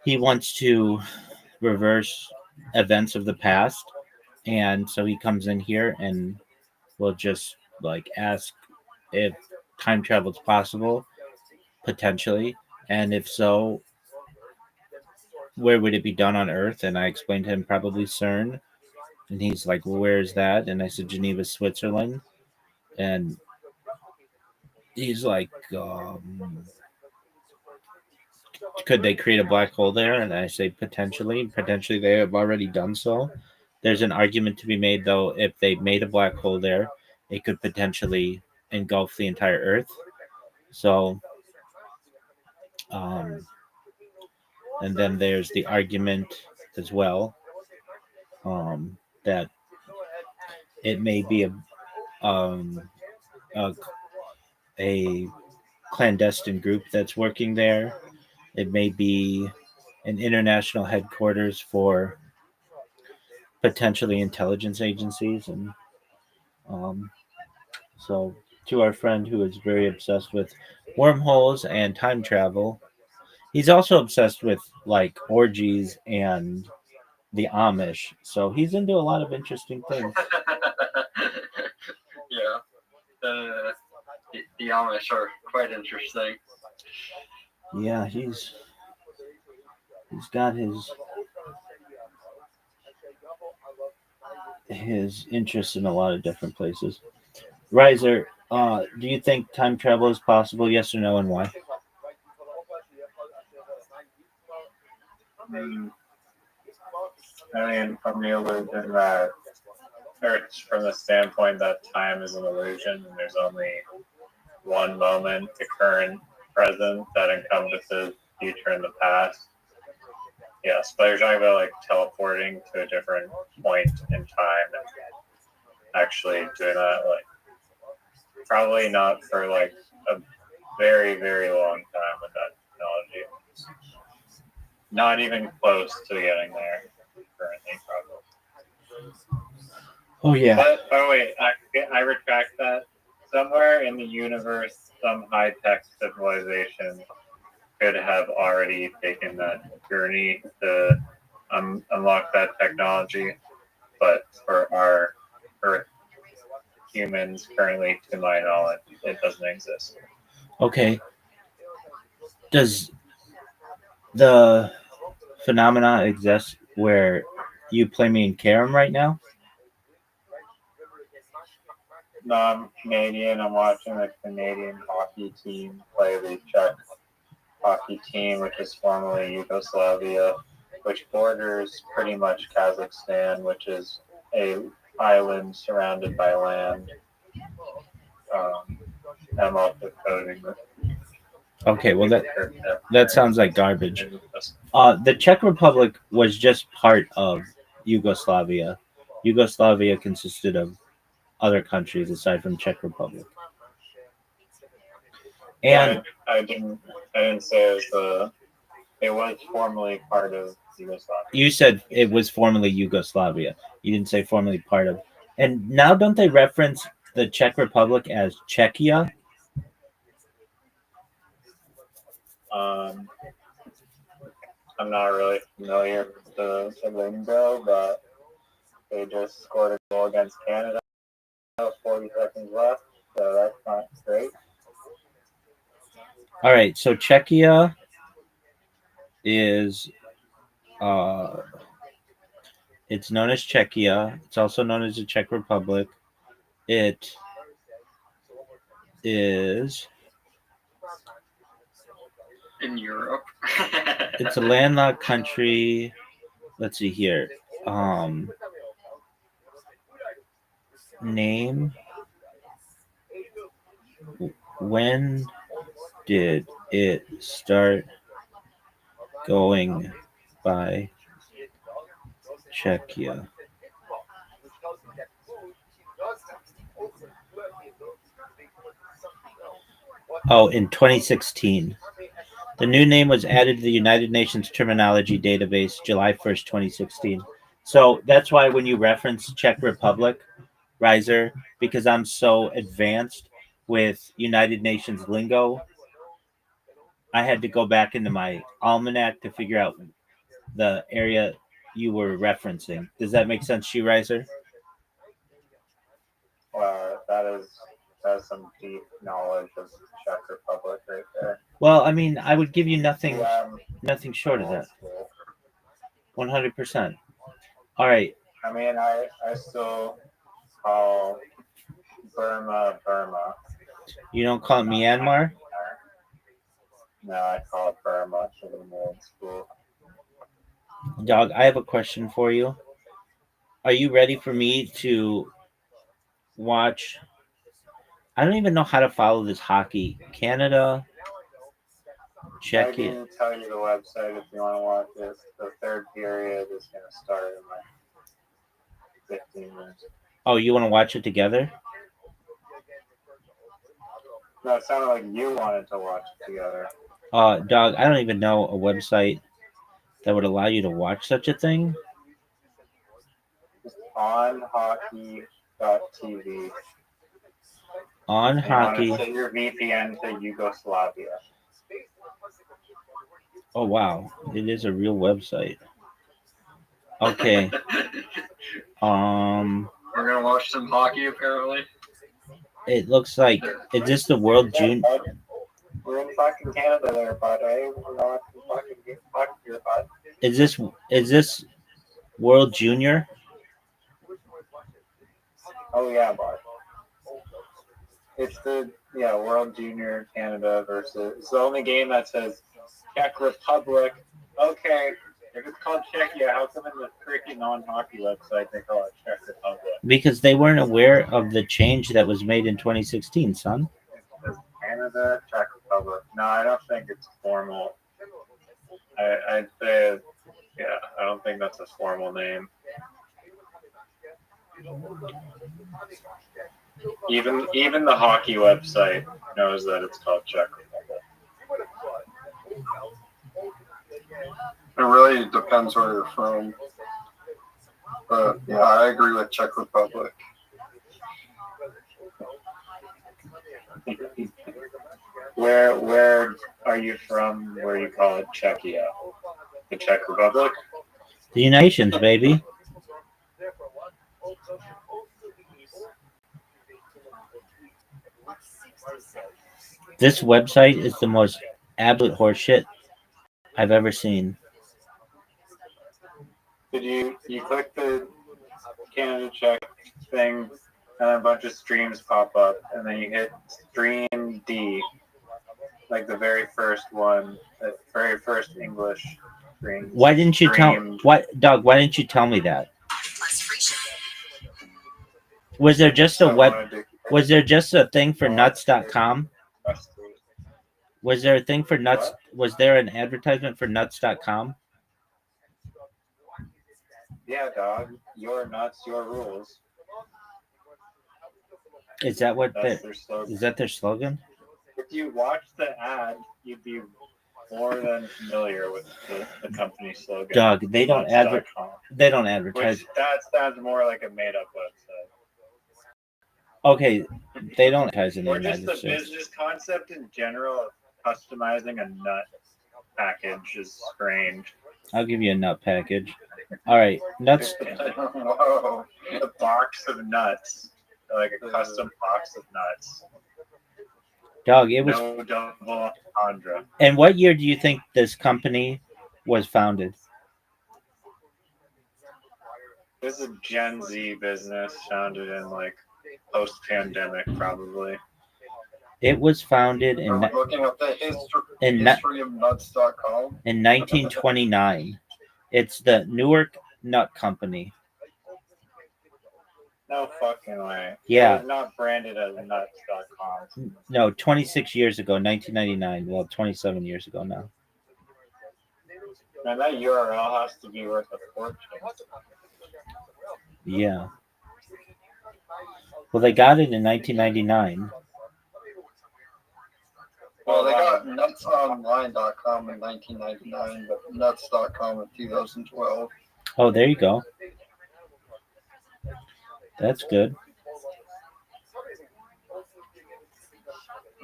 he wants to reverse events of the past And so he comes in here and will just like ask if time travel is possible, potentially, and if so, where would it be done on Earth? And I explained to him probably CERN, and he's like, well, where is that? And I said Geneva, Switzerland, and he's like, could they create a black hole there? And I say potentially they have already done so. There's an argument to be made though, if they made a black hole there, it could potentially engulf the entire Earth. So, um, and then there's the argument as well, that it may be um, a, a clandestine group that's working there. It may be an international headquarters for potentially intelligence agencies. And um, so, to our friend who is very obsessed with wormholes and time travel, he's also obsessed with like orgies and the Amish. So he's into a lot of interesting things. Yeah. The Amish are quite interesting. Yeah, he's got his interests in a lot of different places. Riser, do you think time travel is possible? Yes or no, and why? I mean, from the illusion that, or from the standpoint that time is an illusion and there's only one moment, the current present, that encompasses future and the past. Yes, but you're talking about like teleporting to a different point in time and actually doing that, like probably not for like a very, very long time with that technology. Not even close to getting there currently, probably. Oh yeah. But wait, I retract that. Somewhere in the universe, some high-tech civilization could have already taken that journey to unlock that technology. But for our Earth humans currently, to my knowledge, it doesn't exist. Okay. Does the phenomena exist where you play me in Karam right now? No, I'm Canadian. I'm watching the Canadian hockey team play the Czech hockey team, which is formerly Yugoslavia, which borders pretty much Kazakhstan, which is a island surrounded by land. I'm also coding. Okay, well that sounds like garbage. The Czech Republic was just part of Yugoslavia. Yugoslavia consisted of other countries aside from Czech Republic. And I didn't say it was formerly part of Yugoslavia. You said it was formerly Yugoslavia. You didn't say formerly part of. And now don't they reference the Czech Republic as Czechia? I'm not really familiar with the lingo, but they just scored a goal against Canada. 40 seconds left, so that's not great. All right, so Czechia is it's known as Czechia. It's also known as the Czech Republic. It is in Europe. It's a landlocked country. Let's see here. Name. When did it start going by Czechia? Oh, in 2016. The new name was added to the United Nations Terminology Database July 1st, 2016. So that's why when you reference Czech Republic, Riser, because I'm so advanced with United Nations lingo, I had to go back into my almanac to figure out the area you were referencing. Does that make sense to you, Riser? Wow, that's some deep knowledge of Czech Republic right there. Well, I mean, I would give you nothing Yeah, short of that. cool. 100%. All right. I mean, I still call Burma Burma. You don't call it Myanmar? No, I call it Burma for the middle school. Dog, I have a question for you. Are you ready for me to watch? I don't even know how to follow this hockey. Canada, I Czechia. can tell you the website if you want to watch this. The third period is going to start in like 15 minutes. Oh, you want to watch it together? No, it sounded like you wanted to watch it together. Dog, I don't even know a website that would allow you to watch such a thing. Just onhockey.tv. On And hockey. you want to set your VPN to Yugoslavia. Oh, wow. It is a real website. Okay. We're gonna watch some hockey apparently. It looks like, is this the World Junior? We're in fucking Canada there, bud. We're not fucking here, bud. Is this World Junior? Oh yeah, bud. It's the World Junior Canada versus. It's the only game that says Czech Republic. Okay, if it's called Czechia, how come in the freaking non-hockey website they call it Czech Republic? Because they weren't aware of the change that was made in 2016, son. Canada, Czech Republic. No, I don't think it's formal. I'd say, I don't think that's a formal name. Even the hockey website knows that it's called Czech Republic. It really depends where you're from. But yeah, I agree with Czech Republic. Where are you from where you call it Czechia? The Czech Republic? The United Nations, baby. This website is the most absolute horseshit I've ever seen. Did you click the Canada Czech thing and a bunch of streams pop up and then you hit stream D, like the very first one, the very first English stream. Why didn't you tell Doug, why didn't you tell me that? Was there just a thing for nuts.com? Was there a thing for nuts? Was there an advertisement for nuts.com? Yeah, dog. Your nuts, your rules. Is that what That's their slogan. is that their slogan? If you watch the ad, you'd be more than familiar with the company slogan. Doug, they don't They don't advertise. Which that sounds more like a made-up website. Okay, they don't advertise in the Or United just the States. business concept in general of customizing a nut package is strange. I'll give you a nut package. All right, nuts. Whoa. A box of nuts, like a custom box of nuts. Dog, it was. No double entendre. And what year do you think this company was founded? This is a Gen Z business founded in like post-pandemic, probably. It was founded in I'm looking up the history of nuts.com. in 1929. It's the Newark Nut Company. No fucking way. Yeah. It's not branded as nuts.com. No, 26 years ago, 1999. Well, 27 years ago now. Man, that URL has to be worth a fortune. Yeah. Well, they got it in 1999. Well, they got nutsonline.com in 1999, but nuts.com in 2012. Oh, there you go. That's good.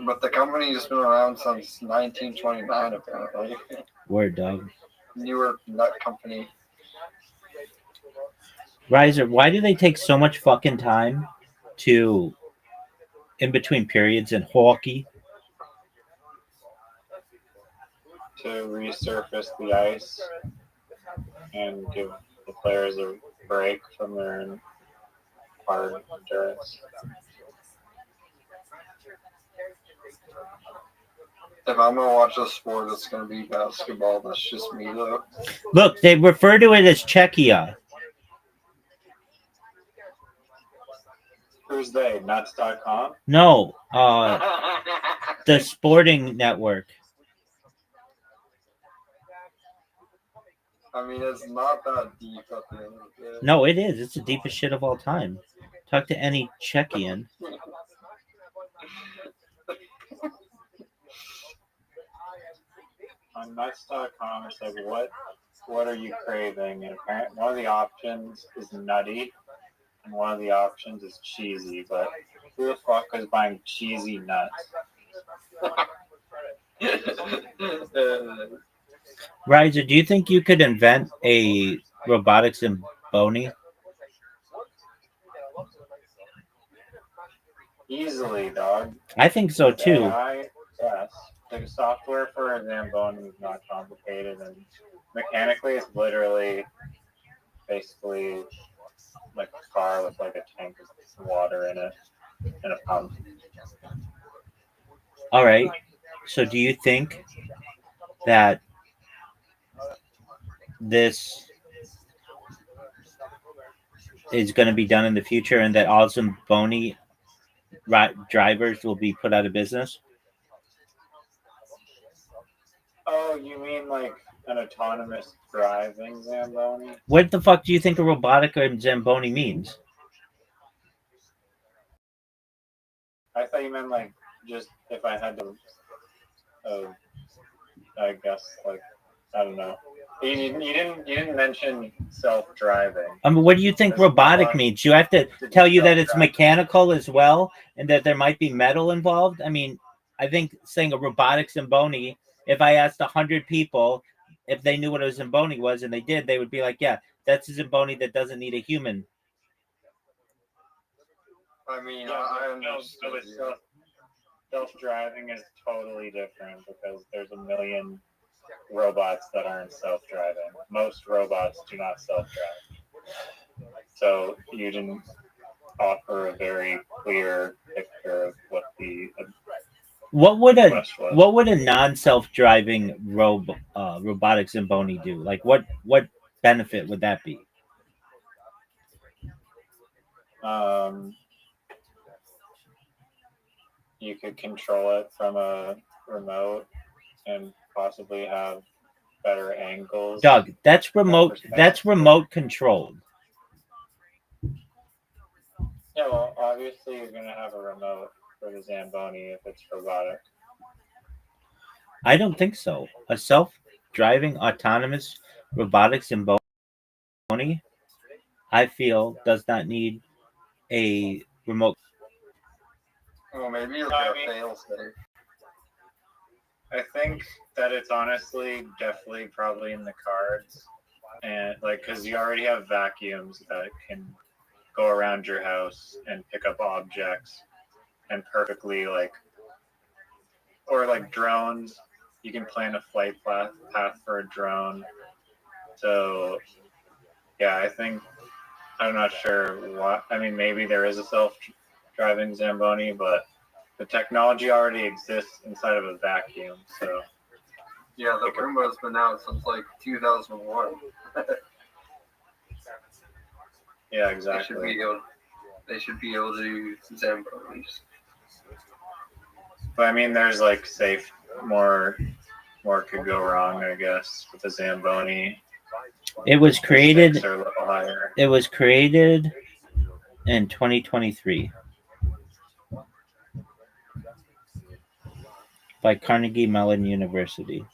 But the company's been around since 1929, apparently. Word, dog. Newark Nut Company. Riser, why do they take so much fucking time to in between periods in hockey. To resurface the ice and give the players a break from their hard endurance. If I'm gonna watch a sport, it's gonna be basketball. That's just me, though. Look, they refer to it as Czechia. Who's they? Nuts.com? No, the Sporting Network. I mean, it's not that deep at the end of the day. No, it is. It's the deepest shit of all time. Talk to any Czechian. On nuts.com, it's like, what are you craving? And apparently, one of the options is nutty, and one of the options is cheesy. But who the fuck is buying cheesy nuts? Riser, do you think you could invent a robotic Zamboni? Easily, dog. I think so too. AI, yes. The software for a Zamboni is not complicated, and mechanically, it's literally basically like a car with like a tank of water in it and a pump. All right. So do you think that this is going to be done in the future and that all Zamboni drivers will be put out of business? Oh, you mean like an autonomous driving Zamboni? What the fuck do you think a robotic Zamboni means? I thought you meant like just if I had to, I guess like I don't know. You didn't mention self-driving. I mean, what do you think robotic means? You have to tell you that it's mechanical as well and that there might be metal involved? I mean, I think saying a robotic Zamboni, if I asked 100 people if they knew what a Zamboni was and they did, they would be like, yeah, that's a Zamboni that doesn't need a human. I mean, Yeah, I no, understand. but self-driving is totally different because there's a million robots that aren't self-driving. Most robots do not self-drive. So you didn't offer a very clear picture of what the What would a quest was. what would a non-self-driving robotic Zamboni do? Like what benefit would that be? You could control it from a remote and possibly have better angles. Doug, that's remote. That's remote controlled. Yeah, well, obviously you're gonna have a remote for the Zamboni if it's robotic. I don't think so. A self-driving autonomous robotic Zamboni, I feel, does not need a remote. Well, maybe it'll I be mean- a fail-safe. I think that it's honestly definitely probably in the cards, and like because you already have vacuums that can go around your house and pick up objects and perfectly or like drones. You can plan a flight path for a drone. So yeah, I think I'm not sure what. I mean, maybe there is a self-driving Zamboni, but the technology already exists inside of a vacuum. So Yeah, the Roomba has been out since like 2001. yeah, They exactly. should be able to use Zambonis. But I mean, there's like safe more could go wrong, I guess, with the Zamboni. It was created. Stakes are a little higher. It was created in 2023 by Carnegie Mellon University.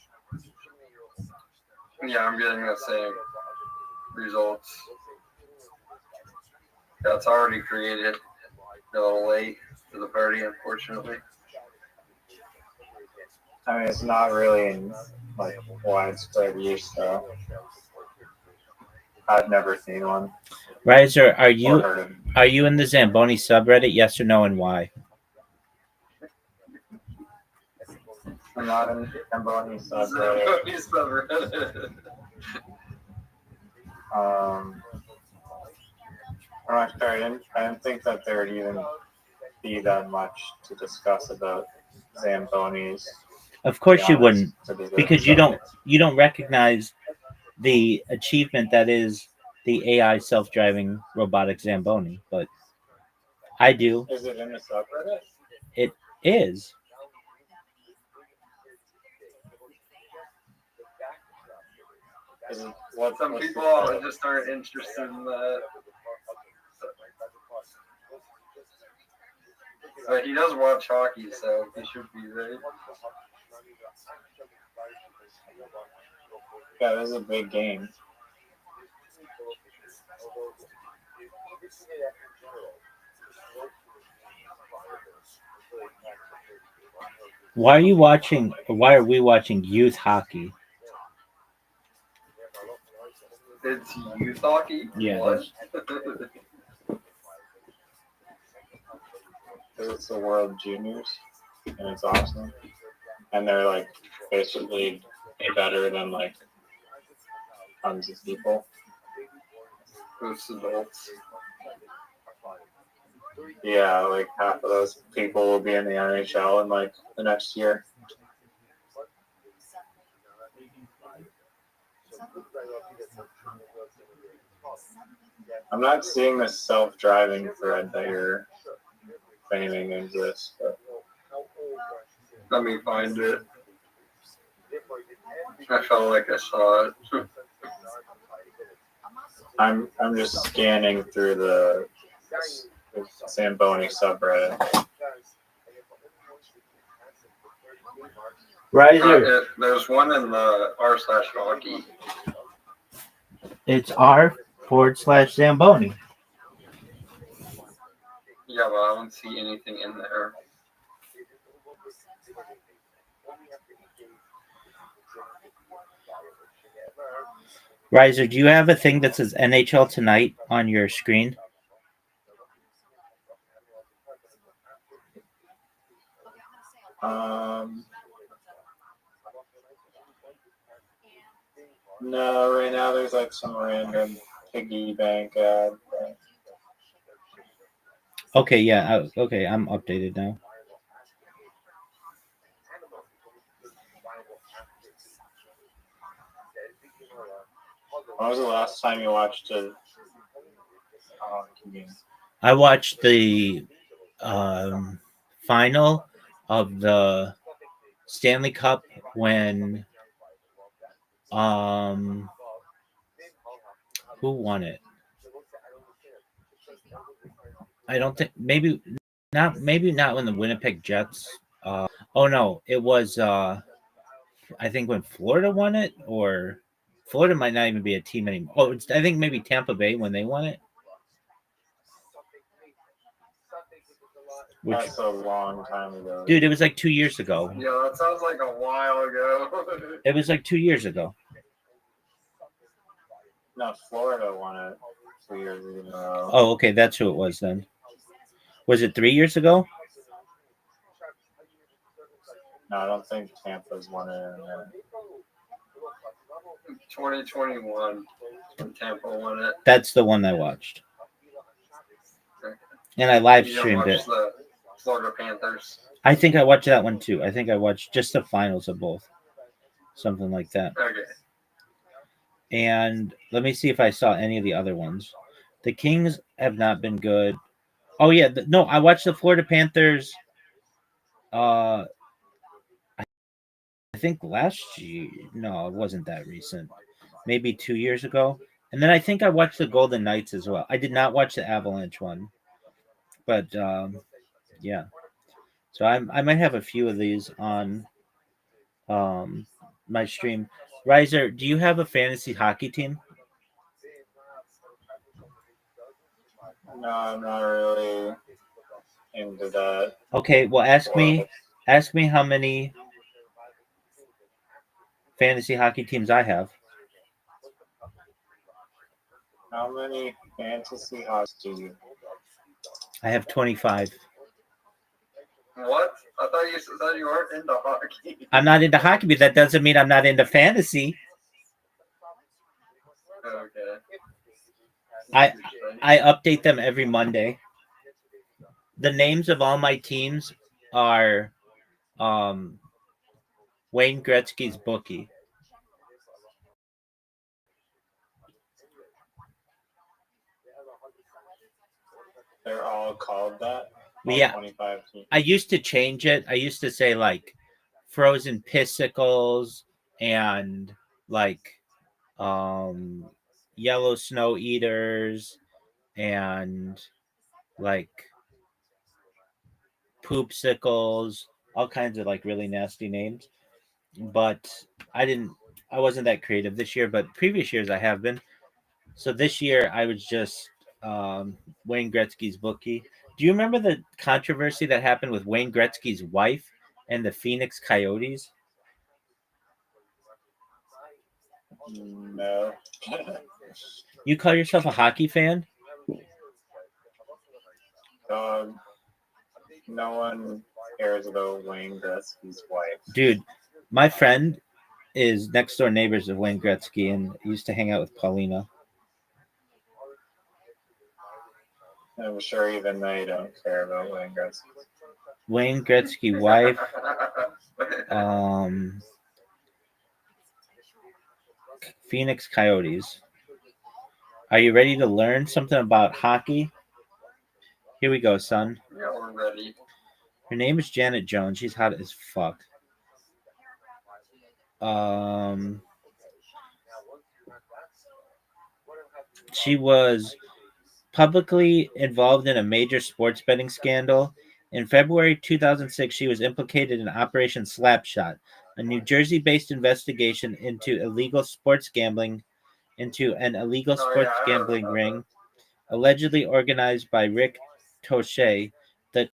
Yeah, I'm getting the same results. That's already created. A little late to the party, unfortunately. I mean, it's not really in like widespread use, though. I've never seen one Riser, are or you heard of Are you in the Zamboni subreddit? Yes or no, and why? I'm not in Zamboni subreddit. I didn't think that there would even be that much to discuss about Zambonis. Of course you wouldn't, to be because you don't recognize the achievement that is the AI self-driving robotic Zamboni, but I do. Is it in the subreddit? It is. Some people just aren't interested in that. But he does watch hockey, so he should be right. Yeah, this is a big game. Why are you watching? Why are we watching youth hockey? It's youth hockey? Yeah, What? It's the World Juniors, and it's awesome. And they're like basically better than like tons of people. Most adults. Yeah, like half of those people will be in the NHL in like the next year. I'm not seeing this self-driving thread that you're feigning exists, but let me find it. I felt like I saw it. I'm just scanning through the Zamboni subreddit. Riser. There's one in the r/hockey. It's r/Zamboni. Yeah, but I don't see anything in there. Riser, do you have a thing that says NHL Tonight on your screen? No, right now there's like some random piggy bank ad. Okay, yeah. Okay, I'm updated now. When was the last time you watched a game? I watched the final of the Stanley Cup when who won it? I don't think maybe not when the Winnipeg Jets oh no, it was I think when Florida won it, or Florida might not even be a team anymore. Oh, I think maybe Tampa Bay when they won it. Which, that's a long time ago. Dude, it was like 2 years ago. Yeah, that sounds like a while ago. It was like 2 years ago. No, Florida won it 2 years ago. Oh, okay, that's who it was then. Was it 3 years ago? No, I don't think Tampa's won it in there. 2021 when Tampa won it. That's the one I watched. And I live You streamed it. The Florida Panthers. I think I watched that one too. I think I watched just the finals of both. Something like that. Okay. And let me see if I saw any of the other ones. The Kings have not been good. Oh yeah, no, I watched the Florida Panthers I think last year. No, it wasn't that recent. Maybe 2 years ago. And then I think I watched the Golden Knights as well. I did not watch the Avalanche one. But yeah. So I might have a few of these on my stream. Riser, do you have a fantasy hockey team? No, I'm not really into that. Okay, well ask me how many fantasy hockey teams I have. How many fantasy hockey do you? I have 25. What? I thought you said you weren't into hockey. I'm not into hockey, but that doesn't mean I'm not into fantasy. Okay. I update them every Monday. The names of all my teams are Wayne Gretzky's bookie. They're all called that. All Yeah. 25 teams. I used to change it. I used to say like frozen pissicles and like yellow snow eaters and like poopsicles, all kinds of like really nasty names. But I wasn't that creative this year, but previous years I have been. So this year I was just Wayne Gretzky's bookie. Do you remember the controversy that happened with Wayne Gretzky's wife and the Phoenix Coyotes? No. You call yourself a hockey fan? No one cares about Wayne Gretzky's wife. Dude, my friend is next door neighbors of Wayne Gretzky and used to hang out with Paulina. I'm sure even they don't care about Wayne Gretzky. Wayne Gretzky wife. Phoenix Coyotes. Are you ready to learn something about hockey? Here we go, son. Yeah, we're ready. Her name is Janet Jones. She's hot as fuck. She was publicly involved in a major sports betting scandal. In February 2006, she was implicated in Operation Slapshot, a New Jersey-based investigation into illegal sports gambling, ring, allegedly organized by Rick Tosche, the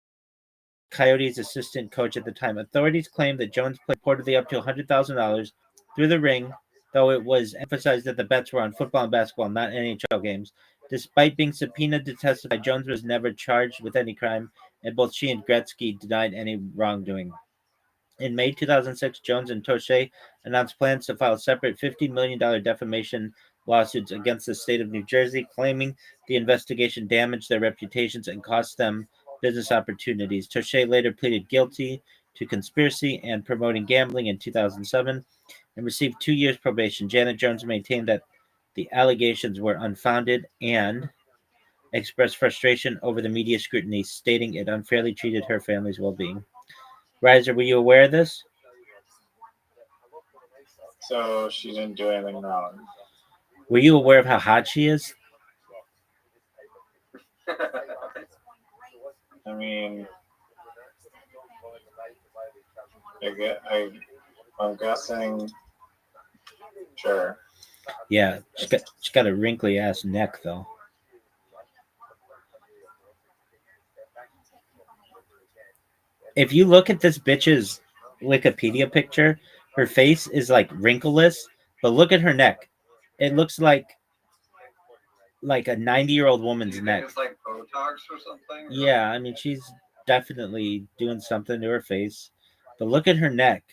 Coyotes' assistant coach at the time. Authorities claimed that Jones played reportedly up to $100,000 through the ring, though it was emphasized that the bets were on football and basketball, not NHL games. Despite being subpoenaed to testify, Jones was never charged with any crime, and both she and Gretzky denied any wrongdoing. In May 2006, Jones and Tosche announced plans to file separate $50 million defamation lawsuits against the state of New Jersey, claiming the investigation damaged their reputations and cost them business opportunities. Tosche later pleaded guilty to conspiracy and promoting gambling in 2007 and received 2 years probation. Janet Jones maintained that the allegations were unfounded and expressed frustration over the media scrutiny, stating it unfairly treated her family's well-being. Riser, were you aware of this? So she didn't do anything wrong. Were you aware of how hot she is? I mean, I'm guessing. Sure. Yeah, she's got a wrinkly ass neck though. If you look at this bitch's Wikipedia picture, her face is like wrinkleless, but look at her neck. It looks like a 90-year-old woman's neck. It's like Botox or something? Yeah, I mean she's definitely doing something to her face, but look at her neck.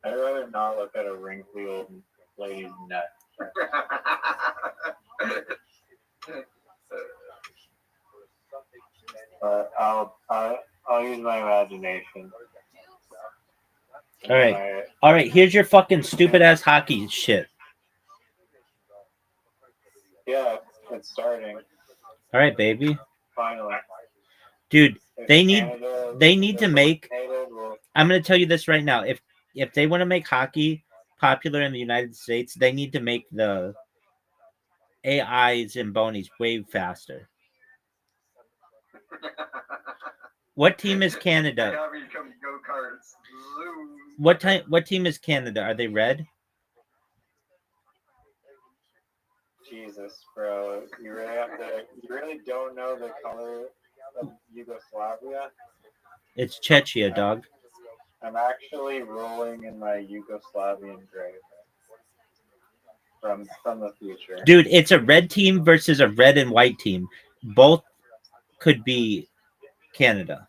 I'd rather not look at a wrinkly old lady's neck. But I'll use my imagination. All right. Here's your fucking stupid ass hockey shit. Yeah, it's starting. All right, baby. Finally, dude. If They need Canada to make. will I'm gonna tell you this right now. If they want to make hockey popular in the United States, they need to make the AIs and bonies way faster. What team is Canada? What team is Canada? Are they red? Jesus, bro. You really don't know the color of Yugoslavia? It's Czechia, dog. I'm actually rolling in my Yugoslavian grave. from the future. Dude, it's a red team versus a red and white team. Both could be Canada.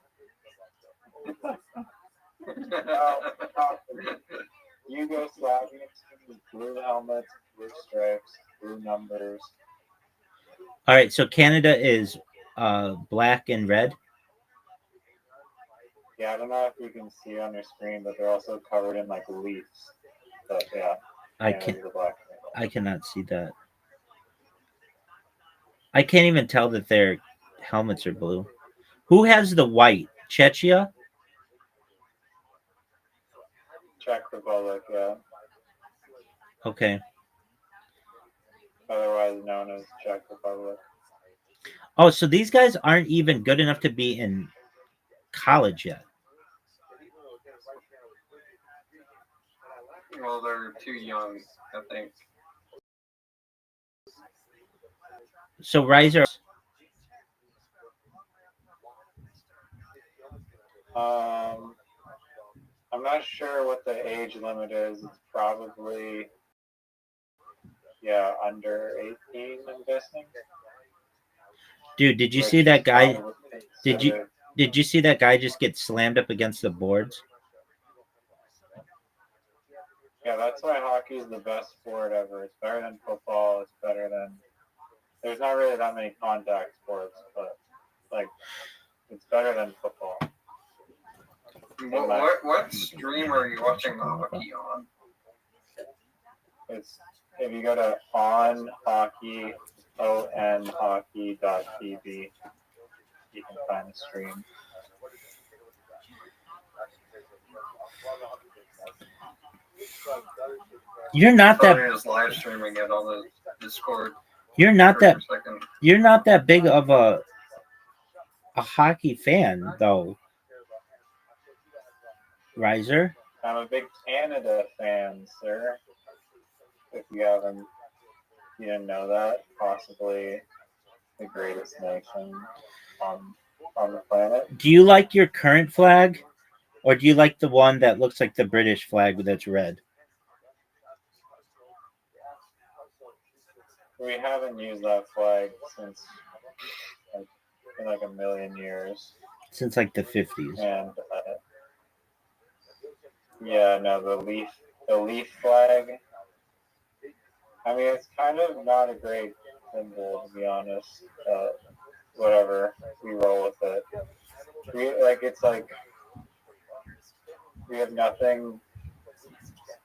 Yugoslavian team, blue helmets, blue stripes, blue numbers. All right, so Canada is black and red. Yeah, I don't know if you can see on your screen, but they're also covered in like leaves. But yeah, Canada's the black and white. I cannot see that. I can't even tell that their helmets are blue. Who has the white? Czechia? Czech Republic, yeah. Okay. Otherwise known as Czech Republic. Oh, so these guys aren't even good enough to be in college yet. Well, they're too young, I think. So Riser. I'm not sure what the age limit is. It's probably under 18, I'm guessing. Dude, did you see that guy? Did you see that guy just get slammed up against the boards? Yeah, that's why hockey is the best sport ever. It's better than football. It's better than. There's not really that many contact sports, but like, it's better than football. What stream are you watching the hockey on? It's if you go to onhockey.tv, you can find the stream. You're not that. Just live streaming it on the Discord. You're not that big of a hockey fan, though. Riser. I'm a big Canada fan, sir. If you didn't know that, possibly the greatest nation on the planet. Do you like your current flag, or do you like the one that looks like the British flag that's red? We haven't used that flag since like a million years. Since like the 50s. And the leaf flag. I mean, it's kind of not a great symbol, to be honest. Whatever, we roll with it. We have nothing.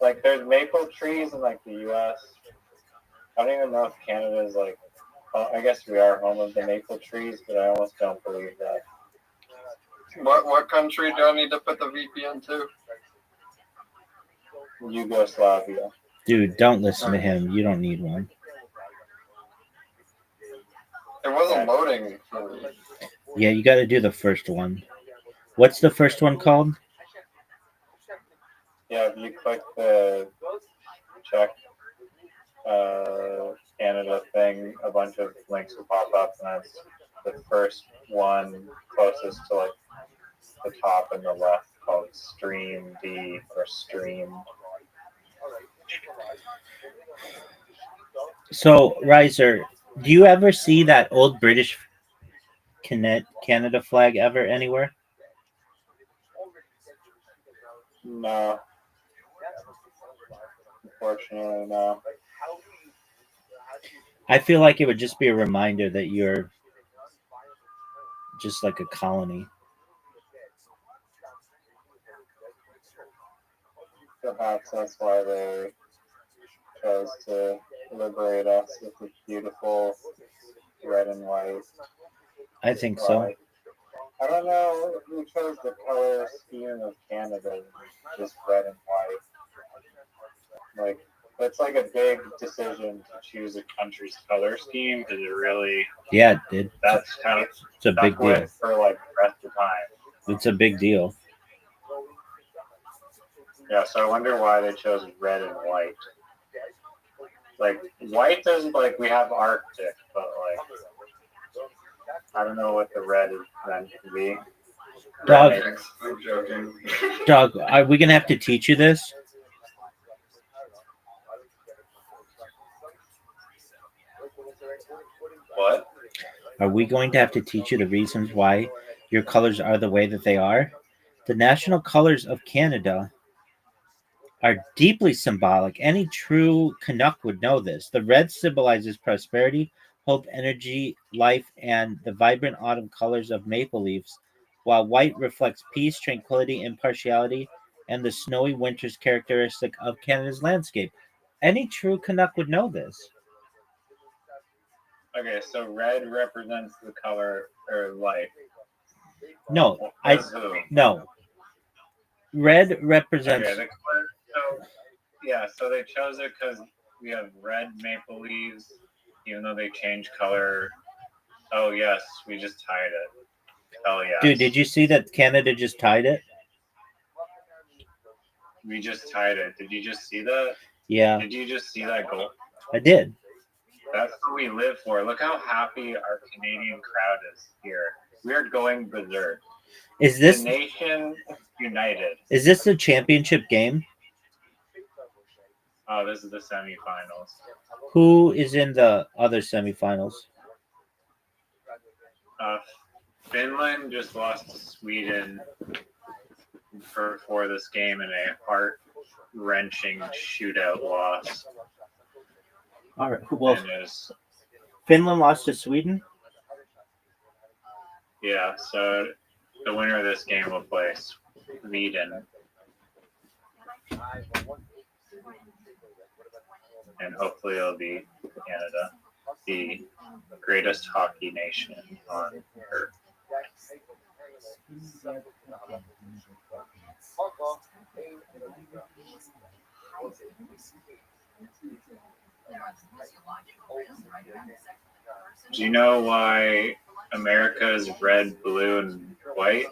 Like, there's maple trees in like the U.S. I don't even know if Canada is like. I guess we are home of the maple trees, but I almost don't believe that. What country do I need to put the VPN to? Yugoslavia. Dude, don't listen to him. You don't need one. It wasn't loading. Yeah, you got to do the first one. What's the first one called? Yeah, if you click the check Canada thing, a bunch of links will pop up, and that's the first one closest to like the top and the left called Stream D or Stream. So, Riser, do you ever see that old British Canada flag ever anywhere? No. Unfortunately, no. I feel like it would just be a reminder that you're just like a colony. Perhaps that's why they chose to liberate us with this beautiful red and white. I think so. I don't know who chose the color scheme of Canada, just red and white. Like, it's like a big decision to choose a country's color scheme because it really. Yeah, it did. That's kind of. It's a big deal. For like the rest of the time. It's a big deal. Yeah, so I wonder why they chose red and white. Like, white doesn't, like, we have Arctic, but, like, I don't know what the red is meant to be. Dog, I'm joking. Dog, are we going to have to teach you this? What? Are we going to have to teach you the reasons why your colors are the way that they are? The national colors of Canada are deeply symbolic. Any true Canuck would know this. The red symbolizes prosperity, hope, energy, life, and the vibrant autumn colors of maple leaves, while white reflects peace, tranquility, impartiality, and the snowy winters characteristic of Canada's landscape. Any true Canuck would know this. Okay, so red represents the color or life. No, Says who? no. Red represents. Okay, the color. So yeah, so they chose it because we have red maple leaves, even though they change color. Oh yes, we just tied it. Oh yes. Dude, did you see that Canada just tied it? We just tied it. Did you just see that? Yeah, Did you just see that goal? I did. That's what we live for. Look how happy our Canadian crowd is here. We are going berserk. Is this The nation united. is this the championship game? Oh, this is the semifinals. Who is in the other semifinals? Finland just lost to Sweden for this game in a heart-wrenching shootout loss. All right. Well, And it was, Finland lost to Sweden. yeah, so the winner of this game will play Sweden. And hopefully it'll be Canada, the greatest hockey nation on earth. Do you know why America is red, blue, and white?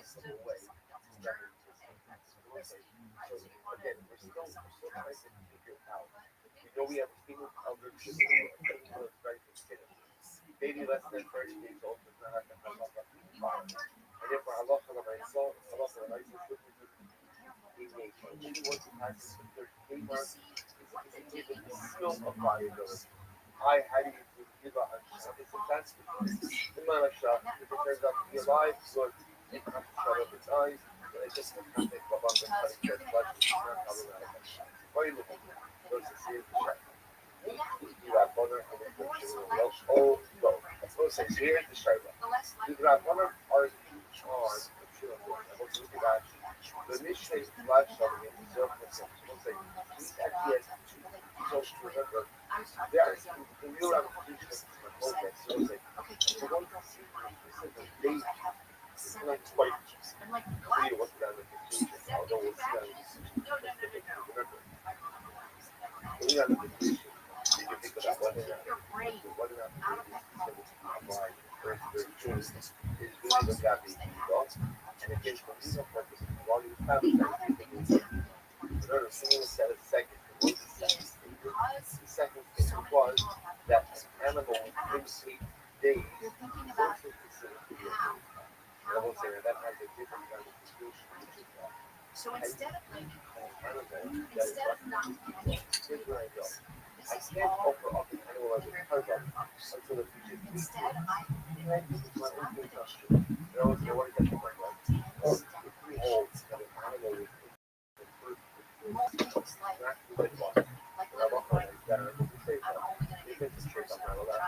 We have people under maybe less than 30 days old, but not having and therefore Allah for my soul, Allah for my soul should be once it passes the 30 months, it's given the skill of viability. How do you give up? It's a transfer. In my shot, if it turns out to be alive, good. You have to shut up its eyes, but it just can't take the bump and cut it to blood. It's not problematic. Why are you looking? Those are serious distractions. You got butter and then oh, go. I suppose it's here to start with. You got butter or charge. The mission is flash shoving in the surface. These ideas so to remember. There is the real application of the project. So it's like, we're going to see this is a date. It's not quite clear what's the application, although we'll see that in the remember. We got the application. You can think about whether or not is really the gap in and again, for legal purposes, while you have another single set of second. The second thing was that an animal within 8 days was considered to be a food. I will say that has a different kind of distribution. So instead of here's where I go. I can't offer up an animal as a cargo until the future. Instead, I my own industry. There was no one that can bring up. Or if we hold that an animal is like water. And I'm not going to get it. If it's a trick, I'm not allowed.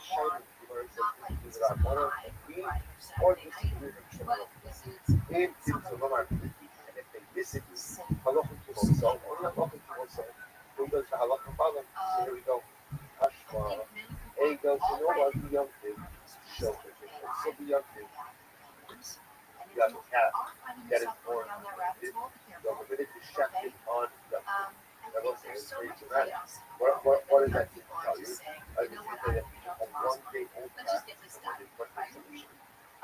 Show them where it's either I want to be or just to do it. And it's a normal. And if they miss it, halacha to oneself, or not halacha to oneself. Who does the halacha follow? So here we go. Ashma. Ego, so no one be young thing. Show it. So be young thing. You have a cat that is born. The Leviticus shafted on the. That was very dramatic. What does that tell you? I just say that a 1 day old cat is a solution.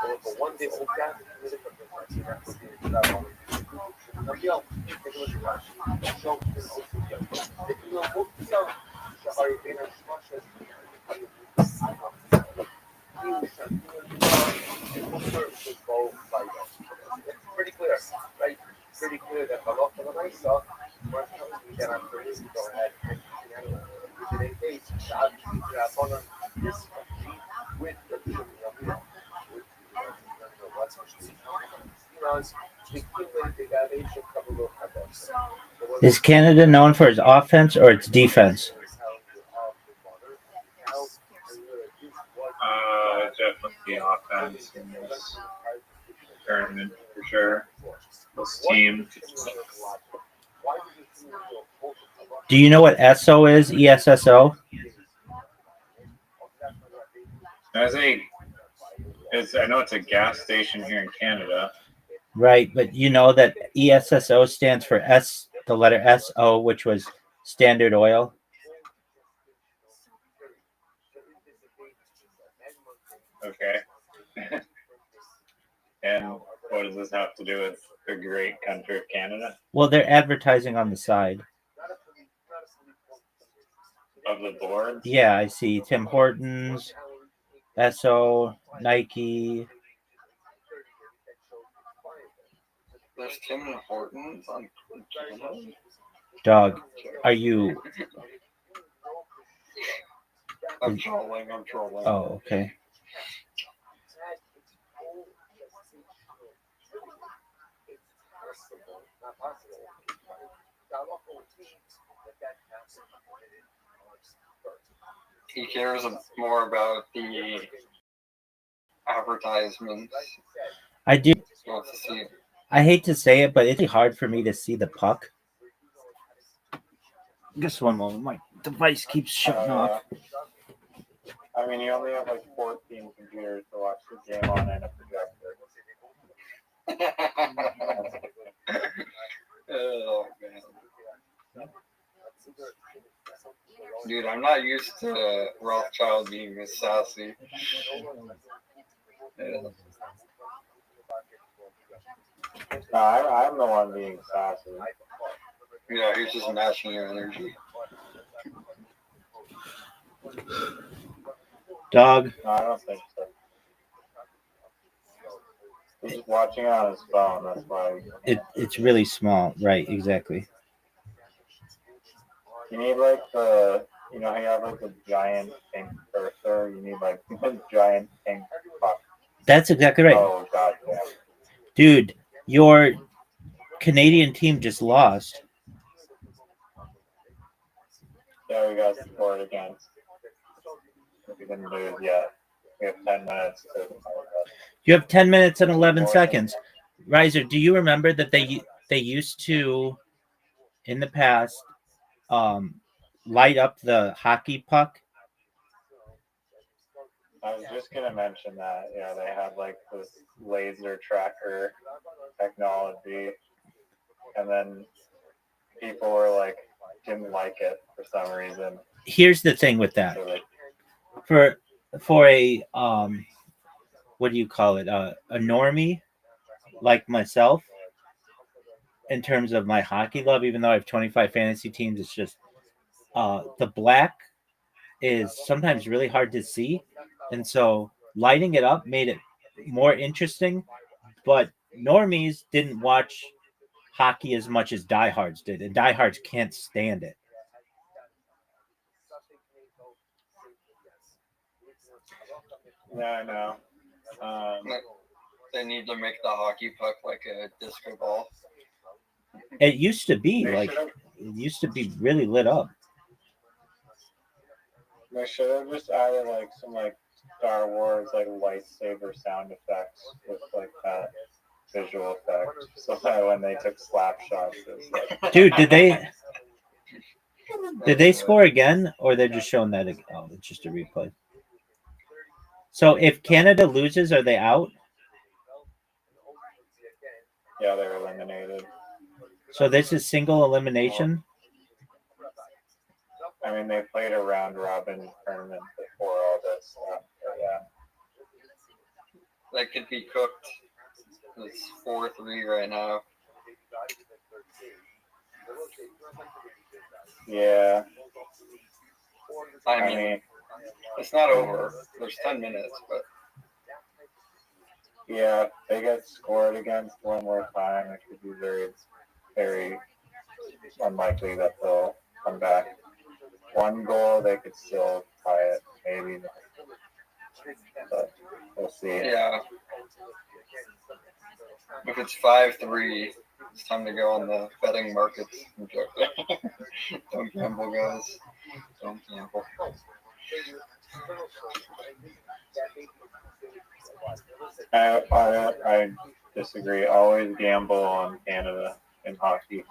So if a 1 day old cat is committed for this, you have to be in that one. Now, yo, take a look at that. Show this also young. If you know what to tell, are you in a structure? It's pretty clear, right? Pretty clear that the law for the nice stuff, we're telling you that I'm pretty go ahead and within 8 days, this Is Canada known for its offense or its defense? Definitely offense in this tournament for sure. This team. Do you know what ESO is? ESSO? I know it's a gas station here in Canada. Right, but you know that ESSO stands for the letter SO, which was Standard Oil. Okay. And what does this have to do with the great country of Canada? Well, they're advertising on the side. Of the board? Yeah, I see Tim Hortons, Esso, Nike. There's Tim Hortons on Canada? Dog, are you? I'm trolling. Oh, okay. He cares more about the advertisements. I do. He wants to see it. I hate to say it, but it's hard for me to see the puck. Just one moment. My device keeps shutting off. I mean, you only have like 14 computers to watch the game on and a projector. Oh, man. Dude, I'm not used to Rothschild being this sassy. Yeah. No, I'm the one being sassy. Yeah, he's just matching your energy. Dog. No, I don't think so. He's just watching on his phone. That's why. It's really small. Right, exactly. You need like the, you know, how you have like the giant pink cursor. You need like the giant pink puck. That's exactly right. Oh, God, yeah. Dude, your Canadian team just lost. Yeah, we got scored against. We didn't lose yet. We have 10 minutes to. You have 10 minutes and 11 seconds. Riser, do you remember that they used to, in the past, light up the hockey puck? I was just gonna mention that. Yeah, they had like this laser tracker technology, and then people were like didn't like it for some reason. Here's the thing with that. For a what do you call it? A normie like myself, in terms of my hockey love, even though I have 25 fantasy teams, it's just the black is sometimes really hard to see, and so lighting it up made it more interesting. But normies didn't watch hockey as much as diehards did, and diehards can't stand it. Yeah, I know. They need to make the hockey puck like a disco ball. It used to be really lit up. They should have just added like some like Star Wars like lightsaber sound effects with like that visual effect, so that when they took slap shots, it was like... Dude, did they score again, or they're just showing that? Oh, it's just a replay. So if Canada loses, are they out? Yeah, they're eliminated. So this is single elimination? I mean, they played a round robin tournament before all this stuff. So yeah. That could be cooked. It's 4-3 right now. Yeah. I mean, it's not over. There's 10 minutes, but yeah, if they get scored against one more time, it could be very, very unlikely that they'll come back. One goal, they could still tie it, maybe. But we'll see. yeah. If it's 5-3, it's time to go on the betting markets. I'm joking. Don't gamble, guys. Don't gamble. I disagree. Always gamble on Canada in hockey.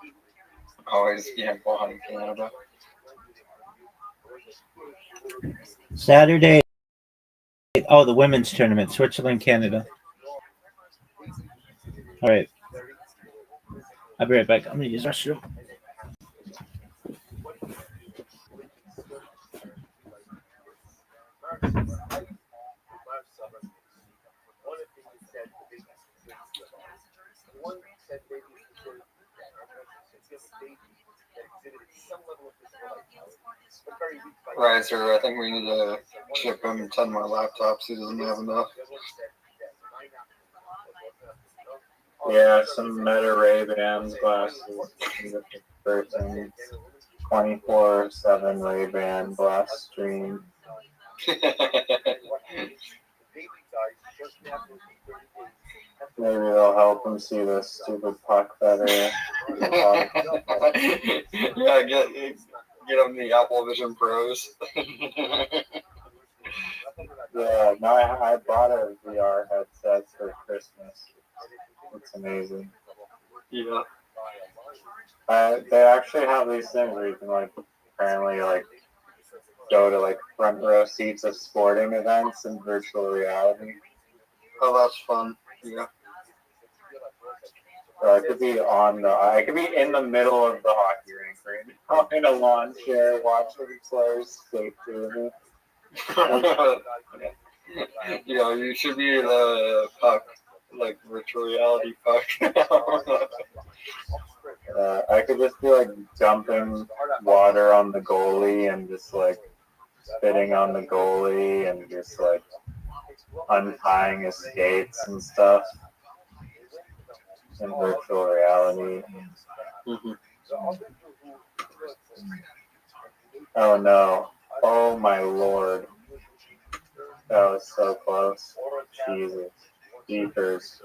Always gamble on Canada. Saturday. Oh, the women's tournament, Switzerland, Canada. All right. I'll be right back. I'm going to use the restroom. Right, sir. I think we need to ship him 10 more laptops. He doesn't have enough. Yeah, some Meta Ray-Ban glasses. Person 24/7 Ray-Ban glass stream. Maybe they'll help him see this stupid puck better. Yeah, get him the Apple Vision Pros. Yeah, no, I bought a VR headset for Christmas. It's amazing. Yeah. They actually have these things where you can apparently go to front row seats of sporting events in virtual reality. Oh, that's fun. Yeah. So I could be in the middle of the hockey rink right now in a lawn chair watching players skate through me. Yeah, you should be the puck, virtual reality puck. I could just be dumping water on the goalie and just spitting on the goalie and just untying his skates and stuff in virtual reality. Mm-hmm. Oh no. Oh my lord. That was so close. Jesus. Jeepers.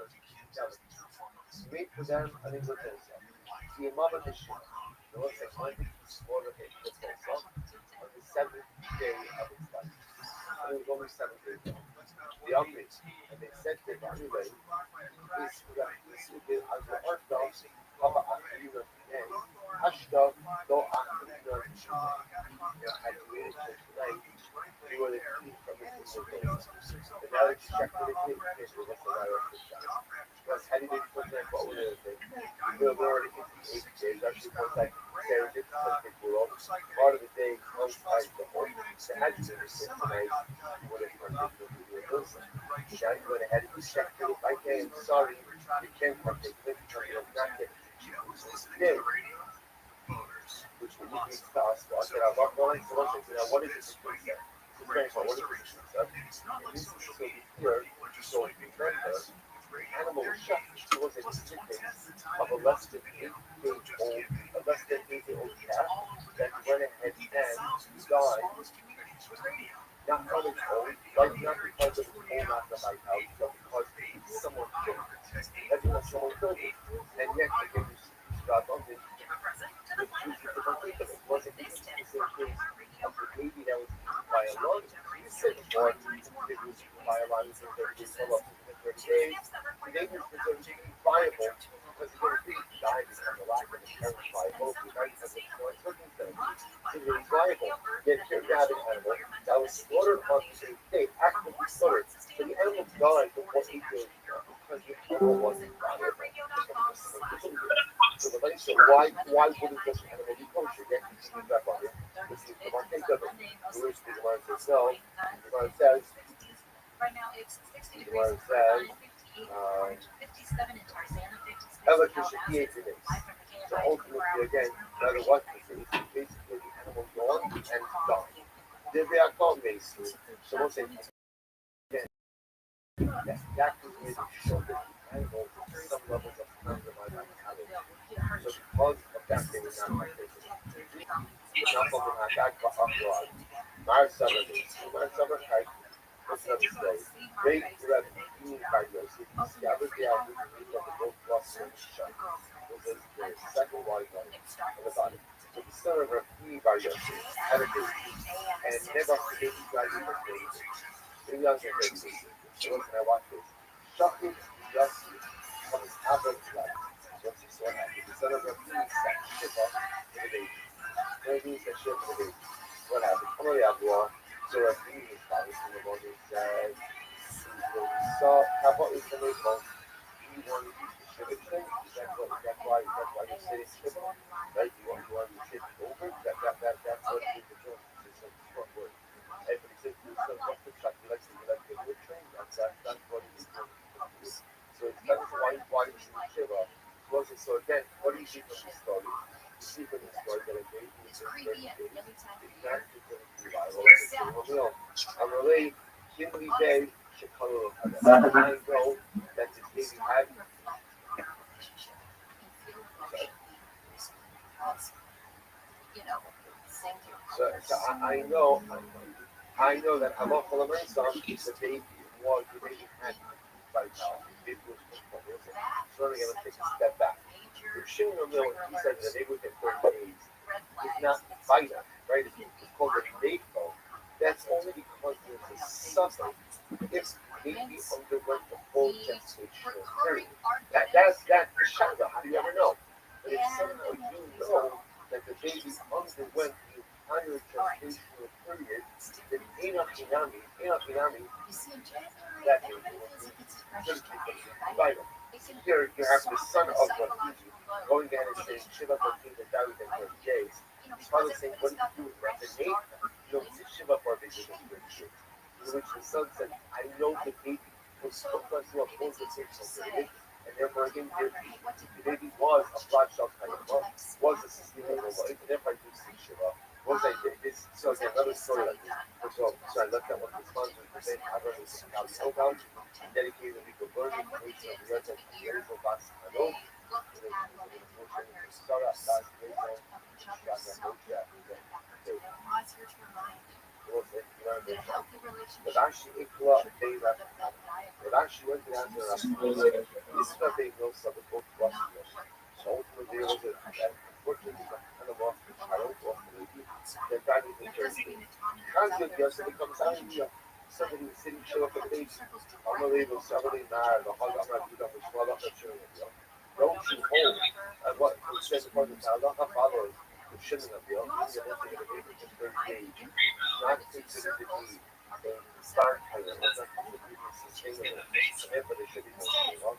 shut. Was the second white one on the bottom. So the son of Rabbi Rothschild had a baby and never forget his guys in the baby. Maybe I was going to say so listen, I watch this. Shocking, just on his average life. So what's this one happened? The son of Rabbi said, Shiva for the baby. Maybe he said Shiva for the baby. What happened? Come on, Yavua. So Rabbi is probably in the morning said, so how about is the name of you want to use the Shiva thing? That's why you say it's Shiva, right? You want to take it over? That's what it is. It's a short word. And but he says so what's the track? You like the wood train? That's what it is. So it's kind of why you see Shiva. So again, what do you see from this story? You see from this story that a baby is a very baby. It's not just going to be viral. I'm really Kimberly Day, Chicago. I know that this baby had. So I know that I'm off on the some the baby had by now. Baby was comfortable. So I'm going to take a step back. If Shimon Mill, he said that they would get 30 days, it's not vital, right? It's called a dayful. That's only because there's a suffering. If baby underwent the full gestational period, that's the shadow. How do you ever know? But if somehow you know that the baby underwent the entire gestational period, then Enoch Inami, that baby was vital. Here you have the son of Rafiji going down and saying Shiva for King that died within 30 days. His father saying, what do you do with that? The name, you don't see Shiva for a baby within 30 days. In which the son said, I know the baby was supposed to have full gestational period, and therefore again, the baby was a bloodshot kind of love, was a sustainable life, and therefore I do see Shiva. Once I did this, so again, another story like this. So I left that one with the sponsors, the same Abraham is now the Ogal, dedicated to legal learning, creation of the Resident, the Ariel Box, and all. But actually, went down to the this is what they know some of the book was. So ultimately, there was unfortunately, kind of off the child, off the lady. They're driving to Jersey. Transit yesterday comes out here. Somebody was sitting chill up the baby. Unbelievable, somebody mad. The whole I'm not doing the swell up the children. Don't you hold. And what it says about the child, not followers, the children of the other. You're looking at the baby just very age. Not considered to be a start kind of, not considered to be sustainable. Therefore, they should be more.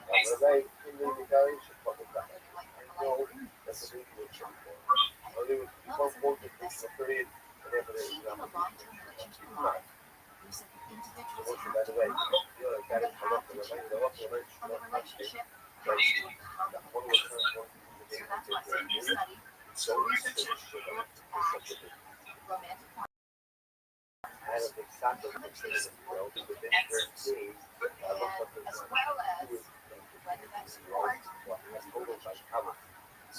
They can leave the guy, should put it back. I know that's a baby with children. Or they would keep on working for a period, and therefore they would not be. So what's the better way? You know, that is a lot of the way, the lot of the way, one was transformed into the name of the so and a big sample of the world within 30 days, I looked up the who is has total by cover.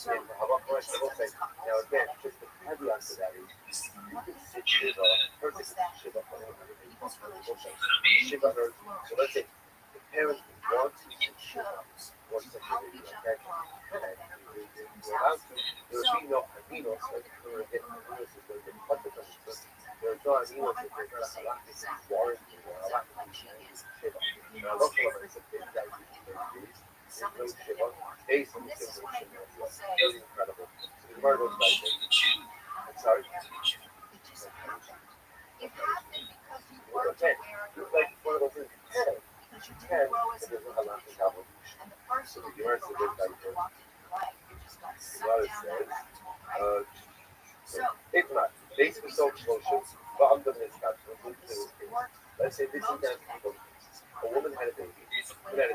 And now again, just the caveat to that is you can sit Shiva, perfect Shiva for Shiva hurts. So let's say the parents want to sit Shiva or such a baby like that, you're allowed to. There's no aminos, like you're going to get aminos, is going to get cut the country. There's no aminos if there's not a halakhic warranty or a halakhic Shiva. Now, look for it, it's a big guy who no Shiva, based on the Shiva, it's incredible. So the Gemara goes like this. I'm sorry. Okay, like one of those things, 10, and there's no halakhic obligation. So the Gemara says this like this. The Gemara says, so if not, based on social emotions, but under this caption, let's say this is down to people. A woman had a baby, and her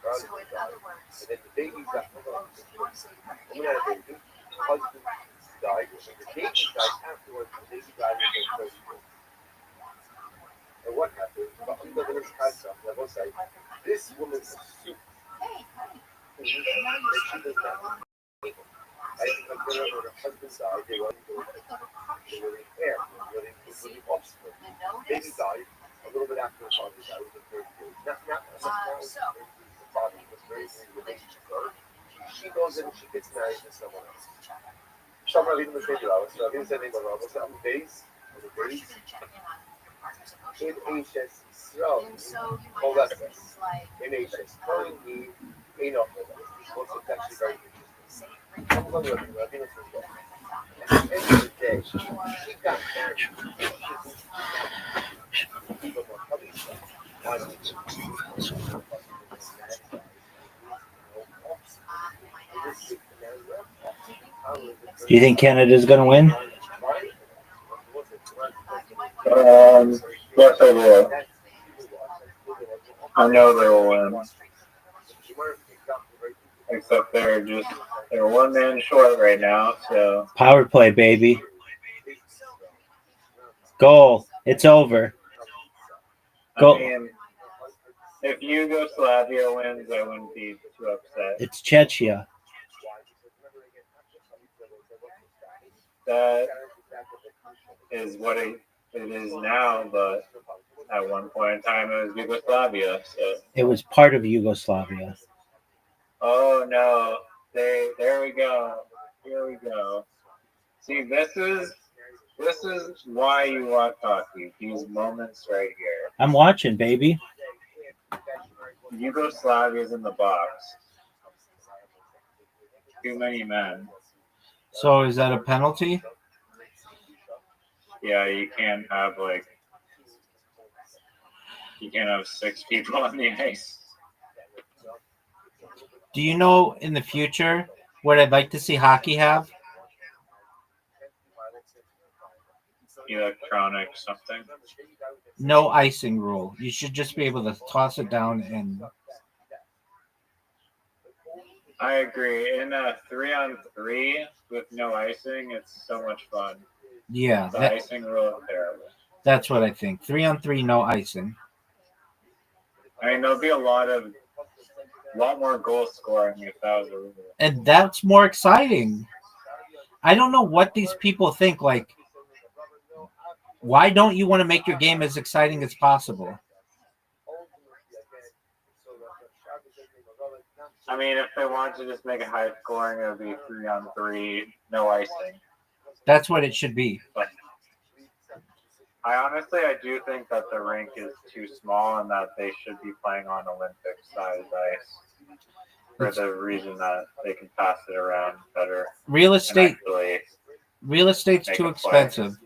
husband died. And then the baby got the woman had a baby, the husband died, and the baby died afterwards, the baby died in the first year. And what happened? But under this caption, I will say, this woman is super. That she does not. I think whenever her husband died, they were in air, they were in offspring. Baby died a little bit after the father died, was the third year. Not the father. She goes and she gets married to someone else. Someone living the same house, so I think that they were almost on the days, in HS, so, in HS, currently, enough of it. What's actually very interesting. Comes on the other, I think it's the at the end of the day, she got married. Do you think Canada's going to win? Yes, I will. I know they will win. Except they're one man short right now, so. Power play, baby. Goal. It's over. Go. I mean, if Yugoslavia wins, I wouldn't be too upset. It's Chechnya. That is what it is now, but at one point in time it was Yugoslavia. So. It was part of Yugoslavia. Oh no! There we go. Here we go. See, this is why you watch hockey. These moments right here. I'm watching, baby. Yugoslavia's in the box. Too many men. So is that a penalty? Yeah, you can't have 6 people on the ice. Do you know in the future what I'd like to see hockey have? Electronic something. No icing rule. You should just be able to toss it down and. I agree. In a 3-on-3 with no icing, it's so much fun. Yeah, The icing rule is terrible. That's what I think. 3-on-3, no icing. I mean, there'll be a lot more goal scoring if that was a rule. And that's more exciting. I don't know what these people think. Like, why don't you want to make your game as exciting as possible? I mean, if they want to just make it high scoring, it would be 3-on-3, no icing. That's what it should be. But I do think that the rink is too small and that they should be playing on Olympic-sized ice for the reason that they can pass it around better. Real estate's too expensive.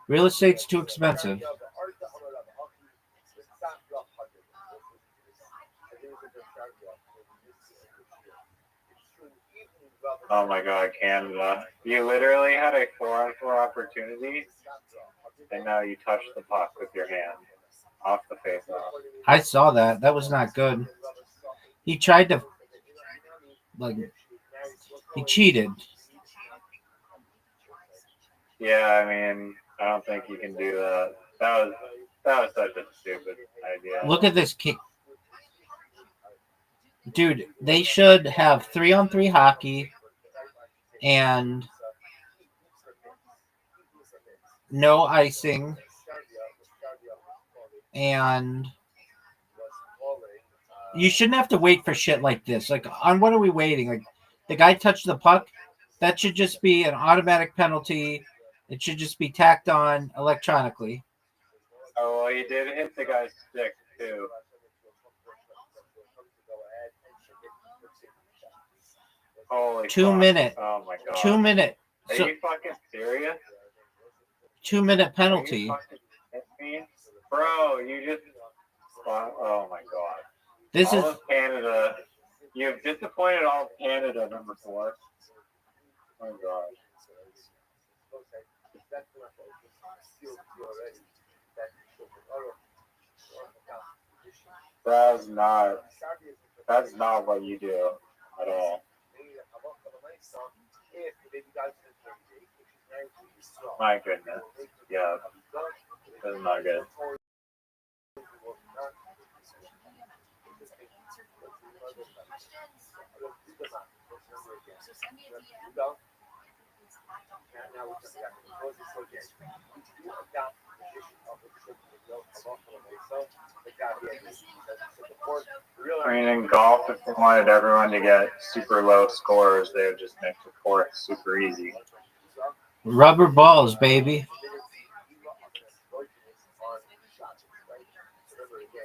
Real estate's too expensive. Oh my God, Canada. You literally had a 4-on-4 opportunity, and now you touched the puck with your hand off the face-off. I saw that. That was not good. He tried to, he cheated. Yeah, I mean, I don't think you can do that. That was such a stupid idea. Look at this kick. Dude, they should have 3-on-3 hockey and no icing and you shouldn't have to wait for shit like this. Like, on what are we waiting? Like, the guy touched the puck. That should just be an automatic penalty. It should just be tacked on electronically. Oh, well, he did hit the guy's stick, too. Holy 2 fuck. minute. Oh, my God. 2 minute. Are you fucking serious? 2 minute penalty. Are you fucking kidding me? Bro, you just... Oh, my God. This all is of Canada. You've disappointed all of Canada, number 4. Oh, my God. That's not what you do at all. My goodness. Yeah. That's not good. I mean, in golf, if they wanted everyone to get super low scores, they would just make the course super easy. Rubber balls, baby.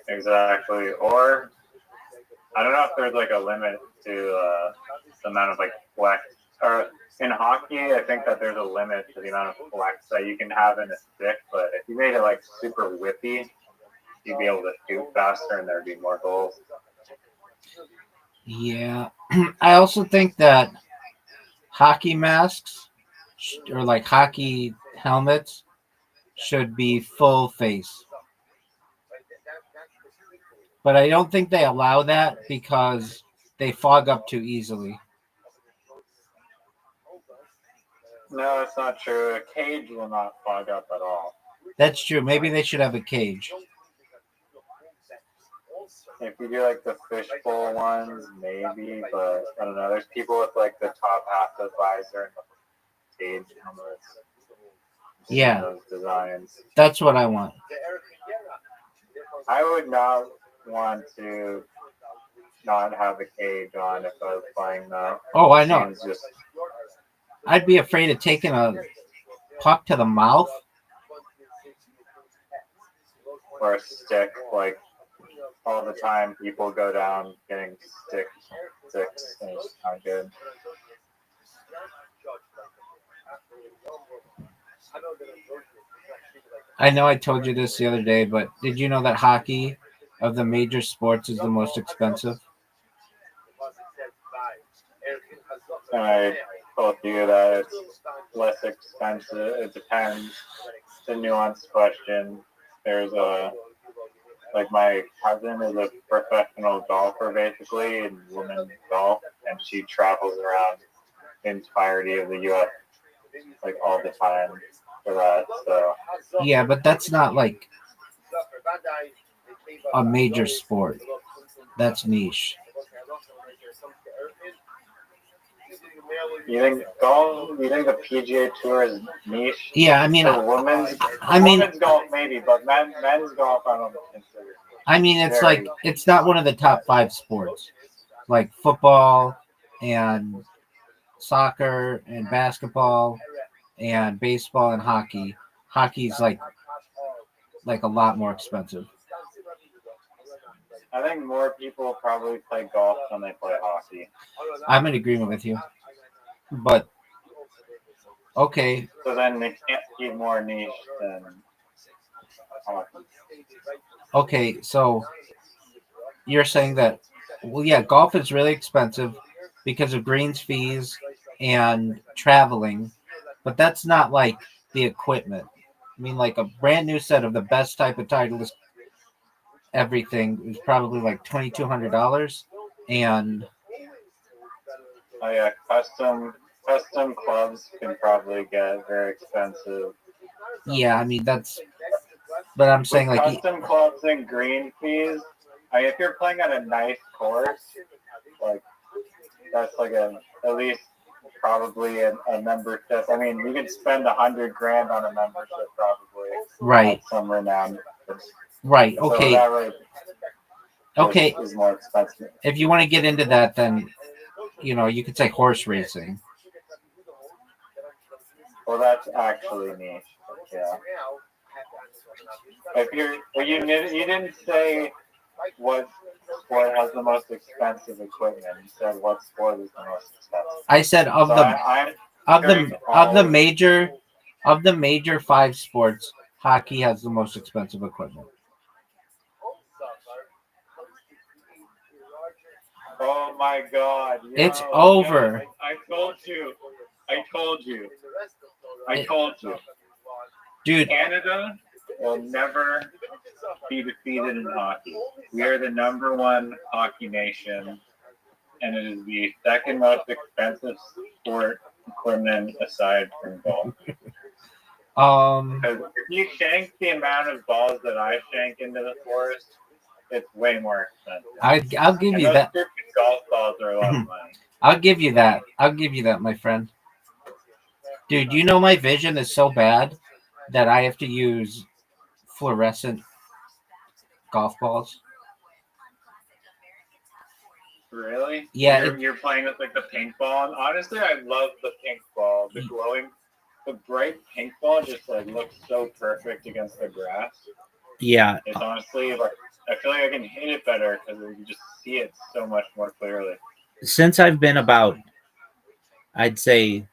Exactly. Or I don't know if there's like a limit to the amount of like flex. Or in hockey, I think that there's a limit to the amount of flex that you can have in a stick. But if you made it like super whippy, you'd be able to shoot faster, and there'd be more goals. Yeah. I also think that hockey masks or like hockey helmets should be full face. But I don't think they allow that because they fog up too easily. No, it's not true. A cage will not fog up at all. That's true. Maybe they should have a cage. If you do like the fishbowl ones, maybe, but I don't know. There's people with like the top half of the visor and the cage helmets. Yeah. Those designs. That's what I want. I would not want to not have a cage on if I was playing that. Oh, I know. Just I'd be afraid of taking a puck to the mouth. or a stick, like all the time people go down getting sticks, and it's not good. I know I told you this the other day, but did you know that hockey of the major sports is the most expensive? And I told you that it's less expensive. It depends. It's a nuanced question. There's like my cousin is a professional golfer basically in women's golf, and she travels around the entirety of the U.S. like all the time for that. So Yeah, but that's not like a major sport. That's niche. you think golf? You think the PGA Tour is niche? Yeah, I mean, For women's golf maybe, but men's golf I don't consider. I mean, it's like it's not one of the top 5 sports, like football and soccer and basketball and baseball and hockey. Hockey's like a lot more expensive. I think more people probably play golf than they play hockey. I'm in agreement with you, but okay. So then they can't be more niche than hockey. Okay, so you're saying that, well, yeah, golf is really expensive because of greens fees and traveling, but that's not like the equipment. I mean, like a brand new set of the best type of Titleist everything is probably like $2,200, and Oh yeah, custom clubs can probably get very expensive. yeah, I mean that's. But I'm saying With like custom clubs and green fees. I mean, if you're playing on a nice course, like that's like at least probably a membership. I mean, you can spend $100,000 on a membership probably. Right. At some renowned. Right. So Okay. that rate Okay. is more expensive. If you want to get into that, then you could say horse racing. Well, that's actually niche. Yeah. If you didn't say what sport has the most expensive equipment. You said what sport is the most expensive. I said of the major 5 sports, hockey has the most expensive equipment. Oh my God! It's over. No, I told you. Dude. Canada will never be defeated in hockey. We are the #1 hockey nation, and it is the second most expensive sport equipment aside from golf. Because if you shank the amount of balls that I shank into the forest, it's way more expensive. I'll give you that. Stupid golf balls are a lot of money. I'll give you that, my friend. Dude, you know my vision is so bad that I have to use fluorescent golf balls. Really? Yeah, You're playing with like the pink ball. And honestly, I love the pink ball. The glowing, the bright pink ball just like looks so perfect against the grass. Yeah. It's honestly like I feel like I can hit it better because you can just see it so much more clearly. Since I've been about, I'd say,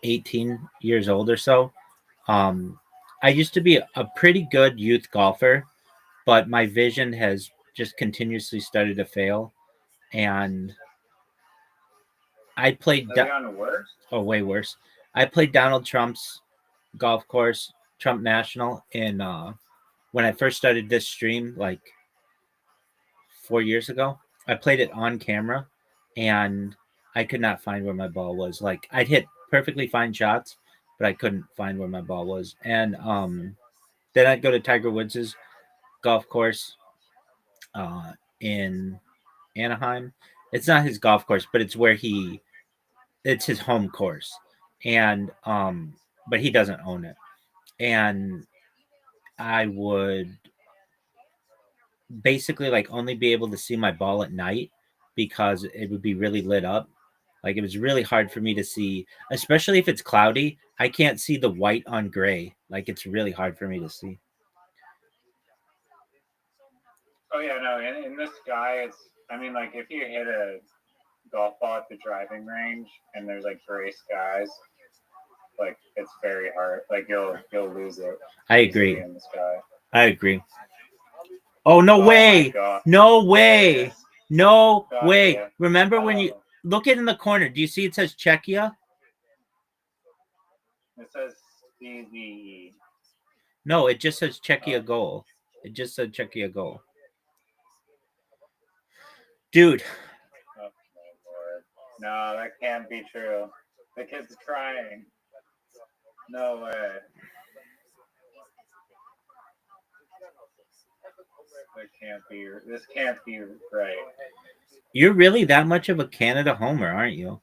18 years old or so, I used to be a pretty good youth golfer, but my vision has just continuously started to fail. And I played, Has it gotten worse? way worse. I played Donald Trump's golf course, Trump National, in when I first started this stream, like 4 years ago. I played it on camera, and I could not find where my ball was. Like, I'd hit perfectly fine shots, but I couldn't find where my ball was. And then I'd go to Tiger Woods's golf course in Anaheim. It's not his golf course, but it's where it's his home course. And but he doesn't own it. And I would basically like only be able to see my ball at night because it would be really lit up. Like, it was really hard for me to see, especially if it's cloudy. I can't see the white on gray. Like, it's really hard for me to see. Oh yeah, no. In the sky, it's. I mean, like if you hit a golf ball at the driving range and there's like gray skies, like it's very hard. Like you'll lose it. I agree. In the sky. I agree. Oh, no way. No way. No way. Yeah. Remember when you look it in the corner? Do you see it says Czechia? It says CZE. No, it just says Czechia goal. It just said Czechia goal. Dude. Oh, my Lord. No, that can't be true. The kid's trying. No way. This can't be right. You're really that much of a Canada homer, aren't you?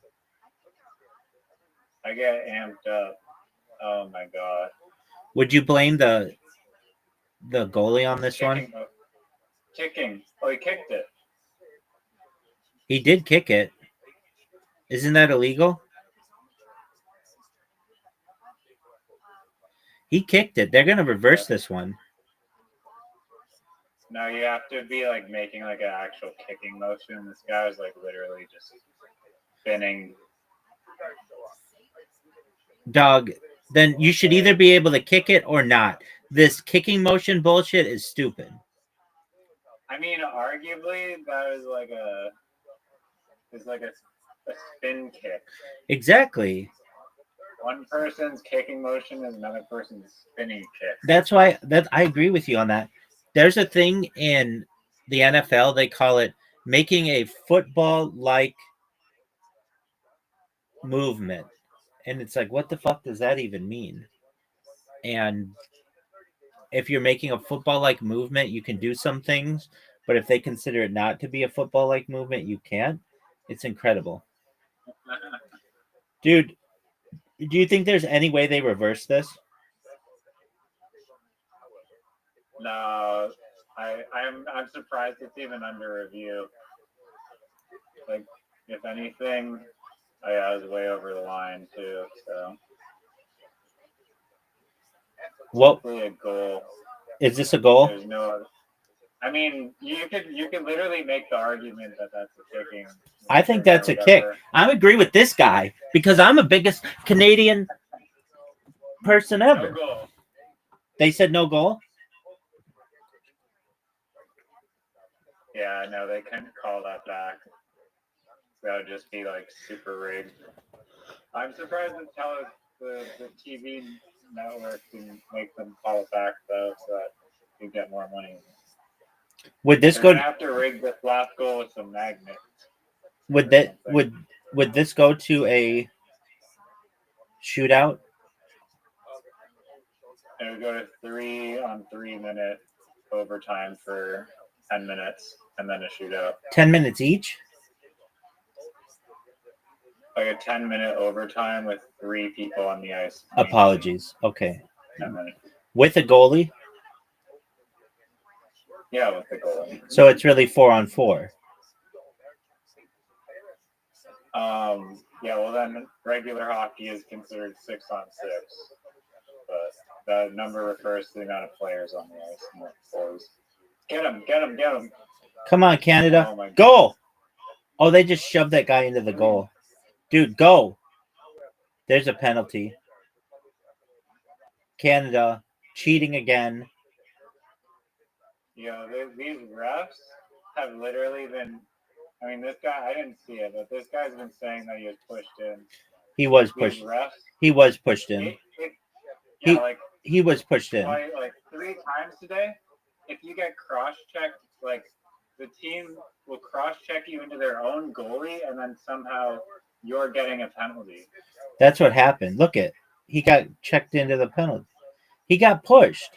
I get amped up. Oh my god. Would you blame the goalie on this one? Kicking. Oh, he kicked it. He did kick it. Isn't that illegal? He kicked it. They're gonna reverse this one. No, you have to be like making like an actual kicking motion. This guy was like literally just spinning. Dog, then you should either be able to kick it or not. This kicking motion bullshit is stupid. I mean, arguably that is like a spin kick. Exactly. One person's kicking motion is another person's spinning kick. That's why I agree with you on that. There's a thing in the NFL, they call it making a football-like movement. And it's like, what the fuck does that even mean? And if you're making a football-like movement, you can do some things, but if they consider it not to be a football-like movement, you can't. It's incredible. Dude, do you think there's any way they reverse this? No, I'm surprised it's even under review. Like, if anything, I was way over the line too. So, What? A goal. Is this a goal? There's no other. I mean, you could literally make the argument that that's a kicking. I think that's a kick. I agree with this guy because I'm the biggest Canadian person ever. No goal. They said no goal? Yeah, no, they couldn't call that back. That would just be like super rigged. I'm surprised that the TV network didn't make them call it back though, so that you get more money. Would this They're go? gonna have to rig this last goal with some magnets. Would this go to a shootout? It would go to 3-on-3 minute overtime for 10 minutes and then a shootout. 10 minutes each? like a 10-minute overtime with 3 people on the ice. Apologies. Okay. 10 minutes. With a goalie? Yeah, with the goal. So it's really 4-on-4. Yeah, well then regular hockey is considered 6-on-6. But the number refers to the amount of players on the ice. Not forwards. Get him, get him, get him. Come on, Canada. Oh my God. Goal! Oh, they just shoved that guy into the goal. Dude, go! There's a penalty. Canada cheating again. You know, these refs have literally been. I mean, this guy, I didn't see it, but this guy's been saying that he was pushed in. He was These pushed. refs, He was pushed in. yeah, like He was pushed in. probably like 3 times today. If you get cross-checked, like the team will cross-check you into their own goalie, and then somehow you're getting a penalty. That's what happened. Look at. He got checked into the penalty. He got pushed.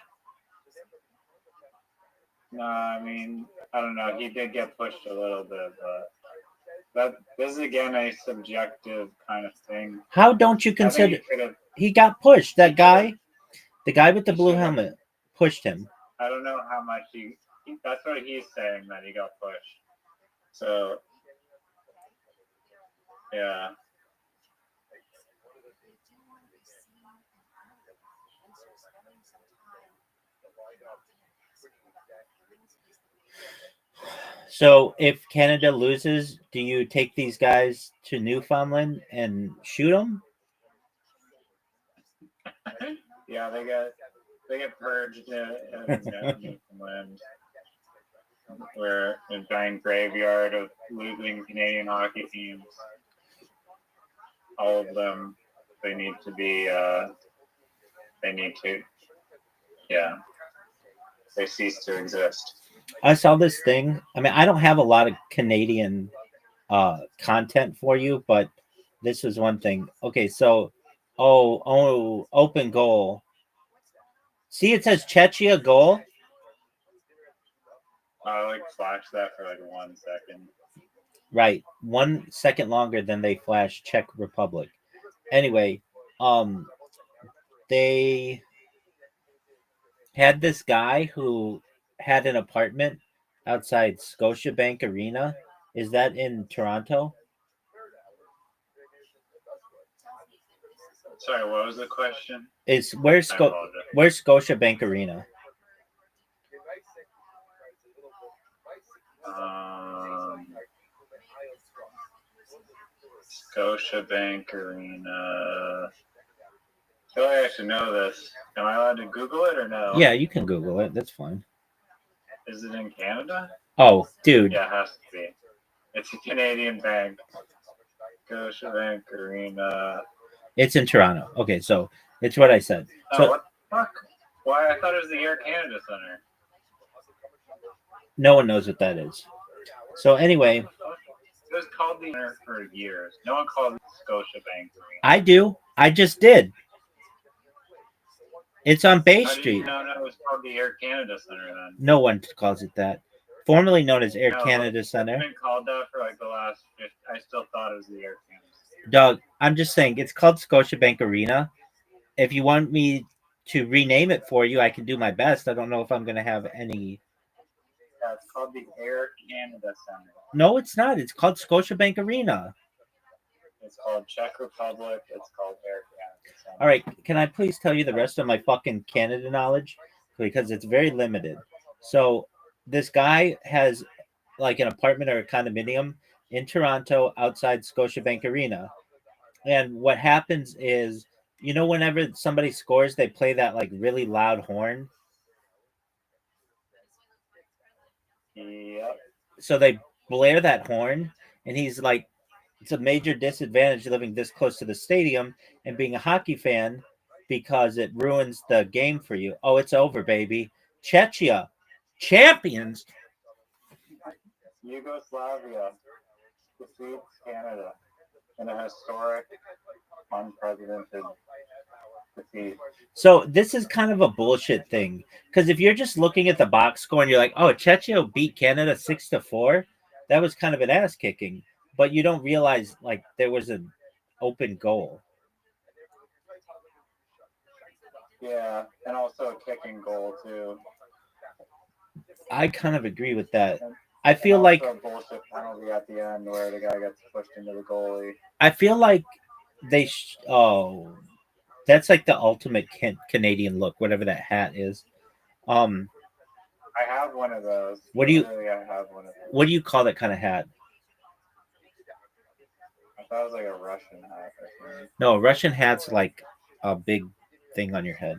No, I mean, I don't know. He did get pushed a little bit, but this is again a subjective kind of thing. How don't you I think consider? he could have. He got pushed. That guy, the guy with the blue helmet, pushed him. I don't know how much that's what he's saying, that he got pushed. So, yeah. So if Canada loses, do you take these guys to Newfoundland and shoot them? Yeah, they get purged in Newfoundland. We're a giant graveyard of losing Canadian hockey teams. All of them, they need to, they cease to exist. I saw this thing. I mean, I don't have a lot of Canadian content for you, but this was one thing. Okay, so open goal. See, it says Czechia goal. I like flashed that for like 1 second. Right, 1 second longer than they flashed Czech Republic. Anyway, they had this guy who had an apartment outside Scotiabank Arena. Is that in Toronto? Sorry, what was the question? Where's Scotiabank Arena? Scotiabank Arena. I feel like I should know this. Am I allowed to Google it or no? Yeah, you can Google it. That's fine. Is it in Canada? Oh, dude. Yeah, it has to be. It's a Canadian bank. Scotiabank Arena. It's in Toronto. Okay, so it's what I said. Oh, So what the fuck? Why? I thought it was the Air Canada Center. no one knows what that is. So anyway, It was called the Center for years. No one called it Scotiabank Arena. I do. I just did. It's on Bay How did Street. you know it was called the Air Canada Center then? No one calls it that. Formerly known as Air No, Canada It's Center. been called that for like the last 50. I still thought it was the Air Canada Center. Doug, I'm just saying it's called Scotiabank Arena. If you want me to rename it for you, I can do my best. I don't know if I'm going to have any. Yeah, it's called the Air Canada Center. No, it's not. It's called Scotiabank Arena. It's called Czech Republic. It's called Air Canada Center. All right, can I please tell you the rest of my fucking Canada knowledge? Because it's very limited. So this guy has like an apartment or a condominium in Toronto outside Scotiabank Arena. And what happens is, whenever somebody scores, they play that like really loud horn. Yep. So they blare that horn, and he's like, it's a major disadvantage living this close to the stadium and being a hockey fan because it ruins the game for you. Oh, it's over, baby. Czechia, champions. Yugoslavia defeats Canada in a historic, unprecedented defeat. So this is kind of a bullshit thing, because if you're just looking at the box score and you're like, oh, Czechia beat Canada 6-4, that was kind of an ass kicking. But you don't realize like there was a open goal. Yeah, and also a kicking goal too. I kind of agree with that. I And feel also like a bullshit penalty at the end where the guy gets pushed into the goalie. they. That's like the ultimate Canadian look, whatever that hat is. I have one of those. What do you- Literally, I have one of those. What do you call that kind of hat? I thought it was like a Russian hat or something. No, Russian hat's like a big thing on your head.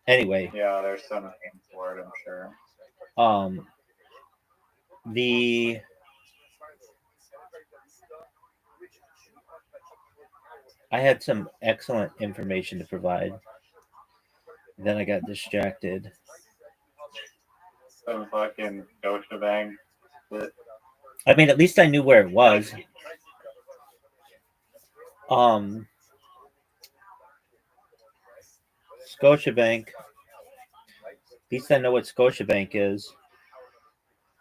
Anyway, Yeah, there's some name for it, I'm sure. the I had some excellent information to provide. Then I got distracted. Some fucking Scotiabank. I mean, at least I knew where it was. Scotiabank. At least I know what Scotiabank is.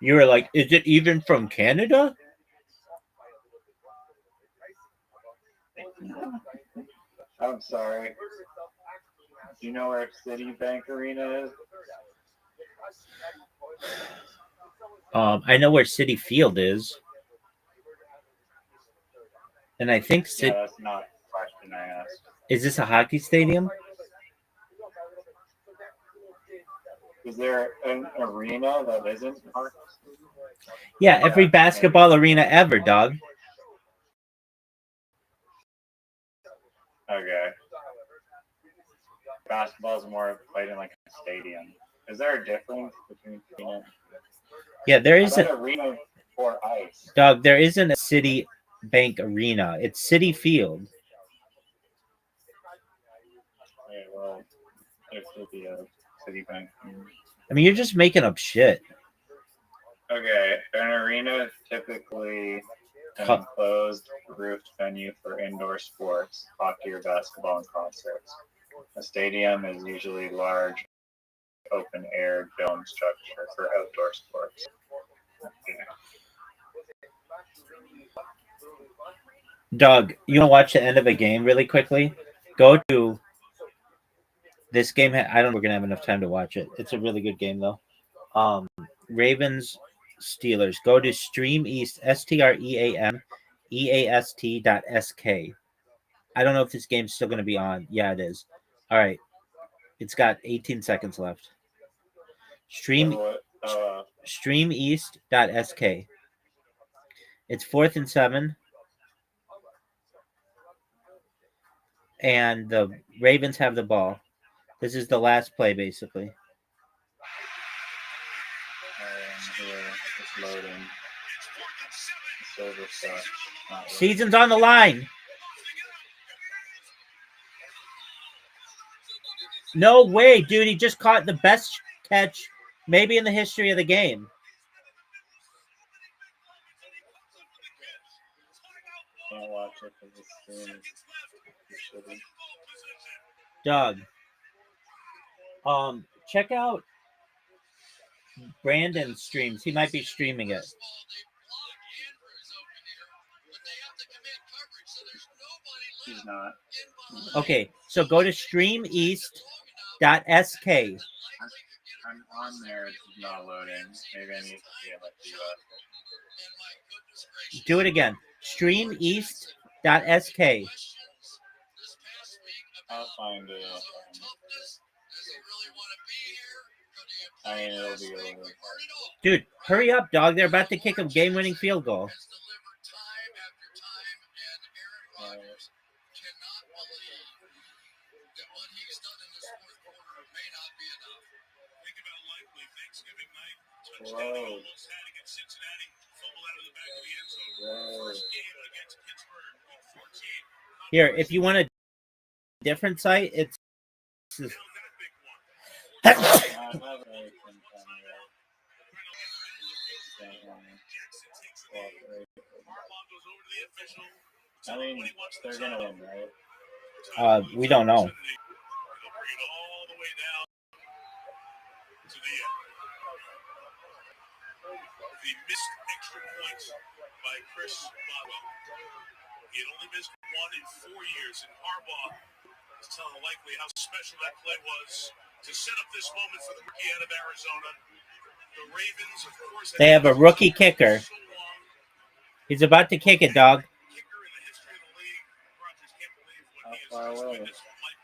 You were like, is it even from Canada? I'm sorry. Do you know where Citibank Arena is? I know where City Field is. And I think Yeah, that's not the question I asked. Is this a hockey stadium? Is there an arena that isn't hockey? Yeah, every basketball arena ever, dog. Okay. Basketball's more played in like a stadium. Is there a difference between arena? Yeah, there isn't. Arena or ice. Dog, there isn't a City Bank Arena. It's City Field. Okay, well, there should be a Citibank. I mean, you're just making up shit. Okay, an arena is typically an enclosed, roofed venue for indoor sports, hockey or basketball, and concerts. A stadium is usually large, open-air dome structure for outdoor sports. Doug, you want to watch the end of a game really quickly? Go to this game. I don't know if we're going to have enough time to watch it. It's a really good game, though. Ravens Steelers. Go to Stream East, StreamEast.sk. I don't know if this game's still going to be on. Yeah, it is. All right. It's got 18 seconds left. StreamEast.sk. It's 4th and 7. And the Ravens have the ball. This is the last play, basically. It's loading. Season's on the line. No way, dude. He just caught the best catch maybe in the history of the game. Can't watch it because it's shitty. Doug. Check out Brandon's streams. He might be streaming it. He's not. Okay, so go to StreamEast.sk. I'm on there. It's not loading. Maybe I need to be in like the US. Do it again. StreamEast.sk. I'll find it. I mean, it'll be over. Dude, hurry up, dog. They're about to kick a game-winning field goal. Whoa. Here, if you want a different site, it's I mean, they're gonna win, right? we don't know. The missed extra point by Chris Boswell. He had only missed one in 4 years, and Harbaugh is telling Likely how special that play was to set up this moment for the rookie out of Arizona. The Ravens, of course, They have a rookie kicker. He's about to kick it, dog. Far away.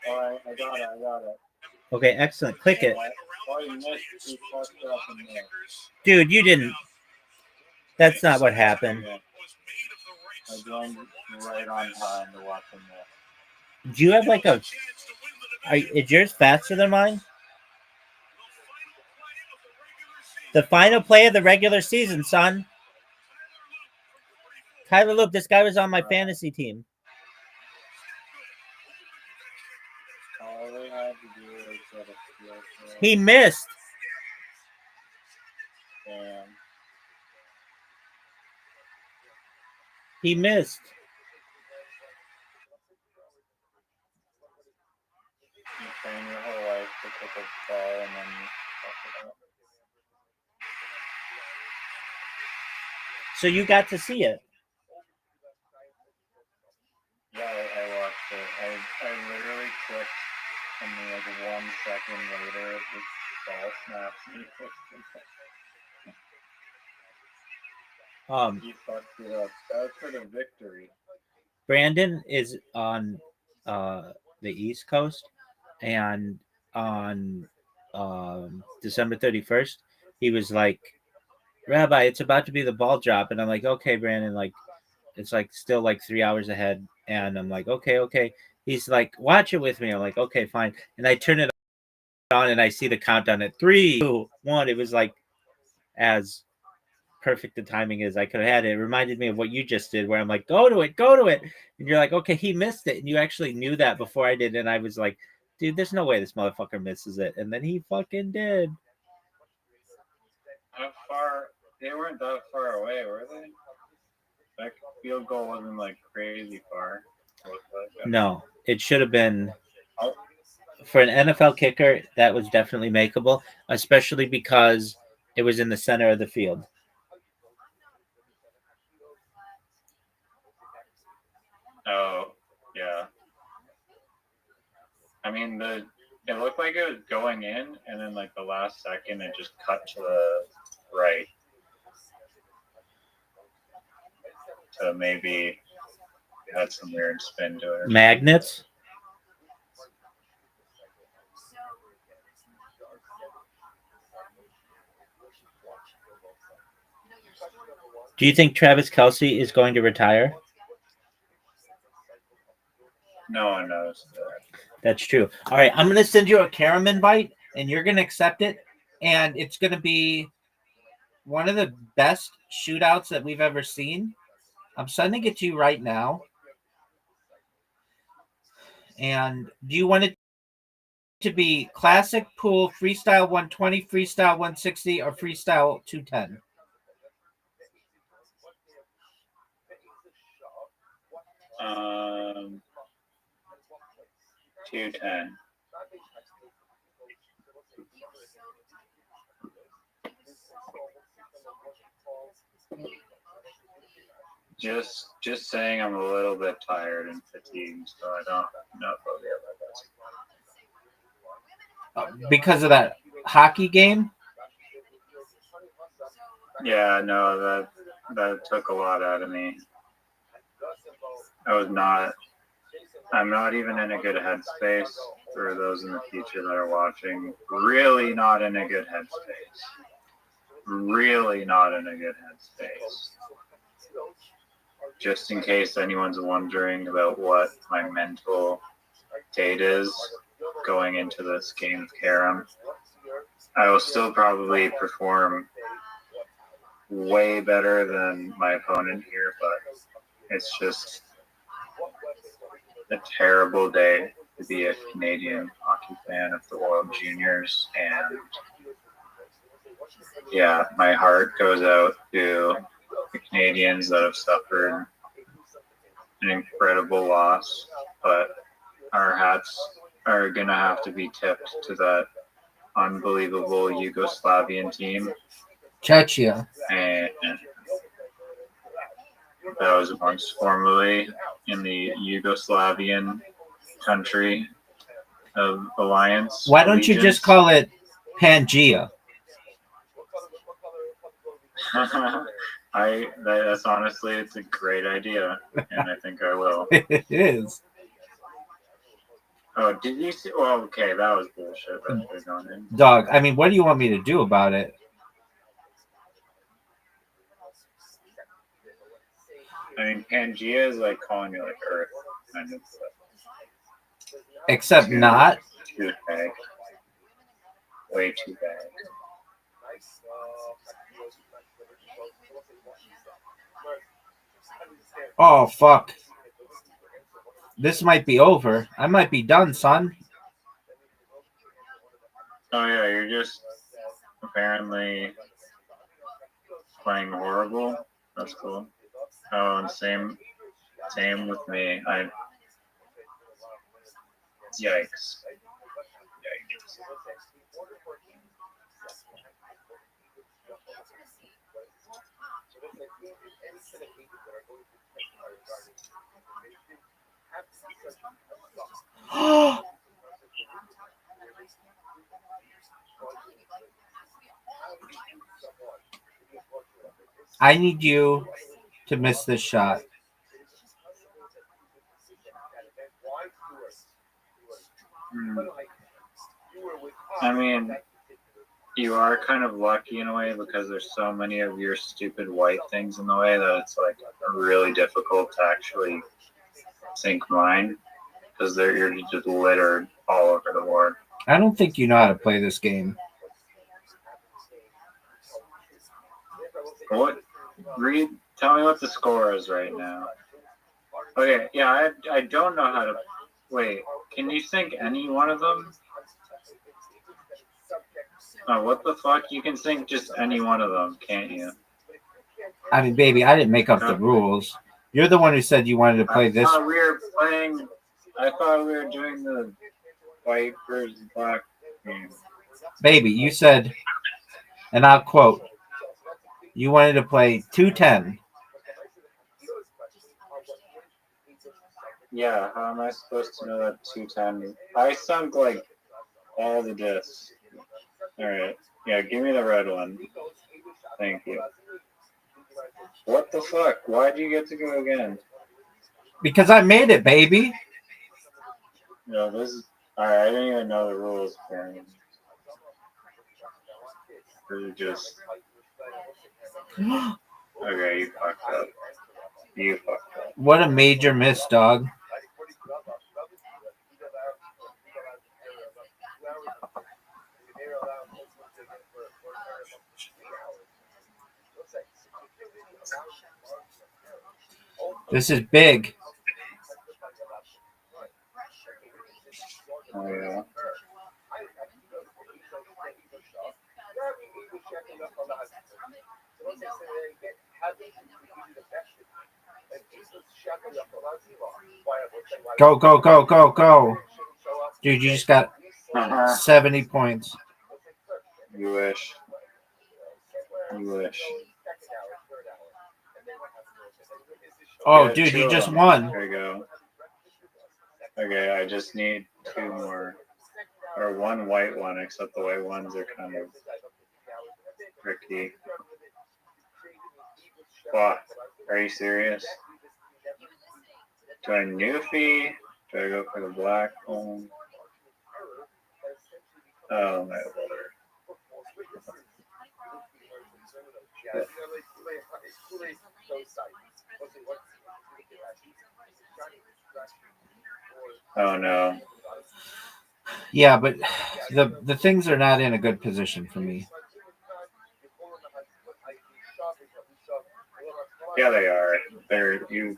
All right, I got it. Okay, excellent. Click it. Why you missed? You fucked up in there. Dude, you didn't. That's not what happened. Yeah. I joined right on time to watch him there. Do you have like a... is yours faster than mine? The final play of the regular season, son. Tyler Luke, this guy was on my fantasy team. All they had to do was get a field goal. He missed. Damn. He missed. You train your whole life to kick a ball and then you fuck it up. So you got to see it. Yeah, I watched it. I literally clicked and then like 1 second later the ball snaps and he fucked it up. That was for the victory. Brandon is on the East Coast, and on December 31st, he was like, Rabbi, it's about to be the ball drop. And I'm like, okay, Brandon, like, it's like still like 3 hours ahead. And I'm like, okay. He's like, watch it with me. I'm like, okay, fine. And I turn it on and I see the countdown at 3, 2, 1. It was like as perfect the timing is I could have had it. It reminded me of what you just did, where I'm like, go to it. And you're like, okay, he missed it. And you actually knew that before I did. And I was like, dude, there's no way this motherfucker misses it. And then he fucking did. How far? They weren't that far away, were they? That field goal wasn't like crazy far. No, it should have been. For an NFL kicker, that was definitely makeable, especially because it was in the center of the field. Oh, yeah. I mean, it looked like it was going in, and then like the last second, it just cut to the right. So maybe it had some weird spin to it. Magnets? Do you think Travis Kelce is going to retire? No one knows that. That's true. All right, I'm going to send you a Karam invite, and you're going to accept it, and it's going to be one of the best shootouts that we've ever seen. I'm sending it to you right now. And do you want it to be classic pool, freestyle 120, freestyle 160, or freestyle 210? Um, 210. Just saying, I'm a little bit tired and fatigued, so I don't know if I'll be able to. Because of that hockey game? Yeah, no, that took a lot out of me. I'm not even in a good headspace. For those in the future that are watching, really not in a good headspace. Really not in a good headspace. Just in case anyone's wondering about what my mental state is going into this game of Karam, I will still probably perform way better than my opponent here, but it's just a terrible day to be a Canadian hockey fan of the World Juniors, and yeah, my heart goes out to the Canadians that have suffered an incredible loss, but our hats are going to have to be tipped to that unbelievable Yugoslavian team Chechnya. and that was once formerly in the Yugoslavian country of alliance. Why don't you just call it Pangea? That's honestly, it's a great idea, and I think I will. It is. Oh, did you see? Well, okay, that was bullshit. That was going in. Dog, I mean, what do you want me to do about it? I mean, Pangea is like calling you like Earth, kind of. Except not. Too big. Way too big. Oh, fuck. This might be over. I might be done, son. Oh yeah, you're just apparently playing horrible. That's cool. Oh, and same with me. Yikes. I need you to miss this shot. I mean, you are kind of lucky in a way because there's so many of your stupid white things in the way that it's like really difficult to actually sink mine because you're just littered all over the board. I don't think you know how to play this game. What? Tell me what the score is right now. Okay, yeah, I don't know how to. Wait, can you sink any one of them? Oh, what the fuck? You can sink just any one of them, can't you? I mean, baby, I didn't make up the rules. You're the one who said you wanted to play this. I thought we were doing the white versus black game. Baby, you said, and I'll quote, you wanted to play 210. Yeah, how am I supposed to know that 210? I sunk like all the discs. Alright, yeah, give me the red one. Thank you. What the fuck? Why'd you get to go again? Because I made it, baby. No, this is... Alright, I didn't even know the rules. Really just... Okay, you fucked up. You fucked up. What a major miss, dog. This is big. Oh, yeah. Go, go, go, go, go. Dude, you just got 70 points. You wish. You wish. Oh, Yeah, dude, two you of just them. won. There you go. Okay, I just need 2 more. Or 1 white one, except the white ones are kind of tricky. Fuck. Are you serious? Do I newfie? Do I go for the black one? Oh, my lord. Oh no. Yeah, but the things are not in a good position for me. Yeah, they are. You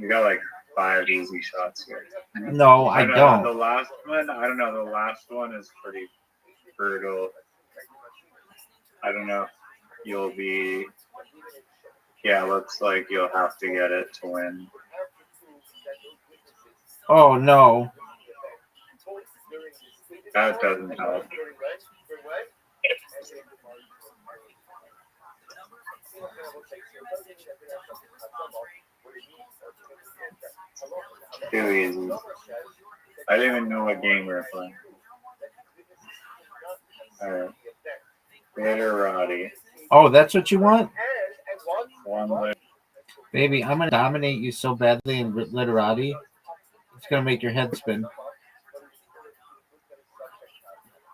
got like 5 easy shots here. No, I don't. The last one, I don't know. The last one is pretty brutal. I don't know if you'll be. Yeah, looks like you'll have to get it to win. Oh no. That doesn't help. Too easy. I didn't even know what game we were playing. Alright. ViralRabbi. Oh, that's what you want? One lit. Baby, I'm going to dominate you so badly in literati. It's going to make your head spin.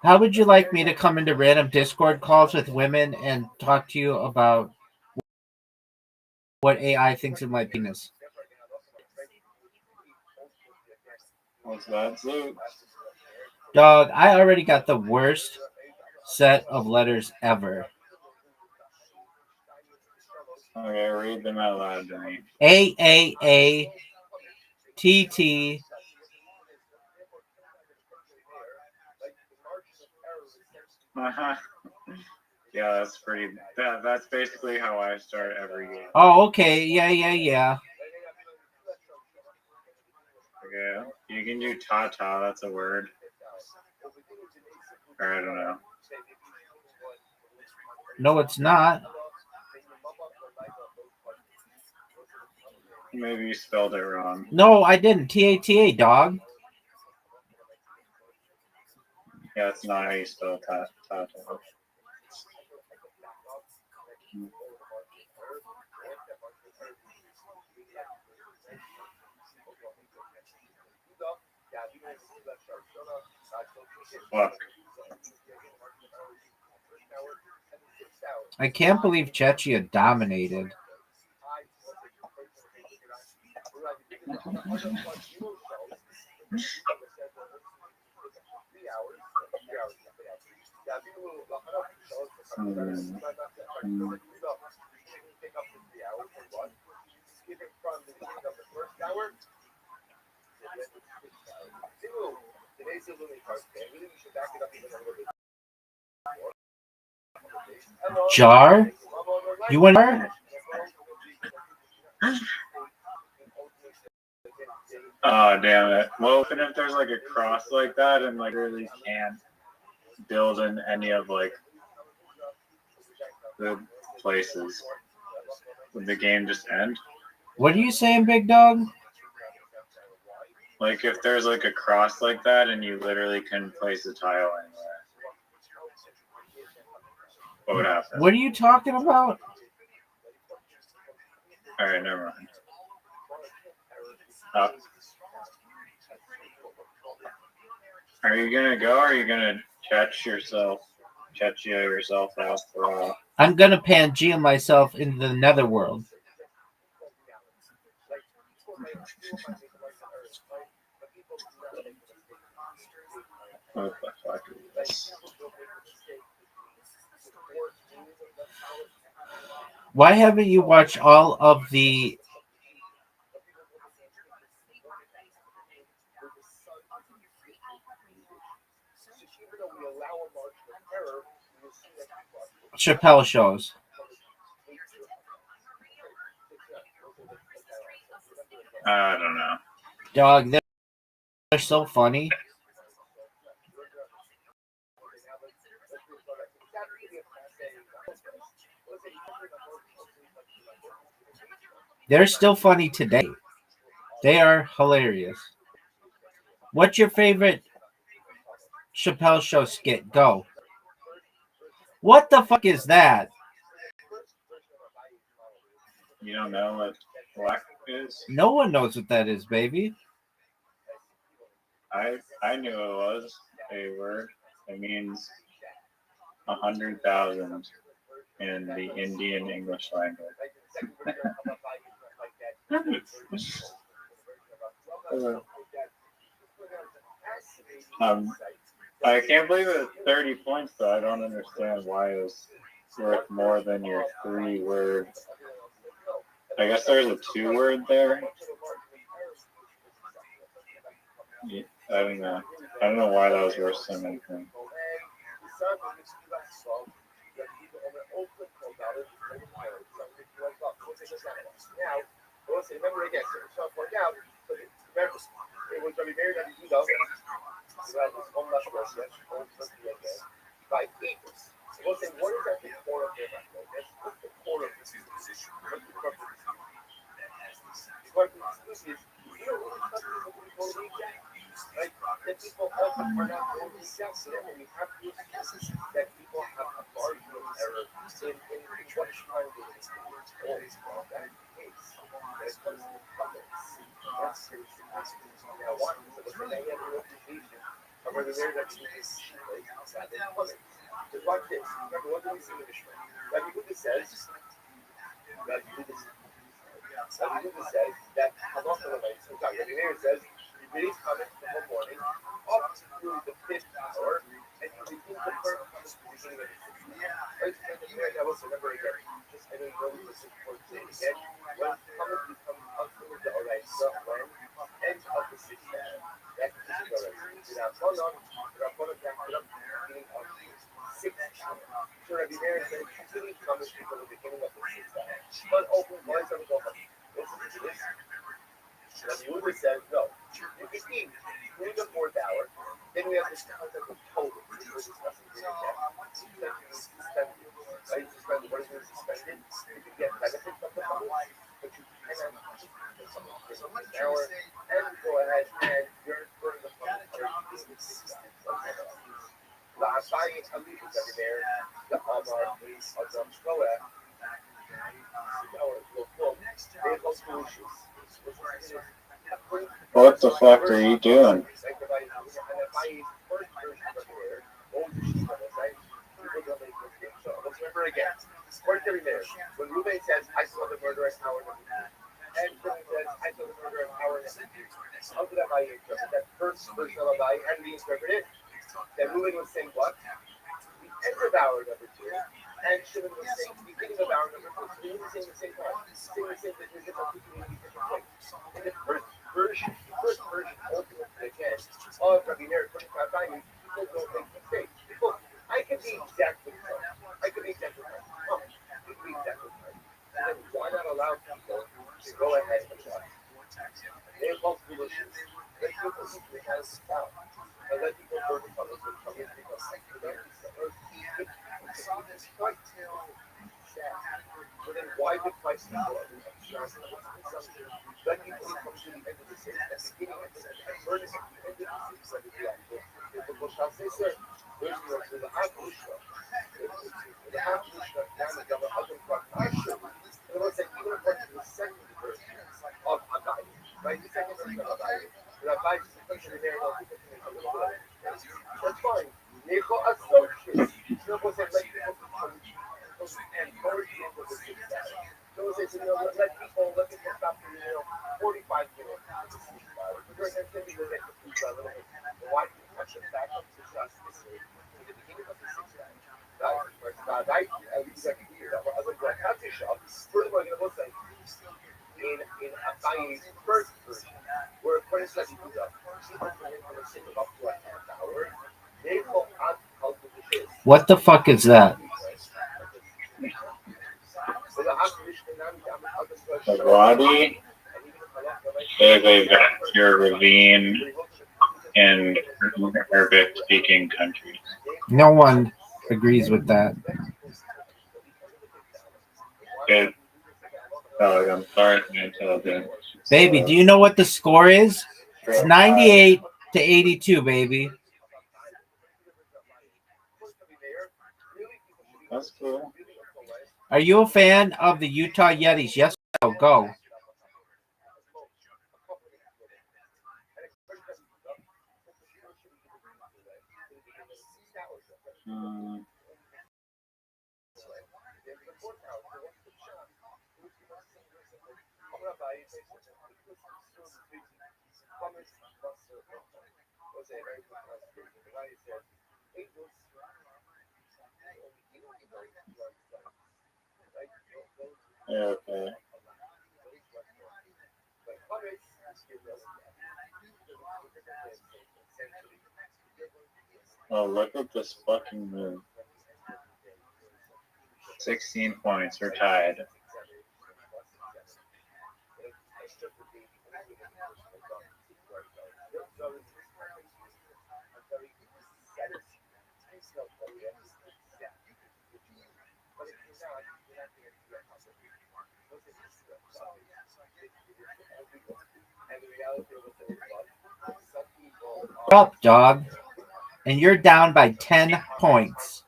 How would you like me to come into random Discord calls with women and talk to you about what AI thinks of my penis? What's that, Luke? Dog, I already got the worst set of letters ever. Okay, read them out loud to me. AAATT. Yeah, that's pretty. That's basically how I start every game. Oh, okay. Yeah. Okay, you can do ta-ta. That's a word. Or I don't know. No, it's not. Maybe you spelled it wrong. No, I didn't. TATA, dog. Yeah, that's not how you spell ta-ta. Fuck. I can't believe Chechia dominated. Jar? You want jar? Oh, damn it. Well, even if there's like a cross like that and like really can't build in any of like the places, would the game just end? What are you saying, big dog? Like if there's like a cross like that and you literally couldn't place a tile anywhere, what would happen? What are you talking about? Alright, never mind. Oh. Are you gonna go or are you gonna Chechia yourself out for a while? I'm gonna Pangea myself into the netherworld. What the fuck is this? Why haven't you watched all of the Chappelle shows? I don't know. Dog, they're so funny. They're still funny today. They are hilarious. What's your favorite Chappelle show skit? Go. What the fuck is that? You don't know what black is? No one knows what that is, baby. I knew it was a word. It means 100,000 in the Indian English language. I can't believe it's 30 points, though. I don't understand why it's worth more than your 3-word. I guess there's a 2-word there. Yeah, I don't know. I don't know why that was worth so many points. Right? That people often are not going to accept that we have to assume that people have a marginal error in what is trying to do. Always well, that is the case. When it comes to puppets, that's seriously now one, so the thing I have no appreciation of whether they're that is right? That is puppets. Just like this. Remember, what do we see in the Mishnah? Rabbi Yehuda says, Rabbi Yehuda says that halacha l'maisa. So Rabbi Meir says you raise comments the whole morning up through the 5th hour, and you begin the first comments at the beginning of the 6th hour. Right? So I will remember again. Just I know you know this is important to say it again. When comments become until the oraisa, when ends of the 6th hour. That's the 6th hour. Rabbanon backed it up at the beginning of the 6th hour. So Rabbi Meir says continue comments from the beginning of the 6th hour. But open voice of the Listen to this. Rabbi Yehuda says no. You can eat through the 4th hour. Then we have this concept of total. We're discussing here again. Right? Suspended. What is it suspended? You can get benefits from the comments, but you cannot eat something for an hour and go ahead and burn the comments. The Asayi Hamid is there. The Amar of the Shkoah. What the fuck are you doing? Let's remember again. When Ruben says, I saw the murder at Howard, and Ruben says, I saw the murder at Howard, how did I interpret that first version of Abai and reinterpret it? That Ruben was saying what? The end of hour number 2. And Shimon was saying the beginning of hour number 2. So they were saying the same time. Saying the same thing. In the first version, ultimately again, of Rabbi Meir, 25 times, people don't make mistakes. People, I can be exactly right. I can be exactly right. You can be exactly right. And then why not allow people to go ahead and watch? They have multiple issues. Let people simply have stop. And let people work with others with trouble because it's quite so then why did Christ go up? Let people come to the end of the city at the beginning of the city and burn it at the end of the city like the book shall say, sir, where's the Hakushka? The Hakushka and the other Hakushka. And it was like, even according to the second version of Abai, right? The second version of Abai, Rabbi is essentially there, that's fine. Necho associates. So it was like, let people come and encourage people to do that. So it says, let people stop for, 45 minutes. Because that's going to be the next level. Why do you touch it back up to just the beginning of the 6th hour? Right? Furthermore, I'm going to say, in Abayi's first version, where according to the Yehuda, people can sit up to a half hour. They go out of the What the fuck is that? The Wadi is a vascular ravine in Arabic-speaking countries. No one agrees with that. I'm sorry, I told you. Baby, do you know what the score is? It's 98 to 82, baby. That's cool. Are you a fan of the Utah Yetis? Yes or no? Go. Okay. Oh, look at this fucking move. 16 points. We're tied. Up, dog. And you're down by 10 points.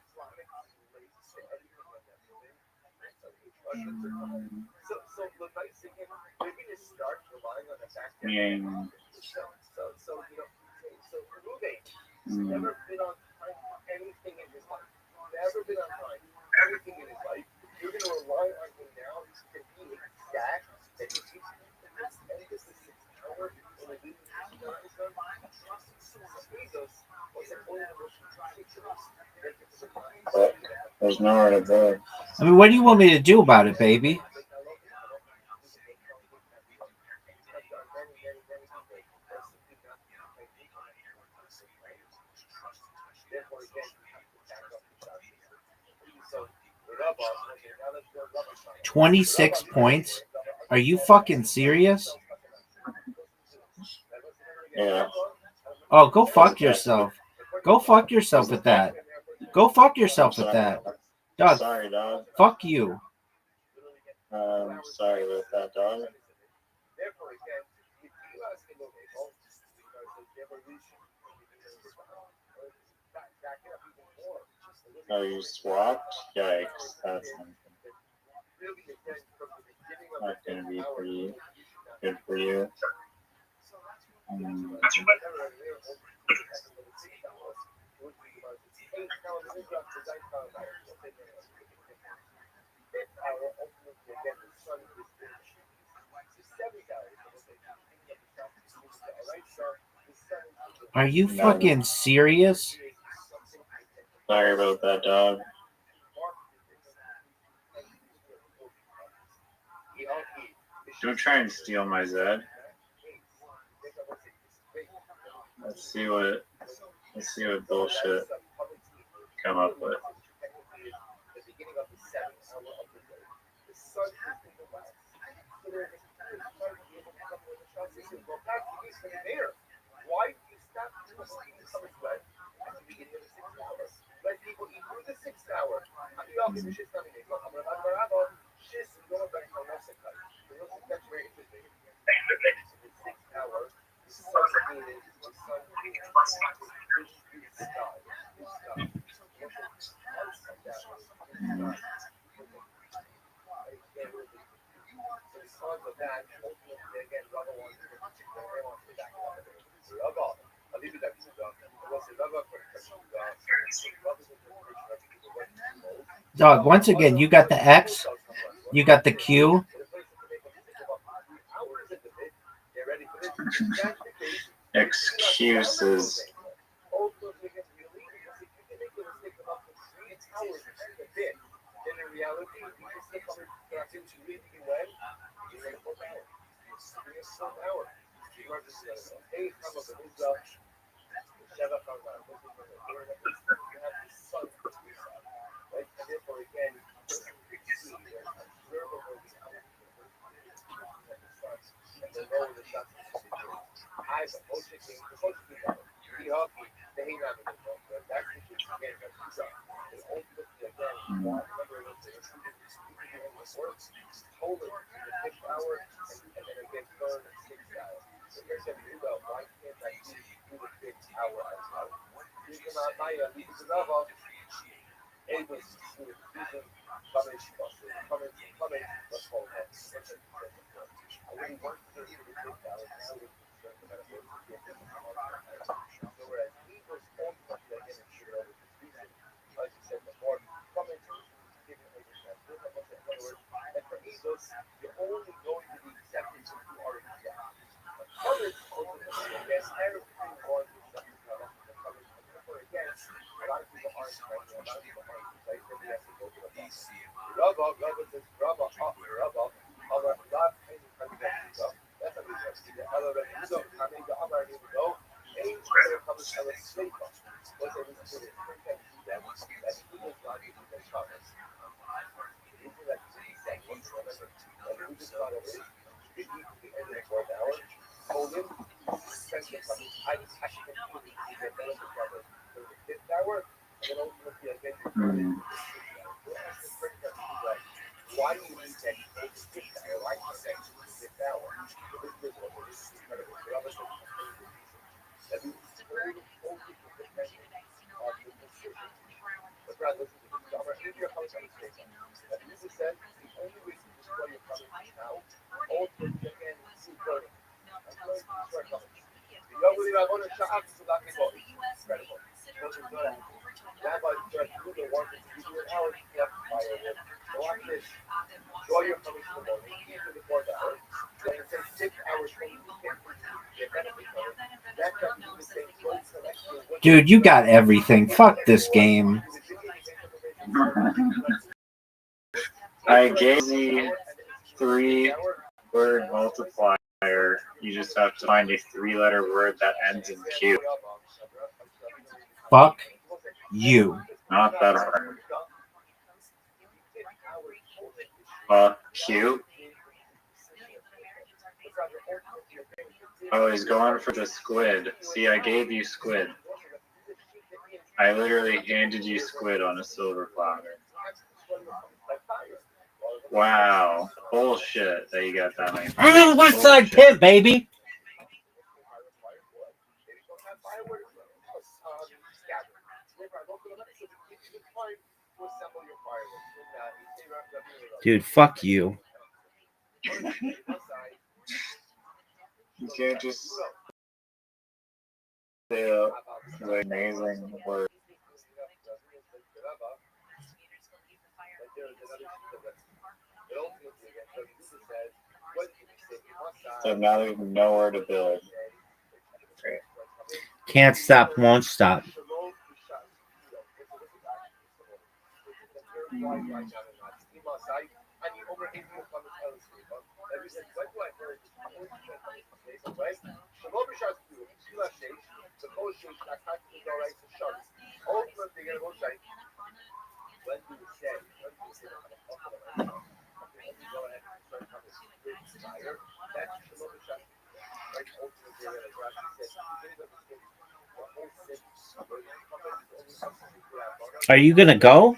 Never been on time for anything in his life. Never been on time for anything in his life. You're going to rely on him now to be exact that he keeps and this is 6 hours when we leave There's nowhere to go. I mean, what do you want me to do about it, baby? Therefore, again, you have to back up the shot. So, 26 points? Are you fucking serious? Yeah. Oh, go fuck yourself. Go fuck yourself with that. Go fuck yourself with that. Dog, Sorry, dog. fuck you. Sorry about that, dog. therefore, again, if you ask him about because the evolution, back it up even more. Oh, you swapped? Yikes. That's Really, again, from the beginning of not going to be pretty good for you. Are you fucking serious? Sorry about that, dog. Don't try and steal my Zed. Let's see what bullshit come up with. Why do you stop trusting coming back at the beginning of the 6 hours? Let people eat through the 6 hours. אני לא אגיד שיש כאן נגד, אבל ברבא, שיש לא רק בנוסק כאן. That's very interesting. 6 hours, the sun is the sun Dog, once again, you got the X, you got the Q. Excuses. Dude, you got everything. Fuck this game. I gave the 3-word multiplier. You just have to find a 3-letter word that ends in Q. Fuck you. Not that hard. Fuck Q. Oh, he's going for the squid. See, I gave you squid. I literally handed you squid on a silver platter. Wow. Bullshit that you got that many. I'm West Side Pit, baby. Dude, fuck you. You can't just say a amazing word. So now there's nowhere to build. Great. Can't stop, won't stop. Are you gonna go?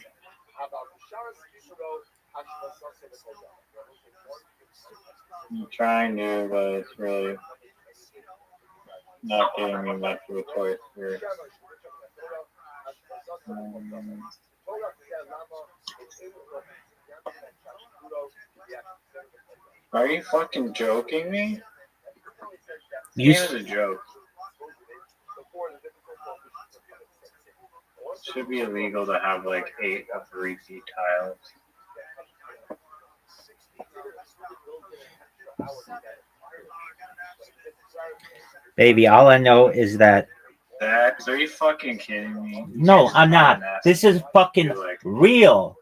I'm trying to, but it's really not giving me much of a choice here. Are you fucking joking me? You This is a joke. It should be illegal to have like 8 of the repeat tiles. baby, all I know is that That, are you fucking kidding me? no, I'm not. This is fucking Like, real.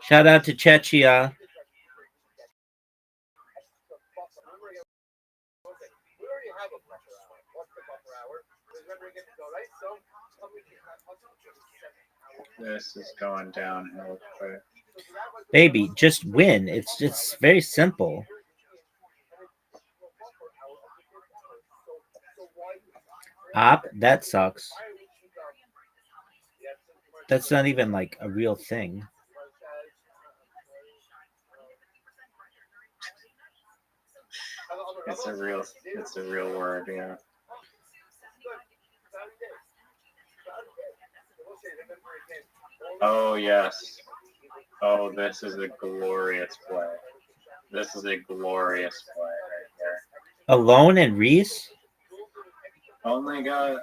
Shout out to Chechia. this is going downhill quick. Baby, just win. It's very simple. Op, that sucks. That's not even like a real thing. It's a real word, yeah. Oh yes. Oh, this is a glorious play. This is a glorious play right here. Alone and Reese? Only got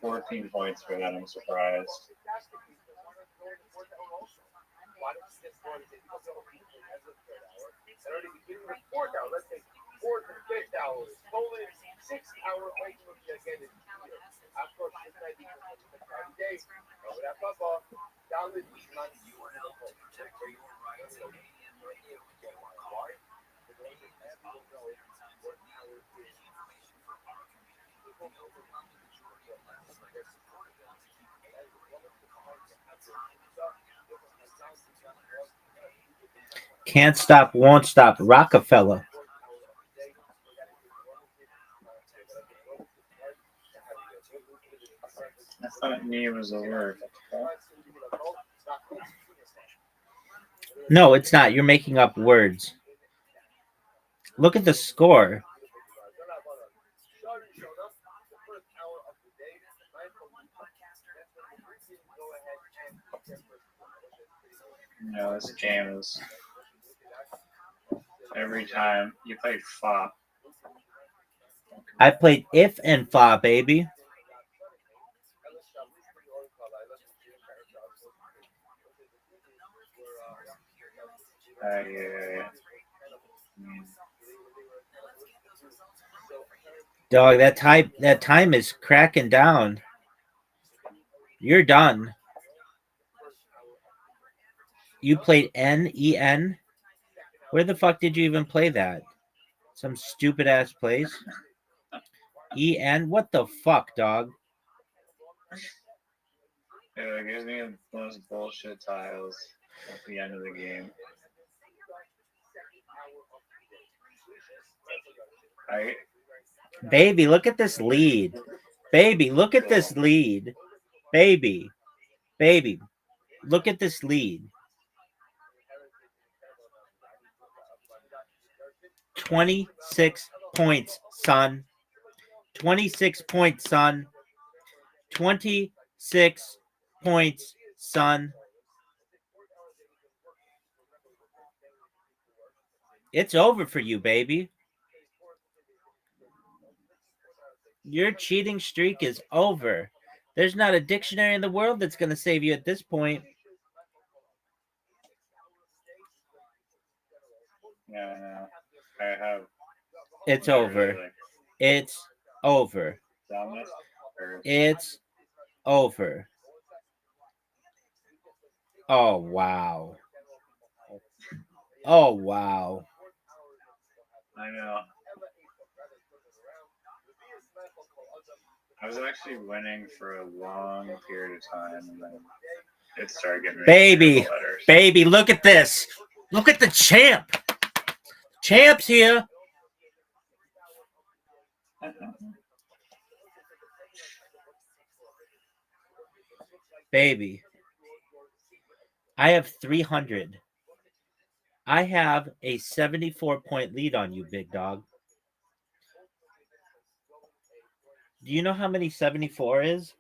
14 points for that. I'm surprised. Can't stop, won't stop. Rockefeller. I thought knee was a word. No, it's not. You're making up words. Look at the score. No, this game is every time you played FOP. I played if and fa, baby. Yeah. Dog, that time is cracking down. You're done. You played NEN? Where the fuck did you even play that? Some stupid ass place. EN? What the fuck, dog? It gives me the most bullshit tiles at the end of the game. Right? Baby, look at this lead. Baby, look at this lead. Baby, look at this lead. 26 points, son. 26 points, son. 26 points, son. It's over for you, baby. Your cheating streak is over. There's not a dictionary in the world that's going to save you at this point. Yeah, no. I have. It's over. It's over. It's over. Oh, wow. Oh, wow. I know. I was actually winning for a long period of time, and then it started getting Baby, baby, look at this. Look at the champ. Champ's here. Baby, I have 300. I have a 74-point lead on you, big dog. Do you know how many 74 is?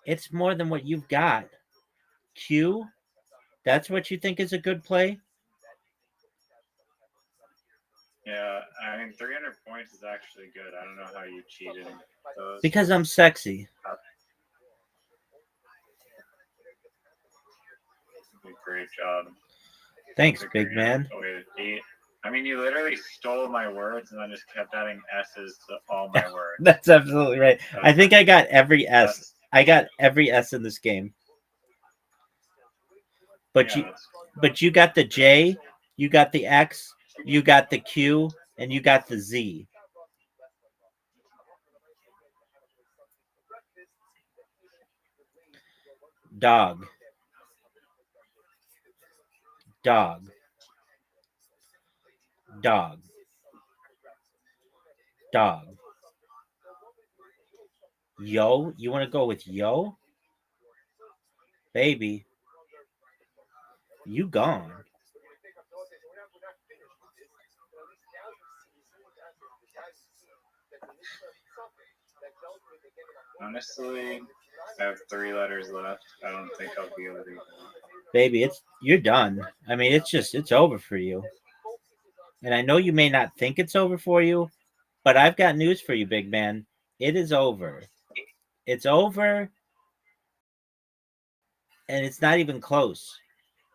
It's more than what you've got. Q, that's what you think is a good play? Yeah, I mean, 300 points is actually good. I don't know how you cheated those. Because I'm sexy. Great job. Thanks, big man. I mean, you literally stole my words and then just kept adding S's to all my words. That's absolutely right. I think I got every S. I got every S in this game. But you got the J, you got the X, you got the Q, and you got the Z. Dog. Dog. Dog. Dog. Yo, you want to go with yo? Baby, you gone. Honestly, I have 3 letters left. I don't think I'll be able to. Baby, you're done. I mean, it's over for you. And I know you may not think it's over for you, but I've got news for you, big man. It is over. It's over. And it's not even close.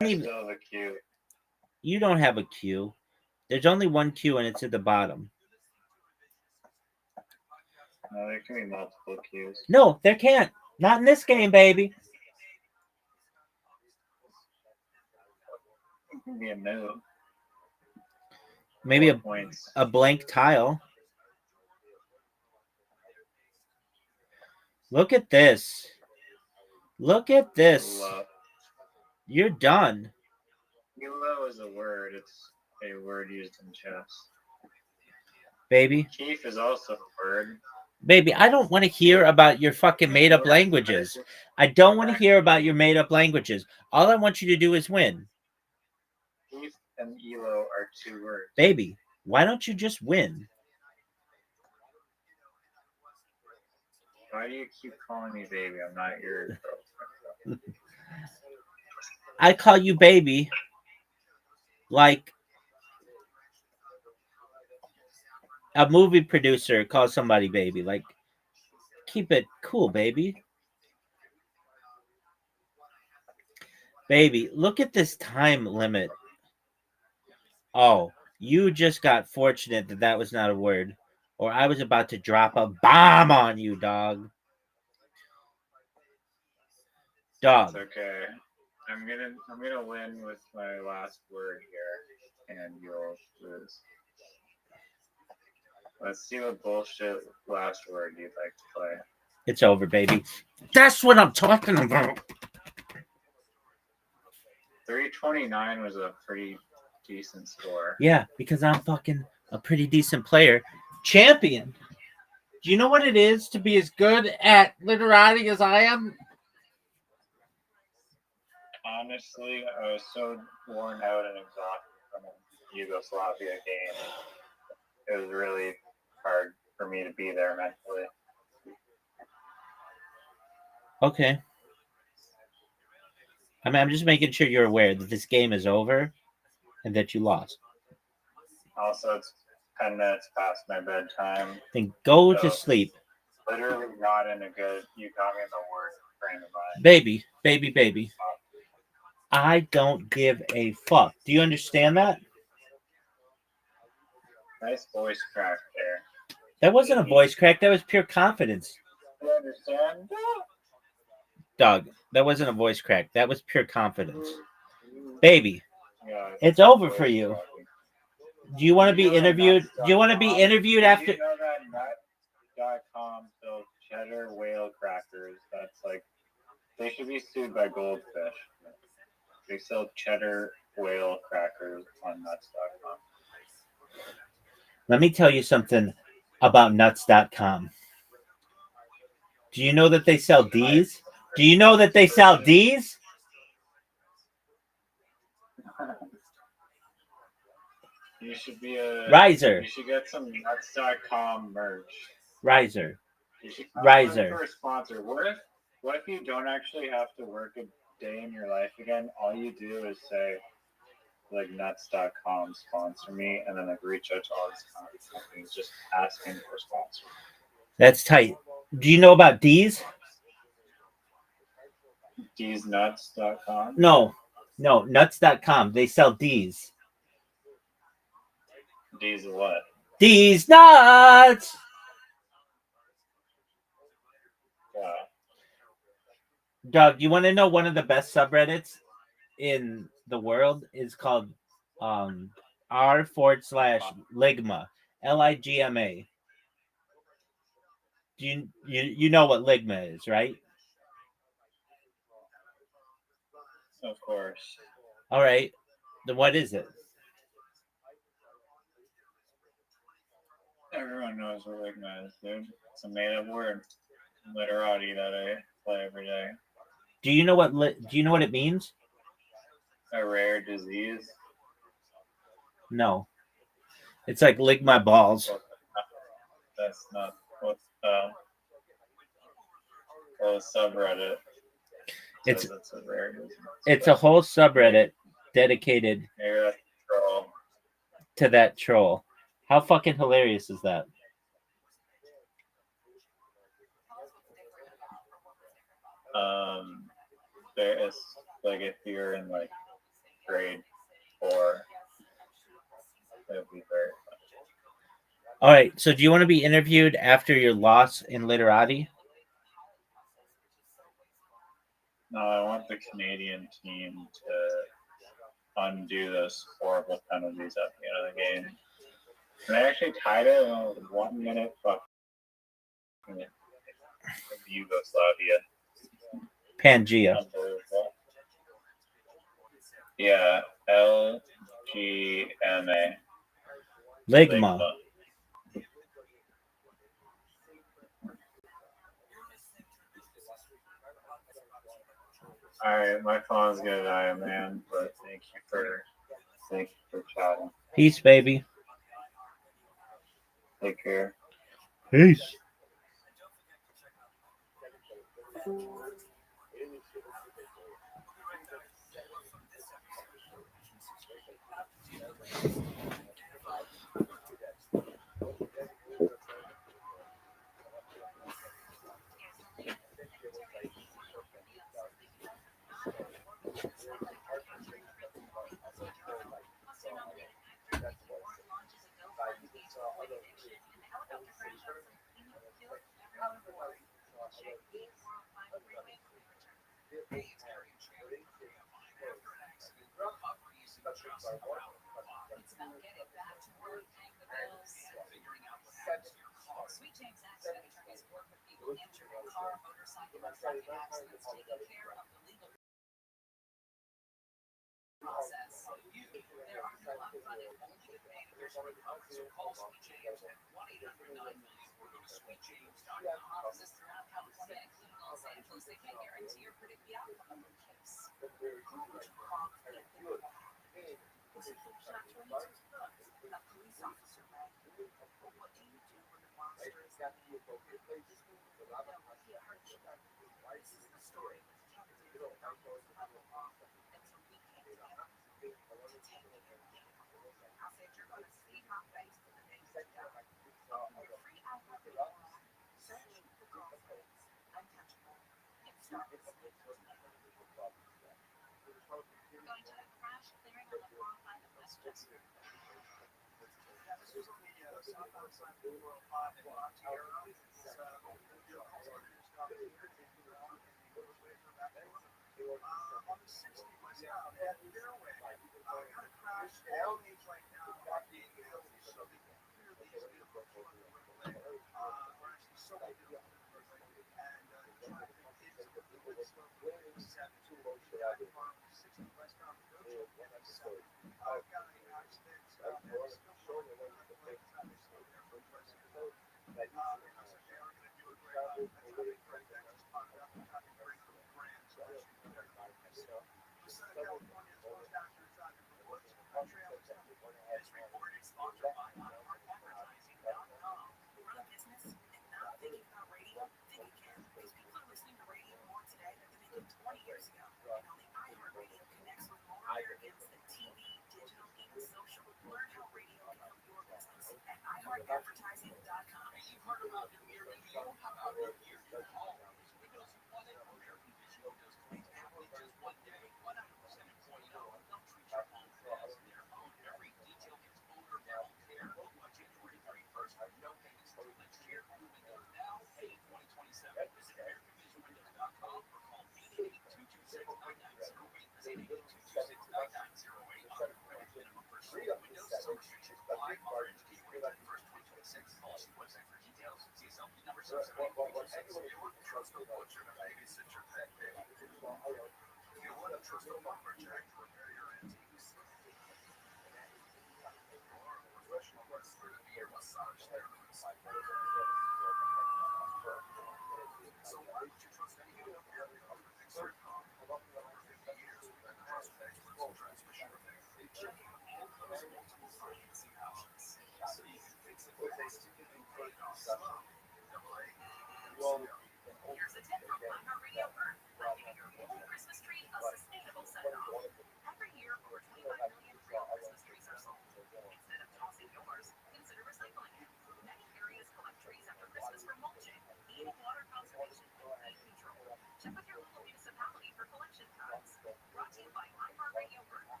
I still have a Q. You don't have a Q. There's only one Q, and it's at the bottom. No, there can be multiple Qs. No, there can't. Not in this game, baby. It can be a no. Maybe a blank tile. Look at this. Look at this. You're done. Elo is a word. It's a word used in chess. Baby. Keef is also a word. Baby, I don't want to hear about your fucking made-up languages. I don't want to hear about your made-up languages. All I want you to do is win. Keef and Elo are 2 words. Baby, why don't you just win? Why do you keep calling me baby? I'm not your girlfriend. I call you baby Like a movie producer calls somebody baby. Like, keep it cool, baby. Baby, look at this time limit. Oh, you just got fortunate that that was not a word, or I was about to drop a bomb on you, dog. It's Dog. okay. I'm gonna win with my last word here, and you'll lose. Let's see what bullshit last word you'd like to play. It's over, baby. That's what I'm talking about. 329 was a pretty decent score. Yeah, because I'm fucking a pretty decent player. Champion. Do you know what it is to be as good at literati as I am? Honestly, I was so worn out and exhausted from a Yugoslavia game. It was really hard for me to be there mentally. Okay. I mean, I'm just making sure you're aware that this game is over and that you lost. Also, it's 10 minutes past my bedtime. Then go So, to sleep. Literally not in a good, you got me in the worst frame of mind. Baby, baby, baby. I don't give a fuck. Do you understand that? Nice voice crack there. That wasn't a voice crack. That was pure confidence. You understand? Dog, that wasn't a voice crack. That was pure confidence. Baby, Yeah, it's over for you. Do you want to be interviewed? Do you want to be interviewed after? You know that nut.com sells cheddar whale crackers. That's like, they should be sued by Goldfish. They sell cheddar whale crackers on nuts.com. Let me tell you something about nuts.com. Do you know that they sell D's? Do you know that they sell D's? You should be a Riser. You should get some nuts.com merch. Riser. You should Riser. for a sponsor. What if you don't actually have to work a day in your life again? All you do is say, like, nuts.com sponsor me, and then like reach out to all these companies just asking for sponsor. That's tight. Do you know about D's? D'snuts.com? No, nuts.com. They sell D's. D's what? D's nuts. Yeah. Doug, you want to know one of the best subreddits in the world is called r/ligma, Ligma. Do you know what Ligma is, right? Of course. All right. Then what is it? Everyone knows what ligma is, dude. It's a made-up word. Literati that I play every day. Do you know what it means? A rare disease. No. It's like lick my balls. That's not what's subreddit. It's a rare disease. It's a whole subreddit dedicated Maybe that's a troll. to that troll. How fucking hilarious is that? There is, like, if you're in like grade 4, it would be very fun. All right. So, do you want to be interviewed after your loss in literati? No, I want the Canadian team to undo those horrible penalties at the end of the game. And they actually tied it in 1 minute fucking Yugoslavia. Pangea. Yeah, LGMA. Ligma. All right, my phone's gonna die, man. But thank you for chatting. Peace, baby. Take care. Peace.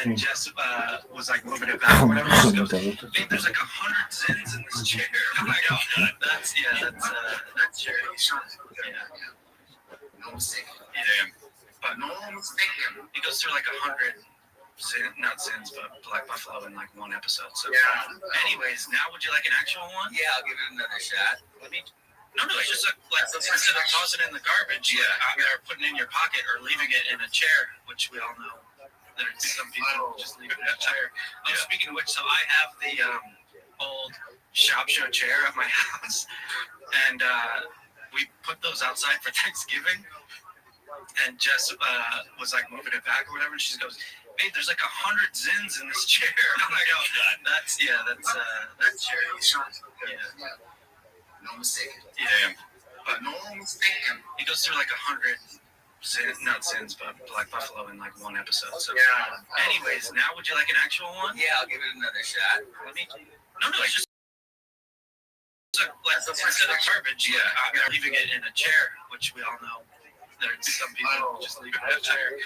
And Jess was like moving it back or whatever. She goes, "Babe, there's like 100 zins in this chair." I'm like, "Oh, that's Jerry." No mistake. Yeah, but no mistake. He goes through like 100 not sins, but Black Buffalo in like one episode. So, anyways, now would you like an actual one? Yeah, I'll give it another shot. No, it's just like instead of tossing it in the garbage, or putting it in your pocket or leaving it in a chair, which we all know. There's some people who just leave it in a chair. Speaking of which, so I have the old shop show chair at my house, and we put those outside for Thanksgiving. And Jess was like moving it back or whatever, and she goes, "Babe, there's like 100 zins in this chair." I'm like, "Oh, that's Jerry." Yeah. No mistake. Yeah, but no mistake. He goes through like 100 not sins, but Black Buffalo in like one episode. So, anyways, now would you like an actual one? Yeah, I'll give it another shot. No, it's just like instead of garbage, leaving it in a chair, which we all know. There's some people who just leave it in a chair.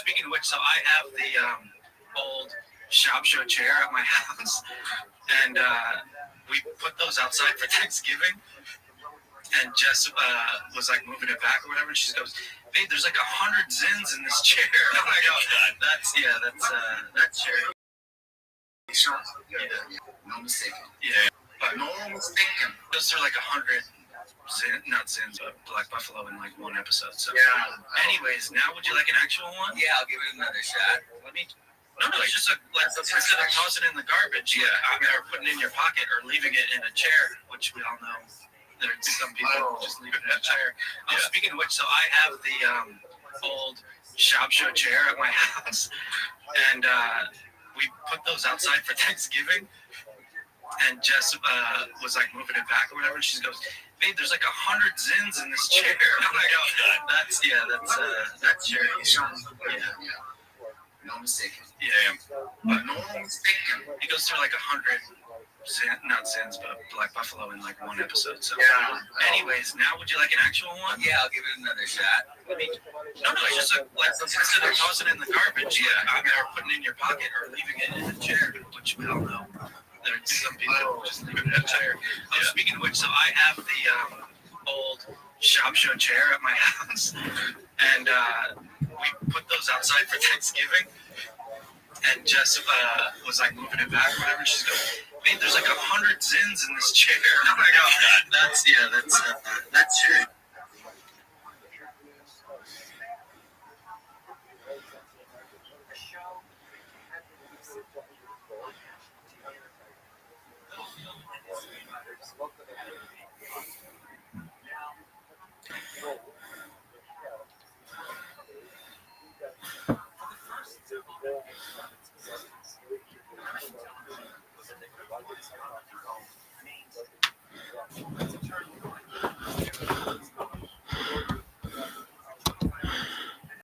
Speaking of which, so I have the old shop show chair at my house, and we put those outside for Thanksgiving. And Jess was like moving it back or whatever, and she goes, "Babe, there's like 100 zins in this chair." I'm like, "Oh, that's Jerry." Yeah. No mistake. Yeah, but no mistake. Goes through like 100 not sins, but Black Buffalo in like one episode. So, anyways, now would you like an actual one? Yeah, I'll give it another shot. No, it's just like instead of tossing it in the garbage, or putting it in your pocket or leaving it in a chair, which we all know. There's some people who just leave it in a chair. Speaking of which, so I have the old shop show chair at my house, and we put those outside for Thanksgiving. And Jess was like moving it back or whatever, and she goes, "Babe, there's like 100 zins in this chair." I'm like, "Oh, that's Jerry." Yeah. No mistake. Yeah, but no mistake. He goes through like 100 not sins, but Black Buffalo in like one episode. So, anyways, now would you like an actual one? Yeah, I'll give it another shot. No, it's just like instead of tossing it in the garbage, or putting it in your pocket or leaving it in a chair, which we all know. There's some people who just leave it in a chair. Speaking of which, so I have the old shop show chair at my house, and we put those outside for Thanksgiving. And Jess was like moving it back or whatever, and she goes, "Babe, there's like 100 zins in this chair." I'm like, "Oh, that's Jerry."